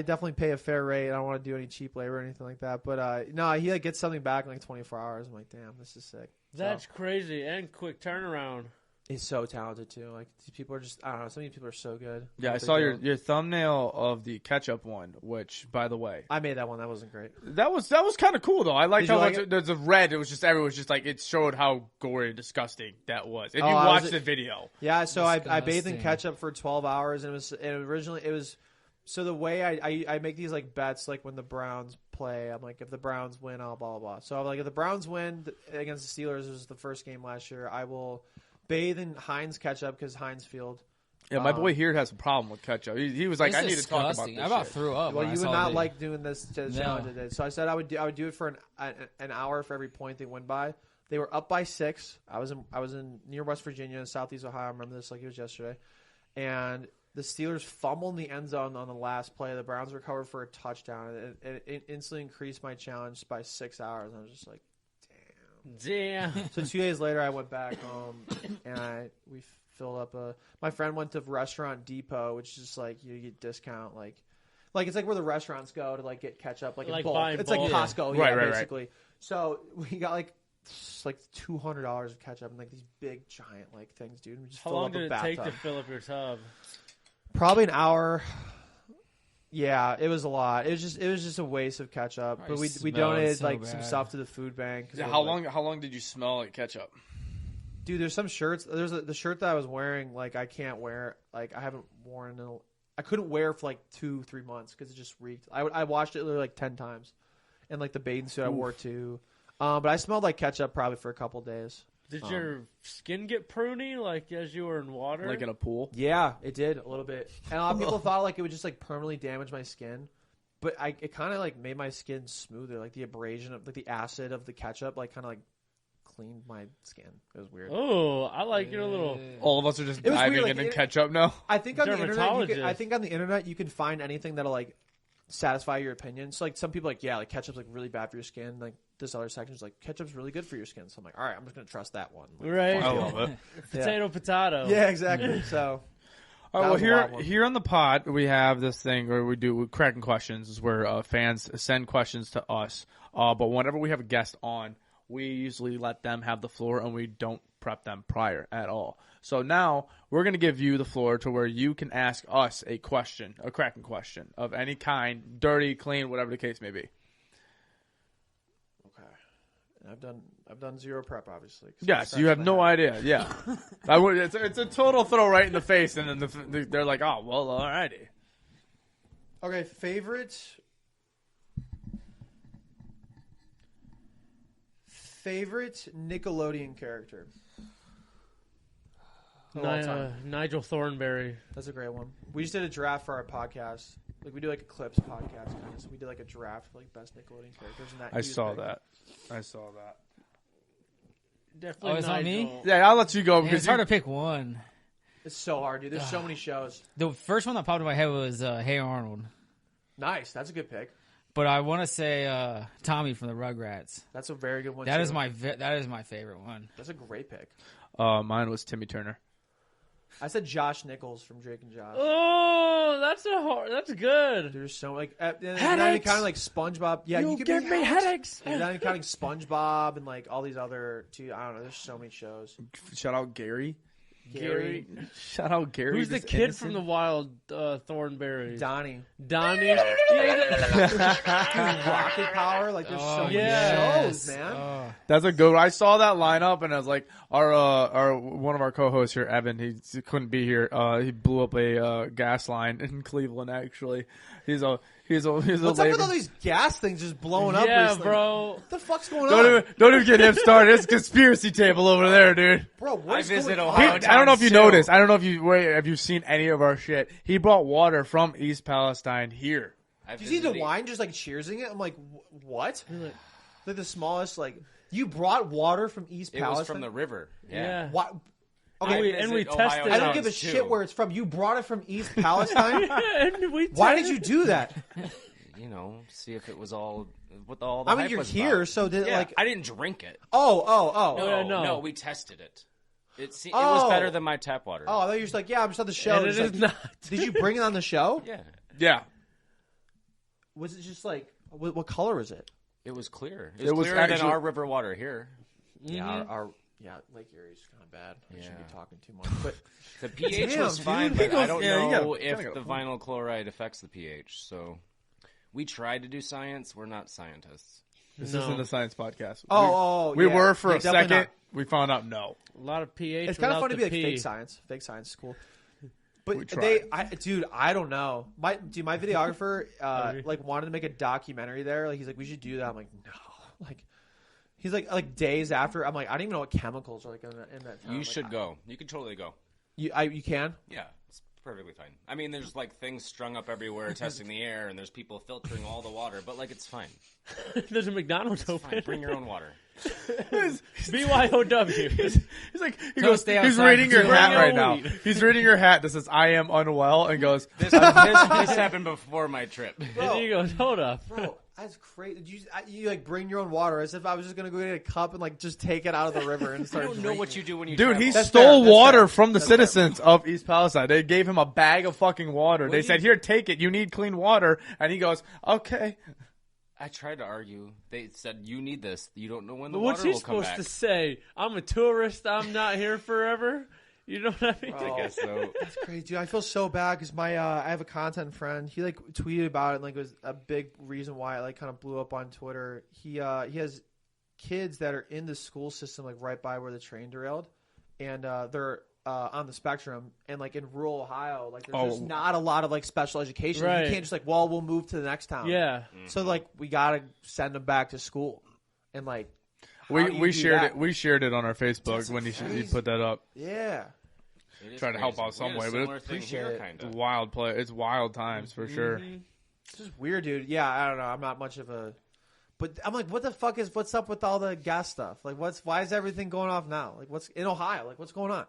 C: definitely pay a fair rate. I don't want to do any cheap labor or anything like that. But no, he like gets something back in like 24 hours. I'm like, damn, this is sick.
B: That's crazy and quick turnaround.
C: He's so talented too. Like these people are just, I don't know. Some of these people are so good.
A: Yeah, I
C: What they
A: saw
C: do.
A: your thumbnail of the ketchup one, which, by the way,
C: I made that one. That wasn't great.
A: that was kind of cool though. I liked
C: Did you
A: how
C: like
A: much there's a red. It was just everyone was just like it showed how gory and disgusting that was. If you
C: I
A: watch
C: was-
A: the video,
C: Yeah, so I bathed in
D: Disgusting.
C: ketchup for 12 hours, and originally it was. So the way I make these like bets, like when the Browns play, I'm like, if the Browns win, I'll blah blah blah. So I'm like, if the Browns win against the Steelers, it was the first game last year, I will bathe in Heinz ketchup because Heinz Field.
A: yeah, my boy here has a problem with ketchup. He was like,
D: It's
A: I need to talk about
D: disgusting.
A: this.
D: I about
A: shit.
D: threw up.
C: Well,
D: when I
C: you would
D: saw
C: not
D: the-
C: like doing this challenge I did. So I said I would do it for an hour for every point they win by. They were up by 6. I was in near West Virginia in Southeast Ohio. I remember this like it was yesterday. And the Steelers fumbled in the end zone on the last play. The Browns recovered for a touchdown. It instantly increased my challenge by 6 hours. And I was just like,
B: Damn.
C: so 2 days later, I went back home and we filled up my friend went to Restaurant Depot, which is just like you get discount like it's like where the restaurants go to like get ketchup like in
B: Like
C: bulk.
B: buy in
C: It's
B: bulk.
C: like Costco,
A: Right,
C: yeah,
A: right, right.
C: basically. So we got like $200 of ketchup and like these big giant like things, dude. We just
B: How
C: filled
B: long
C: up
B: did
C: a
B: it take to
C: bathtub.
B: fill up your tub?
C: Probably an hour. Yeah, it was a lot. It was just a waste of ketchup.
D: Probably
C: But we
D: smelled
C: donated
D: so
C: like some
D: bad.
C: stuff to the food bank. 'cause
A: Yeah,
C: it
A: how
C: was, like,
A: long did you smell like ketchup?
C: Dude, there's some shirts. There's the shirt that I was wearing. Like I can't wear. Like I haven't worn. I couldn't wear for like 2-3 months because it just reeked. I washed it literally like 10 times, and like the bathing suit I wore too. But I smelled like ketchup probably for a couple days.
B: Did your skin get pruny like as you were in water?
A: Like in a pool?
C: Yeah, it did a little bit. And a lot of people thought like it would just like permanently damage my skin, but it kind of like made my skin smoother. Like the abrasion of like the acid of the ketchup like kind of like cleaned my skin. It was weird.
B: Oh, I like your little.
A: All of us are just
C: It was
A: diving
C: weird, like,
A: into
C: it-
A: ketchup now.
C: I think on the internet,
B: Dermatologist.
C: I think on the internet you can find anything that'll like satisfy your opinion. So like some people like like ketchup's like really bad for your skin. Like this other section is like ketchup's really good for your skin. So I'm like, all right, I'm just gonna trust that one. Like,
B: Right.
A: I love it.
B: Potato.
C: yeah, exactly. So
A: All
C: That
A: right,
C: was a
A: well,
C: wild one.
A: here on the pod, we have this thing where we do cracking questions, is where fans send questions to us. But whenever we have a guest on, we usually let them have the floor, and we don't prep them prior at all. So now we're going to give you the floor to where you can ask us a question, a cracking question of any kind, dirty, clean, whatever the case may be.
C: okay, I've done zero prep, obviously. 'cause
A: Yes,
C: I'm
A: you have
C: fresh
A: no
C: in the
A: idea. Yeah, it's a total throw right in the face, and then they're like, "Oh, well, alrighty."
C: hat. Okay, favorite Nickelodeon character. Of all time.
B: Nigel Thornberry.
C: That's a great one. We just did a draft for our podcast. Like we do like a clips podcast kind of. So we did like a draft for like best Nickelodeon characters, and that
A: I
C: he was
A: saw
C: picked.
A: that. I saw that.
B: Definitely
D: it's not me?
B: Nigel.
A: Yeah, I'll let you go
D: Man,
A: because
D: it's hard to pick one.
C: It's so hard, dude. There's so many shows.
D: The first one that popped in my head was Hey Arnold.
C: Nice. That's a good pick.
D: But I want to say Tommy from the Rugrats.
C: That's a very good one.
D: That
C: too.
D: is my favorite one.
C: That's a great pick.
A: mine was Timmy Turner.
C: I said Josh Nichols from Drake and Josh.
B: Oh, that's good.
C: There's so like not even kind of like SpongeBob. Yeah, you could
B: give me headaches.
C: Not even counting SpongeBob and like all these other two. I don't know. There's so many shows.
A: Shout out Gary.
B: Gary.
A: Shout out Gary.
B: Who's the
A: this
B: kid
A: innocent-
B: from the Wild Thornberry?
C: Donnie.
B: Donnie.
C: Rocket Power. Like there's so many
B: yes.
C: shows, man.
A: That's a good one. I saw that lineup and I was like, our one of our co-hosts here, Evan, he couldn't be here. He blew up a gas line in Cleveland. Actually, he's a
C: What's up
A: labor-
C: with all these gas things just blowing up?
B: Yeah,
C: recently?
B: bro.
C: What the fuck's going on,
A: Don't even get him started. It's a conspiracy table over there, dude.
C: bro? What
E: I
C: is
E: visit
C: going
E: Ohio.
C: on?
A: I don't know if you
E: Too.
A: noticed. I don't know if you seen any of our shit. He brought water from East Palestine here.
E: I
C: Do you see the
E: visited-
C: wine just like cheersing it? I'm like, what? Like the smallest, like you brought water from East
E: It
C: Palestine.
E: was from the river.
B: Yeah.
C: Why?
B: And
C: Okay,
B: we
E: visit
B: tested.
E: Ohio
C: I don't give a
E: towns,
C: shit
E: too.
C: where it's from. You brought it from East Palestine.
B: And we
C: Why
B: tested-
C: did you do that?
E: You know, see if it was all what all the
C: I mean,
E: hype
C: you're
E: was
C: here,
E: about.
C: so did it
E: Yeah,
C: like?
E: I didn't drink it.
C: Oh.
B: No.
E: we tested it. It
C: Oh.
E: was better than my tap water.
C: Oh, I thought you were just like, yeah, I'm just on the show.
B: And it
C: It's
B: is
C: like,
B: not.
C: Did you bring it on the show?
E: Yeah,
A: Yeah.
C: Was it just like what color was it?
E: it was clear.
A: It was
E: clearer
A: actually-
E: than our river water here.
C: Yeah, our Lake Erie's kind of bad. I shouldn't
E: Yeah.
C: be talking too much, but
E: The pH
C: Damn,
E: was
C: dude.
E: fine,
C: He
E: but I
A: goes-
E: don't
A: yeah, you
E: know
A: gotta-
E: if
A: gotta go.
E: the vinyl chloride affects the pH. So we tried to do science. We're not scientists.
A: This
B: No.
A: isn't the science podcast.
C: we
A: we were for a
C: definitely
A: second.
C: not.
A: We found out no.
B: A lot of pH.
C: It's kind of
B: without
C: fun to
B: the
C: be like
B: P.
C: fake science. Fake science is cool. But
A: We tried.
C: I don't know. My videographer like wanted to make a documentary there. Like he's like, we should do that. I'm like, no. Like he's like days after. I'm like, I don't even know what chemicals are like in that. Town.
E: You
C: Like,
E: should go. You could totally go.
C: You can.
E: Yeah, it's perfectly fine. I mean, there's like things strung up everywhere, testing the air, and there's people filtering all the water. But like, it's fine.
B: There's a McDonald's
E: Fine.
B: open.
E: Bring your own water.
B: BYOW.
A: He's like,
D: stay
A: he's
D: outside
A: reading
D: for
A: your
D: 2
A: hat
B: hours.
A: right now. He's reading your hat that says "I am unwell" and goes,
E: This happened before my trip.
B: And then he goes, hold up.
C: Bro, that's crazy. You like bring your own water as if I was just gonna go get a cup and like just take it out of the river and
E: I
C: start.
E: don't know
C: drinking
E: what you
C: it.
E: do when you
A: Dude,
E: travel.
A: he
C: That's
A: stole
C: fair, that's
A: water
C: fair.
A: from the
C: That's fair.
A: citizens of East Palestine. They gave him a bag of fucking water. They
E: you-
A: said, "Here, take it. You need clean water." And he goes, "Okay."
E: I tried to argue. They said, you need this. You don't know when the
B: But what's
E: water
B: he
E: will come
B: supposed
E: back.
B: to say? I'm a tourist. I'm not here forever. You know what I mean?
C: Bro.
E: I guess so.
C: That's crazy, dude. I feel so bad because my I have a content friend. He like tweeted about it. And, like it was a big reason why it like kind of blew up on Twitter. He has kids that are in the school system like right by where the train derailed, and they're on the spectrum. And like in rural Ohio, like there's just not a lot of like special education.
B: Right.
C: You can't just like, well, we'll move to the next town.
B: Yeah.
C: So like we gotta send them back to school, and like how do you
A: We
C: do
A: shared
C: that?
A: it. We shared it on our Facebook
C: That's
A: when he
C: crazy.
A: put that up.
C: Yeah.
E: It is
A: Trying to help
E: crazy.
A: out some
E: We had a
A: way, but
E: similar
A: it's-
E: thing
C: Appreciate
E: here,
C: it.
E: kind
A: It's
E: of.
A: wild play. It's wild times for sure.
C: It's just weird, dude. Yeah, I don't know. I'm not much of a But I'm like, what's up with all the gas stuff? Like, why is everything going off now? Like, what's in Ohio? Like, what's going on?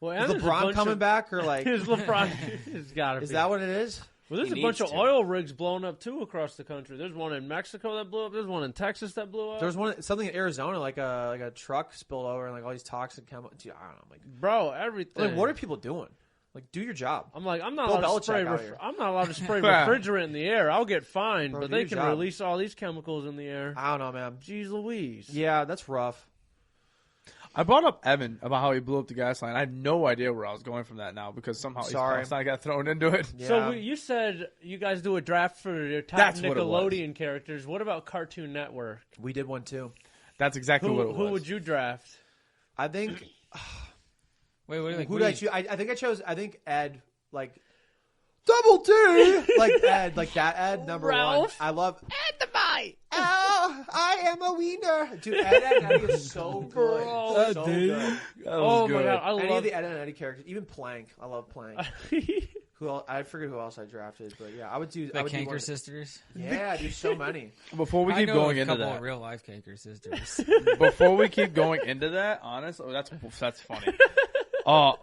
B: Well,
C: Is LeBron coming back or like?
B: Is LeBron? It's gotta be.
C: Is that what it is?
B: Well, there's a bunch of oil rigs blowing up too across the country. There's one in Mexico that blew up. There's one in Texas that blew up.
C: There was something in Arizona, like a truck spilled over and like all these toxic chemicals. Dude, I don't know. I'm like,
B: bro, everything.
C: like, what are people doing? Like, do your job.
B: I'm like, I'm not
C: Bill
B: allowed to spray.
C: Belichick out here.
B: I'm not allowed to spray refrigerant in the air. I'll get fined,
C: Bro,
B: but
C: do
B: they
C: your
B: can
C: job.
B: release all these chemicals in the air.
C: I don't know, man.
B: Jeez Louise.
C: Yeah, that's rough.
A: I brought up Evan about how he blew up the gas line. I have no idea where I was going from that now because somehow I got thrown into it.
C: Yeah.
B: So you said you guys do a draft for your top
A: That's what it
B: Nickelodeon characters. What about Cartoon Network?
C: We did one too.
A: That's exactly what it was.
B: Who would you draft?
C: I think.
D: Wait, like,
C: Who did I choose? I think I chose. I think Ed, like Double D, like Ed, like that Ed number
B: Ralph.
C: 1. I love Ed the Bite. Oh, I am a wiener, dude. Ed and Eddie is so good, so good.
B: Oh my god, I
C: Any
B: love
C: of the Ed and Eddie characters, even Plank. I love Plank. Who else, I forget who else I drafted, but yeah, I would do.
D: The
C: I would
D: Kanker sisters.
C: Yeah, dude, so many.
A: Before we
D: I
A: keep
D: know
A: going
D: a
A: into
D: couple
A: that,
D: of real life Kanker sisters.
A: before we keep going into that, honestly, that's funny.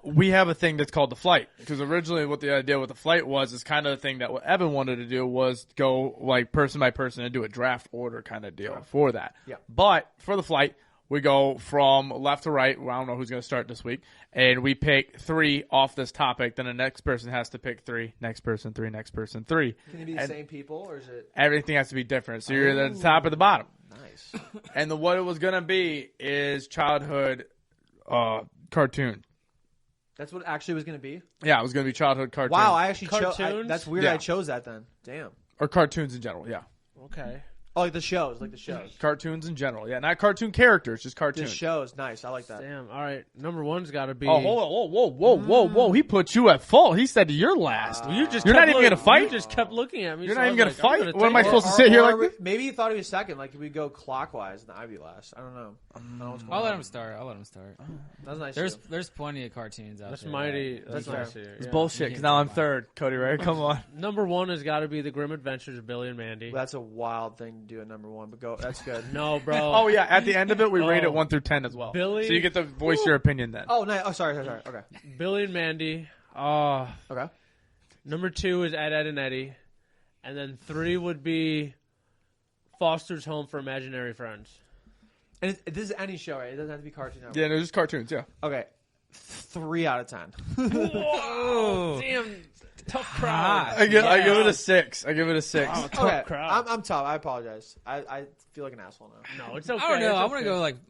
A: We have a thing that's called the flight because originally what the idea with the flight was is kind of the thing that what Evan wanted to do was go like person by person and do a draft order kind of deal for that.
C: Yeah.
A: But for the flight, we go from left to right. Well, I don't know who's going to start this week, and we pick 3 off this topic. Then the next person has to pick 3. Next person 3. Next person 3.
C: Can it be the same people or is it?
A: Everything has to be different. So you're either at the top or the bottom.
C: Nice.
A: And what it was going to be is childhood cartoon.
C: That's what it actually was going to be.
A: Yeah, it was going to be childhood cartoon.
C: Wow, I actually chose.
B: Cartoons?
C: That's weird.
A: Yeah.
C: I chose that then. Damn.
A: Or cartoons in general, yeah.
B: Okay.
C: Oh, like the shows,
A: Cartoons in general, yeah. Not cartoon characters, just
C: The
A: cartoons.
C: shows, nice. I like that.
B: Damn. All right. Number one's got to be.
A: Oh, hold on. Whoa. He put you at fault. He said you're last.
B: You just
A: You're
B: kept
A: not even going to fight?
B: You just kept looking at me.
A: You're
B: so
A: not
B: I
A: even
B: was
A: gonna
B: like, I'm
A: fight?
B: gonna
A: What am I
B: take
A: supposed
B: it.
A: to sit here like this?
C: Maybe he thought he was second. Like we go clockwise and I'd be last. I don't know.
D: I'll let him start.
C: That's nice.
D: There's plenty of cartoons out
B: That's
D: there.
B: mighty.
C: That's
B: nice
C: fair.
B: here,
A: It's
B: yeah.
A: bullshit, because now I'm third. Cody, right? Come on.
B: Number one has got to be the Grim Adventures of Billy and Mandy.
C: That's a wild thing to do at number 1, but go. That's good.
B: No, bro.
A: Oh, yeah. At the end of it, we rate it
B: Oh.
A: 1 through 10 as well.
B: Billy-
A: So you get to voice your opinion then.
C: Oh, nice. Oh, sorry. Okay.
B: Billy and Mandy.
C: Okay.
B: Number 2 is Ed, Ed, and Eddie. And then 3 would be Foster's Home for Imaginary Friends.
C: And this is any show, right? It doesn't have to be Cartoon Network.
A: Yeah, no, just cartoons, yeah.
C: Okay. 3 out of 10.
B: Whoa! Damn, tough crowd.
A: I give it a 6. I give it a 6.
B: Oh, tough
C: Okay.
B: crowd.
C: I'm tough. I apologize. I feel like an asshole now.
B: No, it's okay.
D: I don't know.
B: It's
D: I'm
B: okay.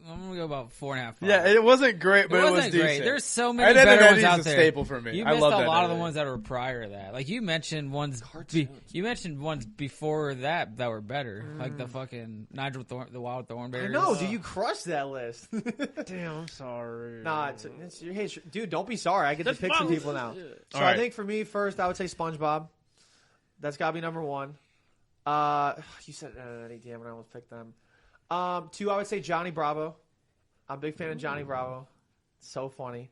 D: gonna go about 4.5.
A: Yeah, it wasn't great, but it was
D: wasn't
A: decent.
D: great. There's so many
A: Ed, Ed,
D: better
A: and
D: ones
A: Eddie's
D: out
A: a
D: there.
A: staple for me.
D: You
A: I
D: missed
A: love
D: a
A: that
D: lot of
A: Ed,
D: the
A: Ed.
D: ones that were prior to that. Like you mentioned ones. You mentioned ones before that were better. Like the fucking Nigel the Wild
C: I
D: Thornberrys.
C: know. Do you crush that list?
B: Damn, I'm sorry.
C: Nah, it's your hey, dude. Don't be sorry. I get to pick some people now. So
A: All right.
C: I think for me, first, I would say SpongeBob. That's got to be number 1. You said Eddie. Damn it, I almost picked them. 2, I would say Johnny Bravo. I'm a big fan of Johnny Bravo. So funny.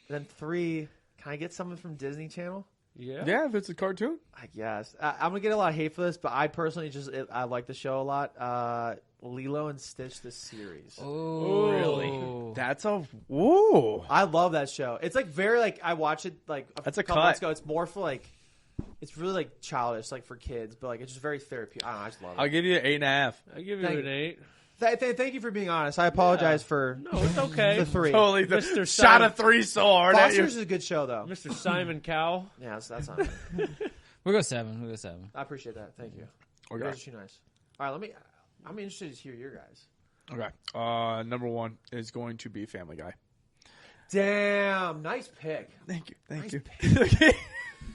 C: And then 3, can I get something from Disney Channel?
B: Yeah.
A: Yeah, if it's a cartoon.
C: I guess. I'm gonna get a lot of hate for this, but I personally I like the show a lot. Lilo and Stitch, the series.
D: Oh, really?
A: That's a woo.
C: I love that show. It's like very like I watched it like
A: That's a
C: couple
A: cut.
C: months ago. It's more for like it's really like childish, like for kids, but like it's just very therapeutic. I don't know. I just love
A: I'll
C: it.
A: give you an 8.5.
B: I give you
C: Thank
B: an
C: you.
B: 8.
C: Thank you for being honest. I apologize for
B: No, it's okay.
C: the 3.
A: Totally,
B: Mr.
A: shot
B: Simon.
A: a 3 so hard at you.
C: Foster's is a good show though.
B: Mr. Simon Cowell.
C: Yeah, that's not.
D: We'll go 7.
C: I appreciate that. Thank you.
A: Okay.
C: You guys are too nice. All right, I'm interested to hear your guys.
A: Okay. Number 1 is going to be Family Guy.
C: Damn, nice pick.
A: Thank you. Thank
C: Nice
A: you.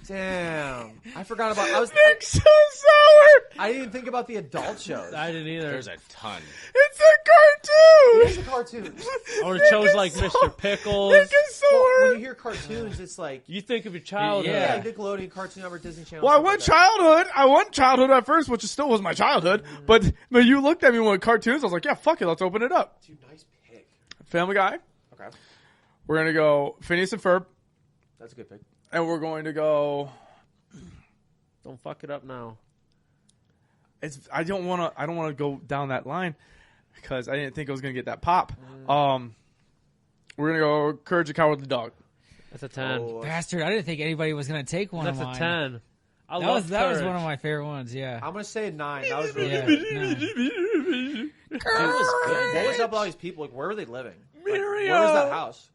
C: Damn, I forgot about.
A: Nick's so sour.
C: I didn't even think about the adult shows.
B: I didn't either.
E: There's a ton.
A: It's a
C: It's
A: cartoon.
C: a cartoon.
B: I would have chose like Mr. Pickles.
A: Nick is so
C: Well, when
A: hurt.
C: you hear cartoons, it's like
B: You think of your childhood.
C: yeah,
D: Yeah.
C: Nickelodeon, Cartoon Network, Disney Channel.
A: Well, I
C: stuff
A: went
C: like that.
A: childhood. I went childhood at first, which still was my childhood. But you looked at me with cartoons. I was like, yeah, fuck it. Let's open it up.
C: Dude, nice pick.
A: Family Guy.
C: Okay,
A: We're going to go Phineas and Ferb.
C: that's a good pick.
A: And we're going to go...
B: Don't fuck it up now.
A: I don't want to go down that line because I didn't think I was gonna get that pop. We're gonna go Courage the Cowardly Dog.
B: That's a 10.
C: Oh,
D: Bastard! I didn't think anybody was gonna take one
B: That's
D: of
B: a
D: mine.
B: 10.
D: That was one of my favorite ones. Yeah.
C: I'm gonna say a 9. That was really
D: Yeah.
C: good.
D: No.
C: What was up with all these people? Like, where were they living? Like, where was that house?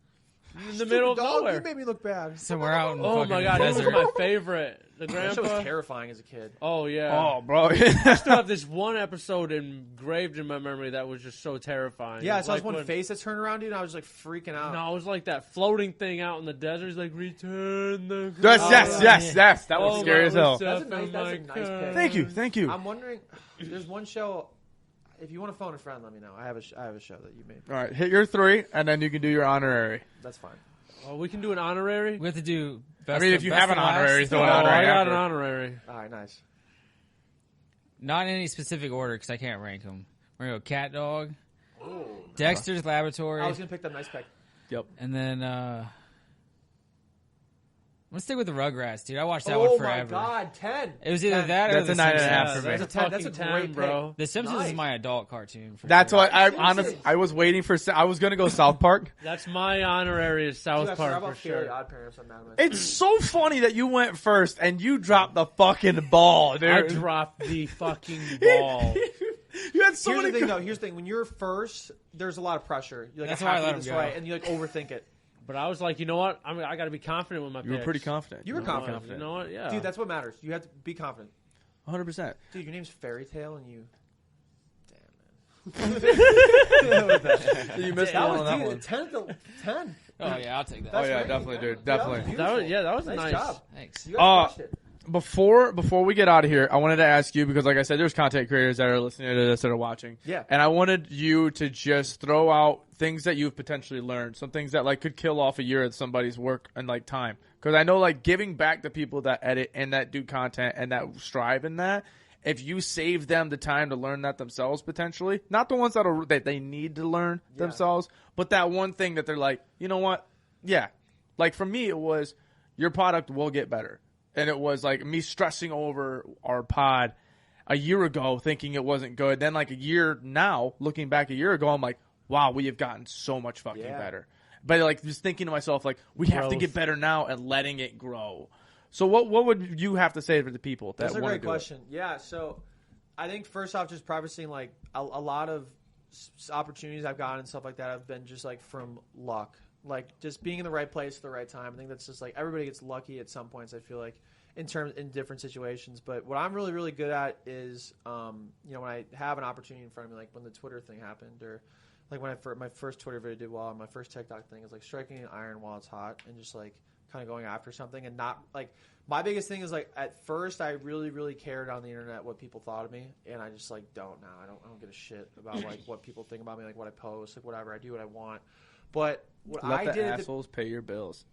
B: In the middle of
C: Dog,
B: nowhere.
C: you made me look bad.
D: Somewhere out in the
B: Oh
D: fucking
B: my god, he was
D: desert.
B: my favorite. The
C: That show was
B: grandpa.
C: terrifying as a kid.
B: Oh yeah.
A: Oh, bro.
B: I still have this one episode engraved in my memory that was just so terrifying.
C: Yeah, I
B: It
C: saw
B: was
C: this one
B: when-
C: face that turned around, dude, and I was like freaking out.
B: No, it was like that floating thing out in the desert. He's like, return the.
A: yes,
B: Oh,
A: yes. That was
B: oh,
A: scary as
B: my
A: hell.
C: That's a
B: stuff
C: nice
B: in my
C: pick.
B: car.
A: Thank you.
C: I'm wondering, there's one show. If you want to phone a friend, let me know. I have a show that you made.
A: All right, hit your 3, and then you can do your honorary.
C: That's fine.
B: Oh, we can do an honorary.
D: We have to do.
A: I mean, if you have an honorary, throw
B: Oh,
A: an
B: I
A: honorary
B: got
A: after.
B: an honorary.
C: All right, nice.
D: Not in any specific order because I can't rank them. We're gonna go Cat Dog, Dexter's Laboratory,
C: I was gonna pick that nice pick.
A: Yep.
D: and then let's stick with the Rugrats, dude. I watched that
C: Oh
D: one forever.
C: my god, 10.
D: It was either
C: 10.
D: that or
A: That's
D: The
A: a 9.5
D: Simpsons.
A: for me.
B: That's a
C: That's a
B: fucking
C: great
B: 10, bro.
D: The Simpsons
C: Nice.
D: is my adult cartoon. For
A: That's
D: sure.
A: what I was waiting for. I was gonna go South Park.
B: That's my honorary is South
C: Dude, I forgot
B: Park for
C: about Fairly
B: sure.
C: Odd Parents. I'm mad at myself.
A: It's so funny that you went first and you dropped the fucking ball, dude.
B: I dropped the fucking ball.
A: You had so
C: Here's
A: many.
C: the thing, though. Here's the thing. When you're first, there's a lot of pressure. You're like,
D: That's
C: I
D: why
C: have
D: I
C: to
D: let
C: do this
D: him go.
C: right, and you like overthink it.
B: But I was like, you know what? I got to be confident with my
A: You were
B: picks.
A: pretty confident.
C: You were
B: You know what?
C: confident.
B: You know what? Yeah.
C: Dude, that's what matters. You have to be confident.
A: 100%.
C: Dude, your name's Fairy Tale, and you.
A: You missed
C: That
A: out
C: was
A: on that
C: dude,
A: one.
C: 10 to 10.
D: Oh yeah, I'll take that.
A: Oh yeah,
C: great.
A: definitely, dude.
C: That
A: Definitely.
C: was
B: that was
C: beautiful.
B: that was
C: Nice
B: nice.
C: job.
D: Thanks.
C: You guys crushed it.
A: Before we get out of here, I wanted to ask you because, like I said, there's content creators that are listening to this that are watching.
C: Yeah.
A: And I wanted you to just throw out things that you've potentially learned, some things that like could kill off a year of somebody's work and like time. Because I know like giving back to people that edit and that do content and that strive in that. If you save them the time to learn that themselves, potentially, not the ones that they need to learn themselves, but that one thing that they're like, you know what? Yeah. Like for me, it was your product will get better. And it was like me stressing over our pod a year ago thinking it wasn't good. Then like a year now, looking back a year ago, I'm like, wow, we have gotten so much fucking better. But like just thinking to myself, like, we have to get better now and letting it grow. So what would you have to say to the people that
C: That's a
A: want to
C: great
A: do
C: question. Yeah, so I think first off, just prefacing, like, a lot of opportunities I've gotten and stuff like that have been just, like, from luck. Like, just being in the right place at the right time. I think that's just, like, everybody gets lucky at some points, I feel like, in different situations. But what I'm really, really good at is, you know, when I have an opportunity in front of me, like when the Twitter thing happened, or like when my first Twitter video did well, and my first TikTok thing is, like, striking an iron while it's hot and just, like, kind of going after something and not, like, my biggest thing is, like, at first I really, really cared on the internet what people thought of me, and I just, like, don't now. I don't give a shit about, like, what people think about me, like, what I post, like, whatever. I do what I want. But what
A: Let
C: I
A: the
C: did,
A: assholes pay your bills.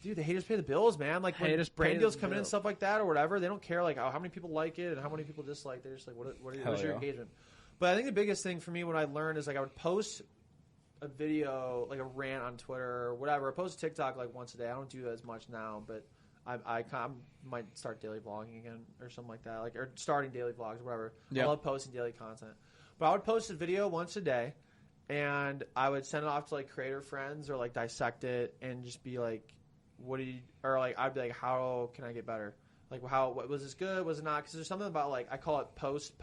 C: dude, the haters pay the bills, man. Like, when
B: Haters pay
C: brand
B: the
C: deals come in and
B: bills.
C: stuff like that or whatever, they don't care, like, how many people like it and how many people dislike. They're just like, what's your engagement? But I think the biggest thing for me when I learned is, like, I would post a video, like a rant on Twitter or whatever. I post TikTok like once a day. I don't do that as much now, but I might start daily vlogging again or something like that, like, or starting daily vlogs or whatever.
A: Yep.
C: I love posting daily content, but I would post a video once a day, and I would send it off to, like, creator friends or, like, dissect it and just be like, or like I'd be like, how can I get better? Like, what was this good? Was it not? Because there's something about, like, I call it post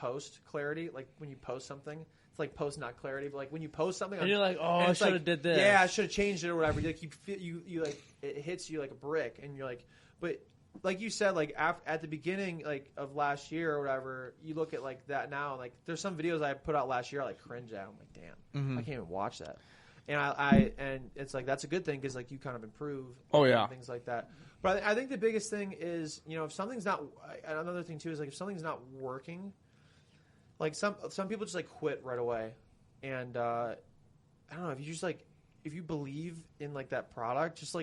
C: clarity. Like, when you post something, it's like post not clarity, but like when you post something,
B: And you're like, oh,
C: and
B: I
C: it's
B: should have
C: like,
B: did this.
C: Yeah, I should have changed it or whatever. Like, you feel you like it hits you like a brick, and you're like, but like you said, like at the beginning, like, of last year or whatever, you look at, like, that now, and, like, there's some videos I put out last year I, like, cringe at. I'm like, damn, I can't even watch that. And and it's like, that's a good thing because, like, you kind of improve.
A: Oh, yeah.
C: And things like that. But I think the biggest thing is, you know, if something's not, another thing too is, like, if something's not working, like, some people just, like, quit right away. And I don't know, if you just, like, if you believe in like that product, just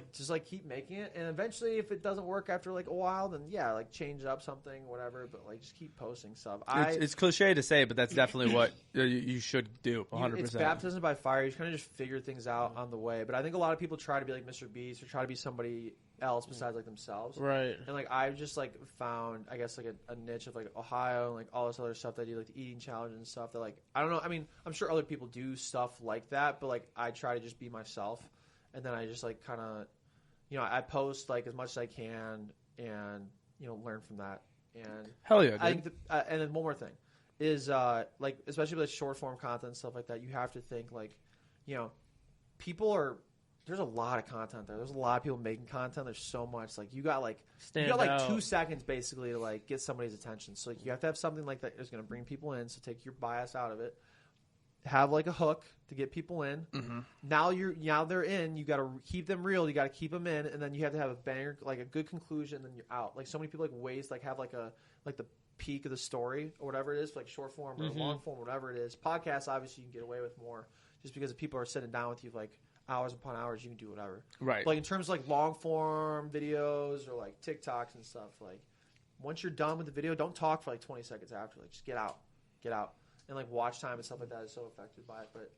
C: keep making it, and eventually if it doesn't work after like a while, then yeah, like change up something, whatever, but like just keep posting stuff.
A: It's cliche to say, but that's definitely what you should do. 100%.
C: It's baptism by fire. You kind of just figure things out on the way. But I think a lot of people try to be like Mr. Beast or try to be somebody else besides like themselves.
B: Right.
C: And like I've just like found, I guess, like a niche of like Ohio and like all this other stuff that I do, like the eating challenge and stuff that like, I don't know. I mean, I'm sure other people do stuff like that, but like I try to just be myself. And then I just like kind of, I post like as much as I can and, learn from that. And
A: hell yeah, dude.
C: I think and then one more thing is like, especially with like short form content and stuff like that, you have to think like, there's a lot of content there. There's a lot of people making content. There's so much. Like you got like 2 seconds basically to like get somebody's attention. So like, you have to have something like that that's going to bring people in. So take your bias out of it. Have like a hook to get people in.
A: Mm-hmm.
C: Now they're in. You got to keep them real. You got to keep them in, and then you have to have a banger, like a good conclusion. And then you're out. Like so many people like waste like have like the peak of the story or whatever it is, like short form or long form, whatever it is. Podcasts obviously you can get away with more just because if people are sitting down with you like hours upon hours, you can do whatever.
A: Right.
C: But like in terms of like long form videos or like TikToks and stuff, like once you're done with the video, don't talk for like 20 seconds after. Like just get out. And like watch time and stuff like that is so affected by it. But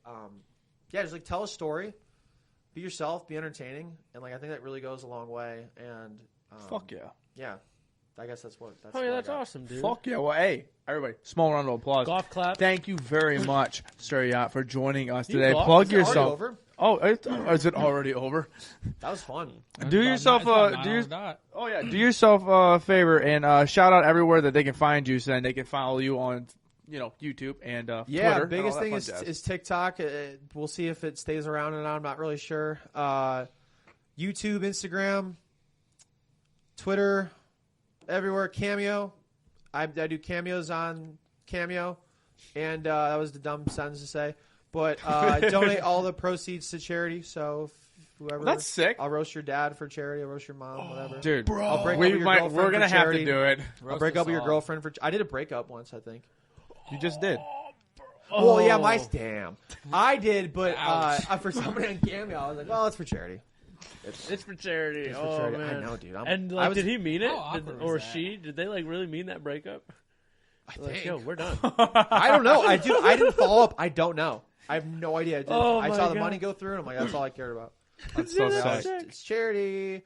C: yeah, just like tell a story, be yourself, be entertaining, and like I think that really goes a long way. And
A: fuck yeah,
C: yeah, I guess that's what. That's
B: oh yeah,
C: what
B: that's awesome, dude.
A: Fuck yeah. Well, hey, everybody, small round of applause.
B: Golf clap.
A: Thank you very much, Sir Yacht, for joining us today.
B: golf?
A: Plug
C: Is it already
A: yourself.
C: over?
A: Oh, is it already over?
C: That was fun.
A: Do yourself
D: Oh
A: yeah, do yourself a favor and shout out everywhere that they can find you, so then they can follow you on YouTube and
C: Yeah,
A: Twitter.
C: biggest
A: and all
C: thing
A: that fun jazz.
C: is TikTok. We'll see if it stays around or not. I'm not really sure. YouTube, Instagram, Twitter, everywhere. Cameo. I do cameos on Cameo, and that was the dumb sentence to say. But donate all the proceeds to charity. So whoever,
A: That's sick.
C: I'll roast your dad for charity. I'll roast your mom, whatever.
A: Dude,
C: Bro, I'll break up
A: we're
C: with your girlfriend
A: gonna
C: for
A: have to
C: charity.
A: do it.
C: I'll break up with your girlfriend for. I did a breakup once, I think.
A: You just did.
C: Well, yeah, damn. I did, but for somebody on Cameo, I was like, well, it's for charity.
B: It's for charity.
C: It's for
B: oh
C: charity.
B: man,
C: I know, dude.
B: And like, did he mean it,
D: How awkward
B: or
D: was that?
B: she? Did they like really mean that breakup?
C: I
B: Like,
C: think.
B: yo, we're done.
C: I don't know. I didn't follow up. I don't know. I have no idea. I
B: my
C: saw the
B: God.
C: money go through, and I'm like, that's all I cared about.
A: That's so
B: That's
A: sick.
B: sick.
C: It's charity.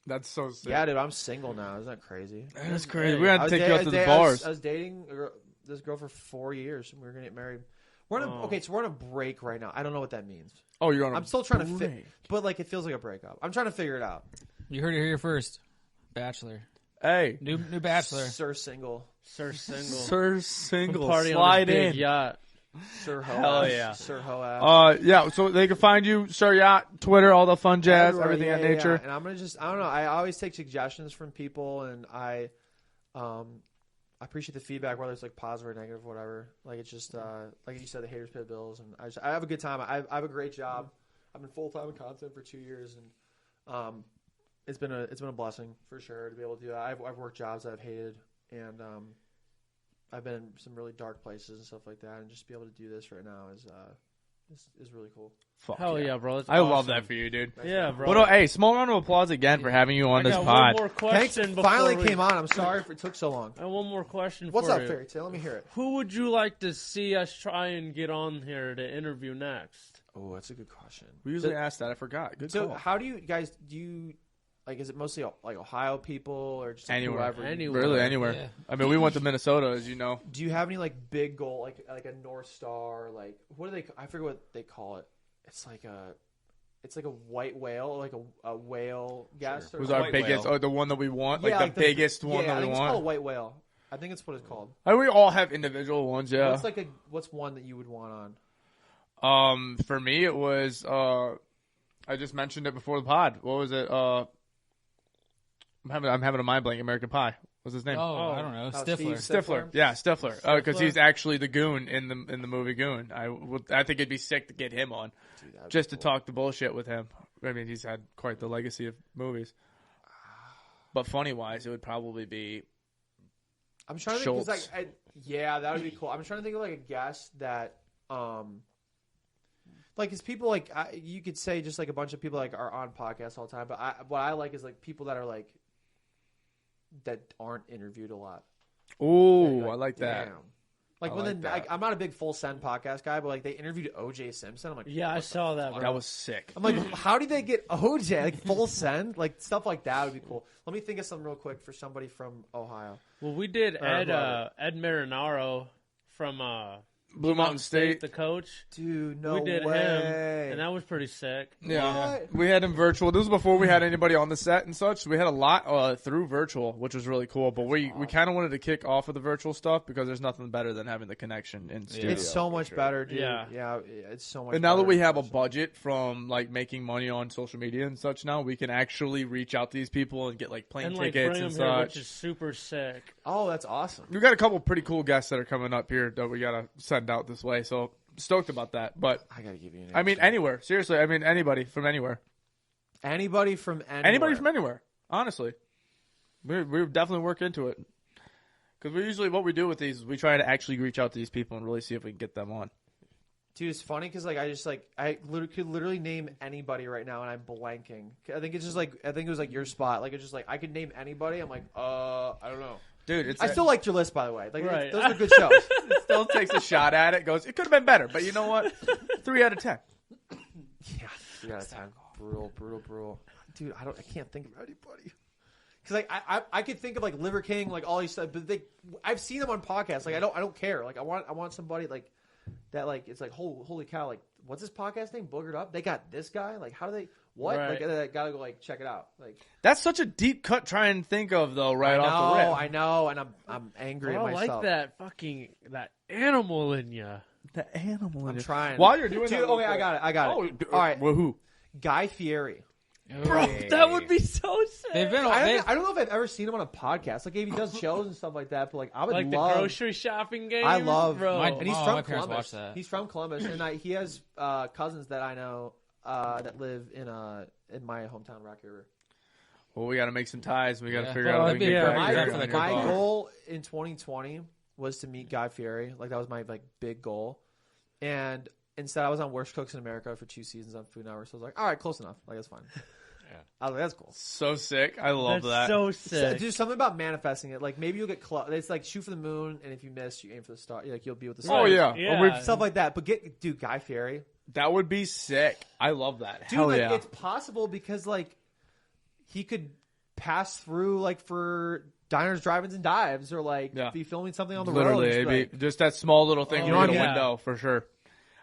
A: That's so sick.
C: Yeah, dude, I'm single now. Isn't that crazy?
A: That's crazy.
B: Hey,
A: We're gonna have to take you out to the bars.
C: I was dating this girl for 4 years, and we were gonna get married. We're on a, okay, so we're on a break right now. I don't know what that means.
A: Oh, you're on.
C: I'm still trying to
A: break.
C: fit, but like it feels like a breakup. I'm trying to figure it out.
D: You heard it here first. Bachelor.
A: Hey,
D: New bachelor.
C: Sir single.
B: Sir single.
A: Sir Single,
B: Party
A: slide
B: on his big
A: in.
B: yacht.
C: Sir Ho.
A: Hell yeah.
C: Sir Ho.
A: Yeah, so they can find you, Sir Yacht, Twitter, all the fun jazz,
C: Everywhere,
A: everything
C: yeah,
A: of
C: yeah,
A: nature.
C: yeah. And I'm gonna I don't know. I always take suggestions from people, and I appreciate the feedback, whether it's like positive or negative, or whatever. Like it's just like you said, the haters pay the bills, and I have a good time. I have a great job. I've been full time in content for 2 years, and it's been a blessing for sure to be able to do that. I've worked jobs that I've hated, and I've been in some really dark places and stuff like that, and just to be able to do this right now is really cool.
A: Fuck
B: Hell yeah, bro. That's
A: I love
B: awesome.
A: that for you, dude.
B: Yeah, bro.
A: Well, hey, small round of applause again for having you on
B: I
A: this
B: got
A: pod.
B: one more
C: Thanks.
B: question.
C: Finally
B: before we-
C: came on. I'm sorry if it took so long.
B: I have one more question
C: What's
B: for
C: up,
B: you.
C: Fairy Tale? Let me hear it.
B: Who would you like to see us try and get on here to interview next?
C: Oh, that's a good question.
A: We usually ask that. I forgot. Good
C: So,
A: call.
C: how do you guys like? Is it mostly like Ohio people or just like,
A: Anywhere.
C: whoever?
B: Anywhere.
A: Really, anywhere.
D: Yeah.
A: I mean, we went to Minnesota, as you know.
C: Do you have any like big goal, like a North Star? Like what do they? I forget what they call it. It's like a white whale, like a whale guest.
E: Sure.
C: Or
A: Was
C: something.
A: our
E: White
A: biggest,
E: whale.
A: the one that we want,
C: Yeah,
A: like the biggest one
C: yeah,
A: that
C: I
A: we
C: think it's called a
A: want.
C: white whale. I think it's what it's called.
A: I mean, we all have individual ones, yeah.
C: What's one that you would want on?
A: For me, it was. I just mentioned it before the pod. What was it? I'm having a mind blank. American Pie. What's his name?
D: Oh, I don't know. Stifler.
A: Stifler. Yeah, Stifler. Because he's actually the goon in the movie Goon. I think it'd be sick to get him on,
C: Dude, that'd be
A: just to
C: cool.
A: talk the bullshit with him. I mean, he's had quite the legacy of movies. But funny wise, it would probably be.
C: I'm trying to think. 'Cause,
A: Schultz.
C: yeah, that would be cool. I'm trying to think of like a guest that like it's people like you could say just like a bunch of people like are on podcasts all the time, but what I like is like people that are like that aren't interviewed a lot.
A: Ooh, I like that.
C: Damn. Like
A: I
C: when
A: like that.
C: I'm not a big full send podcast guy, but like they interviewed O.J. Simpson. I'm like,
B: Yeah, I saw that. Bro.
A: That was sick.
C: I'm like, how did they get O.J. like full send? Like stuff like that would be cool. Let me think of something real quick for somebody from Ohio.
B: Well, we did Ed Marinaro from
A: Blue Mountain State.
B: the coach.
C: Dude, no
B: we did
C: way.
B: him, and that was pretty sick.
A: Yeah,
C: What?
A: we had him virtual. This was before we had anybody on the set and such. We had a lot through virtual, which was really cool. But we kind of wanted to kick off with the virtual stuff because there's nothing better than having the connection in studio.
C: It's so much better, dude.
B: Yeah.
C: Yeah, it's so much.
A: And now that
C: better
A: we
C: in
A: have a
C: person.
A: budget from like making money on social media and such, now we can actually reach out to these people and get like plane
B: And like
A: tickets
B: bring
A: and
B: him here,
A: such.
B: which is super sick.
C: Oh, that's awesome.
A: We got a couple pretty cool guests that are coming up here that we gotta send out this way. So stoked about that. But
C: I gotta give you an
A: I mean,
C: answer.
A: anywhere. Seriously, I mean anybody from anywhere.
C: Anybody from anywhere.
A: Anybody from anywhere. Honestly, we definitely work into it because we usually what we do with these is we try to actually reach out to these people and really see if we can get them on.
C: Dude, it's funny because like I could literally name anybody right now and I'm blanking. I think it's just like it was like your spot. Like it's just like I could name anybody. I'm like, I don't know.
A: Dude,
C: I still liked your list, by the way. Like
B: Right.
C: those are good shows.
A: still takes a shot at it. Goes, it could have been better, but you know what? 3 out of 10.
C: Yeah, 3 out of 10. Brutal. Dude, I can't think of anybody. Because like I could think of like Liver King, like all these stuff, but I've seen them on podcasts. Like I don't care. Like I want somebody like that. Like it's like holy cow. Like what's this podcast name? Boogered Up. They got this guy. Like how do they? What?
B: Right.
C: Like I gotta go like check it out. Like
A: That's such a deep cut try and think of though, right off the rip.
C: I know, and I'm angry
B: I
C: at myself.
B: like that animal in you.
A: The animal.
C: I'm trying.
A: While you're doing
C: Dude,
A: that,
C: okay, I got it. All right.
A: Well, who?
C: Guy Fieri.
B: Bro, that would be so sick.
D: They've been.
C: I don't know if I've ever seen him on a podcast. Like, if he does shows and stuff like that, but like, I would
B: like
C: love.
B: the grocery shopping game.
C: I love,
B: bro.
C: and he's
D: Oh,
C: from
D: my parents
C: Columbus.
D: watched that.
C: He's from Columbus, and he has cousins that I know that live in my hometown, Rock River.
A: Well, we got to make some ties. We got to
D: Yeah.
A: figure
D: Well,
A: out.
D: that'd be
A: if we can
D: perfect.
A: crack
D: Yeah, for the
A: it.
C: My
D: cook-off.
C: goal in 2020 was to meet Guy Fieri. Like that was my like big goal, and instead I was on Worst Cooks in America for 2 seasons on Food Network. So I was like, all right, close enough. Like that's fine. I was like, that's cool.
A: So sick. I love
B: That's
A: that.
B: so
C: So,
B: sick.
C: there's something about manifesting it. Like maybe you'll get close. It's like shoot for the moon, and if you miss, you aim for the star. Like you'll be with the
A: Oh
C: stars.
A: yeah.
B: Yeah.
A: We've-
C: Stuff like that. But dude, Guy Fieri,
A: that would be sick. I love that.
C: dude.
A: Hell
C: Like
A: yeah.
C: it's possible because like he could pass through like for diners, drive-ins, and dives, or like
A: Yeah.
C: be filming something on the
A: Literally,
C: road.
A: it'd
C: Just,
A: be just that small little thing
C: Oh,
A: through the
B: yeah.
A: window for sure.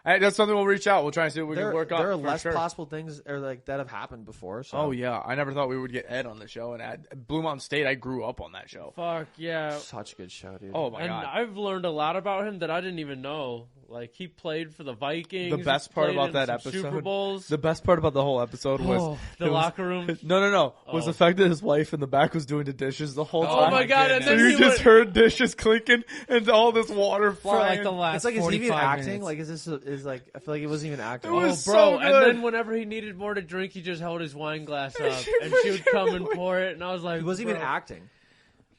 A: Hey, that's something we'll reach out. We'll try and see what we can work on.
C: there are
A: for
C: less
A: sure.
C: possible things or like that have happened before. So.
A: Oh yeah, I never thought we would get Ed on the show. And Blue Mountain State, I grew up on that show.
B: Fuck yeah.
C: Such a good show, dude.
A: Oh my
B: And
A: god.
B: I've learned a lot about him that I didn't even know. Like he played for the Vikings.
A: The best
B: He's
A: part
B: played
A: about
B: in
A: that
B: some
A: episode,
B: Super Bowls.
A: the best part about the whole episode was
B: the
A: it was-
B: locker room.
A: No. Was
B: Oh.
A: the fact that his wife in the back was doing the dishes the whole
B: Oh
A: time.
B: my god! And
A: So
B: then
A: you
B: he
A: just
B: went,
A: heard dishes clinking and all this water
D: for like
A: flying.
D: the last.
C: It's like is he even
D: 45
C: acting?
D: minutes.
C: Like is like I feel like he wasn't even acting.
A: It was
B: bro.
A: so
B: And
A: good.
B: then whenever he needed more to drink, he just held his wine glass up,
A: She
B: and she would come and pour it. And I was like,
C: He wasn't even
B: bro,
C: acting.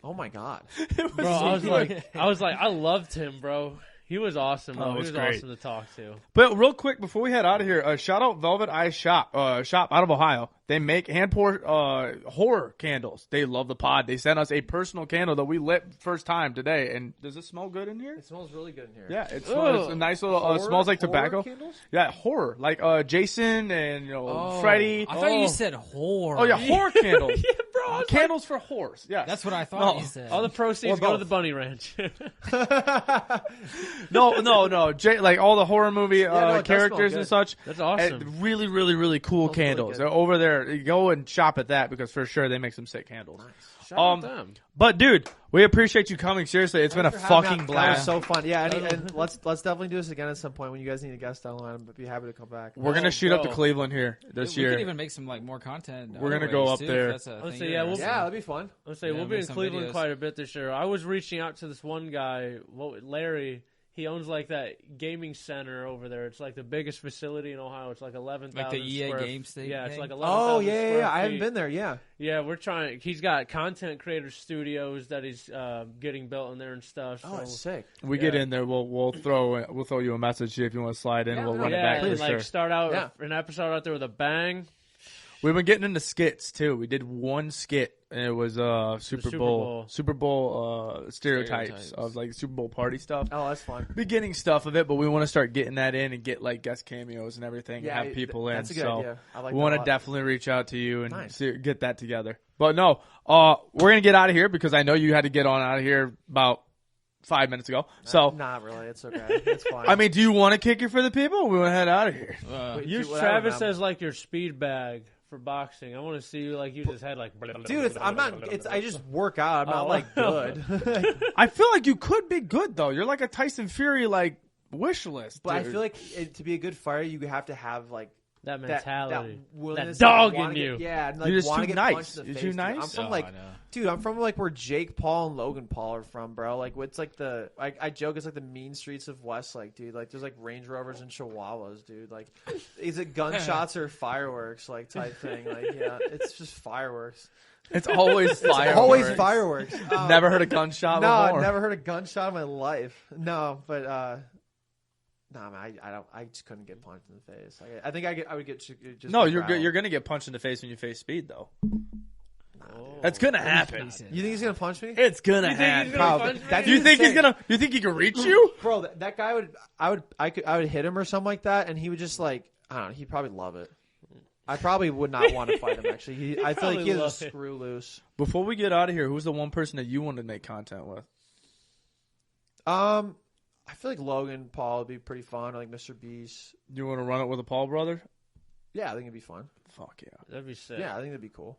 C: Oh my god.
B: Bro, I was like, I loved him, bro. He was awesome. Bro.
A: Oh, it
B: He
A: was
B: was
A: great.
B: awesome to talk to.
A: But real quick before we head out of here, shout out Velvet Eye Shop out of Ohio. They make hand poured horror candles. They love the pod. They sent us a personal candle that we lit first time today. And does it smell good in here?
C: It smells really good in here.
A: Yeah, it's a nice little smells like tobacco.
C: Candles?
A: Yeah, horror like Jason and Freddy.
D: I thought you said whore.
A: Oh yeah, horror candles.
B: Yeah, bro. I was
A: Candles for whores. Yeah,
D: That's what I thought you said.
B: like, all the proceeds
C: Or
B: go to
C: both.
B: the Bunny Ranch.
A: no. Like all the horror movie
C: no, it does smell
A: characters
C: good.
A: and such.
B: That's awesome.
A: And really, really, really cool
C: Smells really
A: candles.
C: good.
A: They're over there. You go and shop at that because for sure they make some sick candles.
B: Shout out them.
A: But dude, we appreciate you coming. Seriously, it's been a
C: Thanks for having
A: fucking
C: me out. That was
A: blast.
C: so fun. Yeah, and let's definitely do this again at some point when you guys need a guest down the line. But be happy to come back.
A: We're gonna shoot up to
B: bro.
A: Cleveland here this
D: we
A: year.
D: could even make some like more content.
A: We're gonna
D: other
A: go
D: ways,
A: up
D: too,
A: there.
D: if that's a
B: Let's
D: thing
B: say,
D: you're
B: yeah, we'll-
D: interested
C: Yeah,
D: in.
C: that'd be fun.
B: Let's say
D: Yeah,
B: we'll be
D: make
B: in
D: some
B: Cleveland
D: videos.
B: quite a bit this year. I was reaching out to this one guy, Larry. He owns like that gaming center over there. It's like the biggest facility in Ohio. It's like 11,000
D: Like the EA
B: square
D: Games thing?
B: Yeah, it's like 11,000
C: Oh
B: square
C: yeah. I haven't
B: feet.
C: been there. Yeah.
B: Yeah, we're trying. He's got content creator studios that he's getting built in there and stuff.
C: Oh, that's sick.
A: We get in there. We'll throw you a message if you want to slide in.
C: Yeah,
A: We'll run it
B: yeah,
A: back for
B: and like
A: sure.
B: start out
C: Yeah.
B: an episode out there with a bang.
A: We've been getting into skits too. We did one skit, and it was Super Bowl stereotypes of like Super Bowl party stuff.
C: Oh, that's fun.
A: Beginning stuff of it, but we want to start getting that in and get like guest cameos and everything,
C: Yeah,
A: and have people in.
C: that's a good
A: so
C: idea. I like
A: we
C: that
A: want
C: a
A: to
C: lot.
A: definitely reach out to you and
C: Nice.
A: get that together. But no, we're gonna get out of here because I know you had to get on out of here about 5 minutes ago. So
C: Not really. It's okay. It's fine.
A: I mean, do you want to kick it for the people? Or we want to head out of here.
B: Use
C: whatever,
B: Travis
C: man.
B: as like your speed bag for boxing. I want to see you like you just had like.
C: Dude, I'm not. I just work out. I'm not
B: Oh.
C: like good.
A: I feel like you could be good though. You're like a Tyson Fury like wish list.
C: But I
A: dude.
C: feel like to be a good fighter, you have to have like
B: that
C: that
B: mentality,
C: willingness,
B: that dog
C: to wanna
B: in
C: get-
B: you.
C: Yeah, and like
A: You're just
C: want
A: too
C: to get
A: nice.
C: punched in the
A: You're
C: face.
A: too
C: dude.
A: nice?
C: I'm from
D: Oh,
C: like,
D: I know.
C: dude, I'm from like where Jake Paul and Logan Paul are from, bro. Like, it's like I joke it's like the mean streets of Westlake, dude. Like, there's like Range Rovers and Chihuahuas, dude. Like, is it gunshots or fireworks, like type thing? Like, yeah, it's just fireworks.
A: it's always fireworks.
C: Always fireworks.
A: Never heard a gunshot
C: No,
A: before.
C: I've never heard a gunshot in my life. No, but no, man, I just couldn't get punched in the face. I think I would get just.
A: No,
C: like,
A: you're
C: rattled.
A: you're gonna get punched in the face when you face speed though.
B: Oh.
A: That's gonna happen.
C: You think he's gonna punch me?
A: It's gonna
B: You think
A: happen.
B: he's gonna
C: Probably.
B: punch me?
C: That's
A: Do you think he's
C: insane.
A: gonna? You think he can reach you?
C: Bro, that guy I would hit him or something like that, and he would just like I don't know. He'd probably love it. I probably would not want to fight him. Actually, I feel like
B: probably
C: he has
B: love
C: a
B: it.
C: screw loose.
A: Before we get out of here, who's the one person that you want to make content with?
C: I feel like Logan Paul would be pretty fun. Like Mr. Beast.
A: You want to run it with a Paul brother?
C: Yeah, I think it'd be fun.
A: Fuck yeah!
B: That'd be sick.
C: Yeah, I think that'd be cool.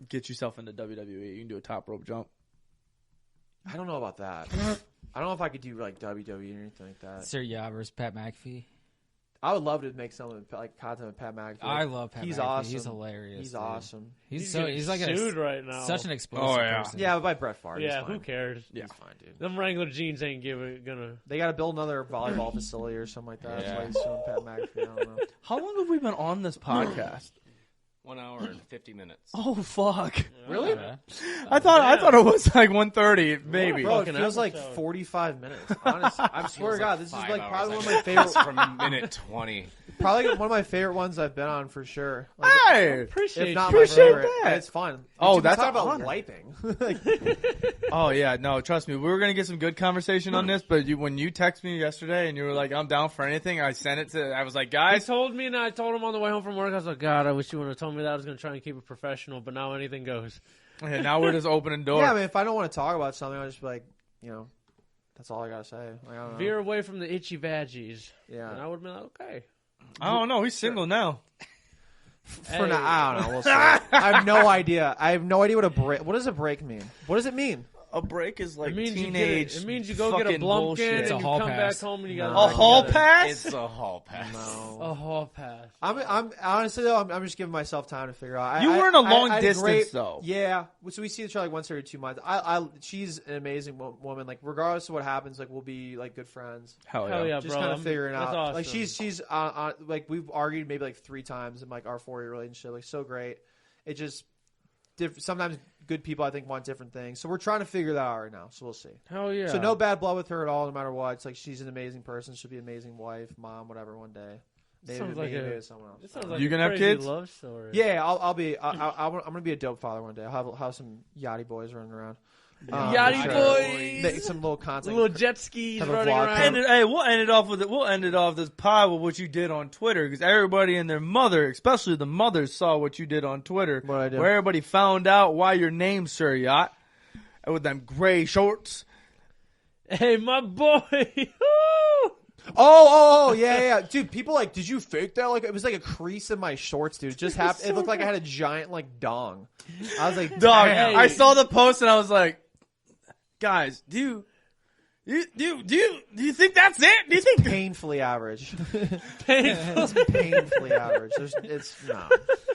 A: Get yourself into WWE. You can do a top rope jump.
C: I don't know about that. I don't know if I could do like WWE or anything like that.
D: Sir Yacht versus Pat McAfee.
C: I would love to make some like content with Pat McAfee.
D: I love Pat
C: He's
D: McAfee.
C: awesome.
D: He's hilarious.
C: He's
D: dude.
C: awesome.
D: He's
B: getting
D: like
B: sued right now.
D: such an explosive
A: Oh, yeah.
D: person.
C: Yeah, but by Bret Favre.
B: Yeah,
C: he's fine.
B: who cares?
A: Yeah.
C: He's fine, dude.
B: Them Wrangler jeans ain't gonna.
C: They got to build another volleyball facility or something like that. That's why he's suing Pat McAfee. I don't know.
A: How long have we been on this podcast?
E: 1 hour and 50 minutes.
A: Oh fuck!
C: Really?
D: Yeah.
A: I thought it was like 1:30, maybe.
C: Bro, it
B: Fucking
C: feels like
B: episode.
C: 45 minutes. Honestly, I swear to God, this is
E: 5
C: like
E: hours.
C: probably one of
E: I
C: my favorite.
E: from minute 20.
C: Probably one of my favorite ones I've been on for sure. Like,
A: Hey!
B: Appreciate
C: if not
B: you.
C: my
A: Appreciate
C: favorite,
A: that.
C: it's fun.
A: Oh,
C: Dude, we
A: that's
C: talk
A: an
C: about
A: honor.
C: wiping.
A: Oh yeah, no, trust me. We were gonna get some good conversation on this, but when you texted me yesterday and you were like, "I'm down for anything," I sent it to. I was like,
B: He
A: "Guys,
B: told me, and I told him on the way home from work. I was like, God, I wish you would have told me that. I was gonna try and keep it professional, but now anything goes.
A: and now we're just opening doors."
C: Yeah, I mean, if I don't want to talk about something, I'll just be like, that's all I gotta say. Like, I don't know.
B: Veer away from the itchy veggies.
C: Yeah.
B: And I would have been like, okay.
A: I don't know. He's single now.
C: For now, I don't know. We'll see. I have no idea. I have no idea what a break. What does a break mean? What does it mean?
A: A break is like
B: It means
A: teenage.
B: it means you go get a
A: fucking
B: blumpkin
A: bullshit.
B: and
D: It's a
B: you
D: hall
B: come
D: pass.
B: back home and you
C: No.
B: got
A: A hall pass.
E: It's a hall pass.
B: A hall pass.
C: I'm honestly though, I'm just giving myself time to figure out.
A: You were in a long
C: I had
A: distance,
C: great-
A: though.
C: Yeah, so we see each other like once every 2 months. She's an amazing woman. Like regardless of what happens, like we'll be like good friends.
A: Hell
B: Hell
A: yeah.
B: yeah,
C: Just
B: bro.
C: kind of figuring
B: That's
C: out.
B: awesome.
C: Like she's like we've argued maybe like 3 times in like our 4-year relationship. Like so great. It just sometimes good people I think want different things. So we're trying to figure that out right now. So we'll see.
B: Hell yeah.
C: So no bad blood with her at all, no matter what. It's like she's an amazing person. She'll be an amazing wife, mom, whatever. One day, maybe
B: Sounds like
C: maybe
B: a-
C: it's someone else.
B: It sounds like
A: You
B: a
A: gonna have
B: crazy
A: kids?
B: love story.
C: Yeah, I'm gonna be a dope father one day. I'll have some yachty boys running around.
B: Yachty
C: sure.
B: boys.
C: Make some little content.
B: Little jet skis
C: Have a
B: running
C: vlog
B: around.
A: And hey, we'll end it off with We'll end it off this pod with what you did on Twitter, because everybody and their mother, especially the mothers, saw what you did on Twitter.
C: What I did?
A: Where everybody found out why your name's Sir Yacht, and with them gray shorts.
B: Hey, my boy. Woo!
C: Oh, yeah. Dude, people like, did you fake that? Like, it was like a crease in my shorts, dude. It just happened. It looked like I had a giant, like, dong. I was like,
A: Dog,
C: damn.
A: I saw the post and I was like, guys, do Do you think that's it? Do you think?
C: Painfully average.
B: Painful.
C: It's painfully average. It's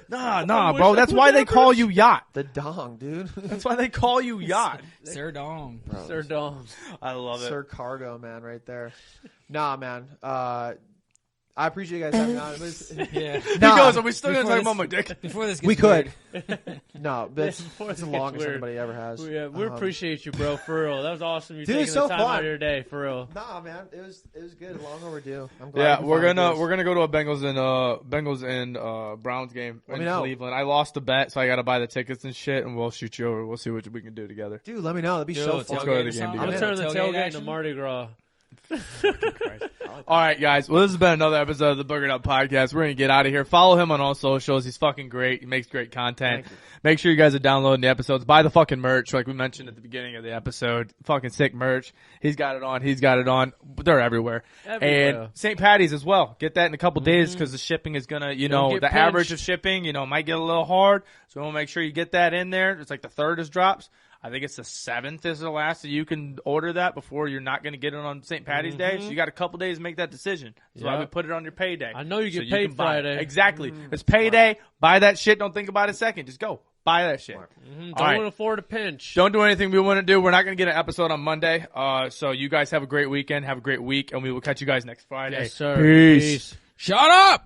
C: no.
A: Nah, bro. That's why they call you Yacht.
C: The dong, dude.
A: That's why they call you Yacht.
D: Sir Dong.
C: Bro,
B: Sir Dom.
A: I love it.
C: Sir Cargo, man, right there. Nah, man. I appreciate you guys having me on. It was,
D: Yeah.
A: He
C: nah,
A: goes, are we still going to
D: Before
A: talk
D: this-
A: about my dick?
D: Before this gets
C: we could.
D: weird.
C: No, but it's
B: Before
C: the
B: this gets
C: longest
B: weird.
C: anybody ever has.
B: We appreciate you, bro, for real. That was awesome. You
C: Dude,
B: taking
C: it's so
B: the time out
C: fun.
B: of your day, for real.
C: Nah, man, it was good. Long overdue. I'm glad.
A: Yeah,
C: we
A: we're
C: finally did
A: gonna
C: this.
A: we're gonna go to a Bengals and Browns game
C: Let
A: in
C: me know.
A: Cleveland. I lost the bet, so I got to buy the tickets and shit, and we'll shoot you over. We'll see what we can do together.
C: Dude, let me know. That'd be
D: Yo,
C: so
D: let's
C: fun.
A: go to the
D: tailgate
A: game
D: or
A: together.
B: I'm
A: Yeah.
B: turning the
D: Tailgate
B: tailgate into
D: action?
B: Mardi Gras.
A: All right, guys. Well, this has been another episode of the Boogered Up Podcast. We're gonna get out of here. Follow him on all socials. He's fucking great. He makes great content.
C: Thank you.
A: Make sure you guys are downloading the episodes. Buy the fucking merch, like we mentioned at the beginning of the episode. Fucking sick merch. He's got it on. He's got it on. They're everywhere.
B: Everywhere.
A: And St. Patty's as well. Get that in a couple days because the shipping is gonna,
B: Don't get
A: the
B: pinched.
A: average of shipping, might get a little hard. So we'll make sure you get that in there. It's like the 3rd is drops. I think it's the 7th is the last that you can order that before you're not going to get it on St. Patty's Day. So you got a couple days to make that decision. That's why
B: Yeah.
A: we put it on your payday.
B: I know you get
A: So
B: paid
A: can buy it.
B: Friday.
A: Exactly. It's payday. Buy that shit. Don't think about it a second. Just go. Buy that shit.
B: Don't
A: All right.
B: afford a pinch.
A: Don't do anything we want to do. We're not going to get an episode on Monday. So you guys have a great weekend. Have a great week. And we will catch you guys next Friday.
B: Yes, sir.
A: Peace.
D: Shut up!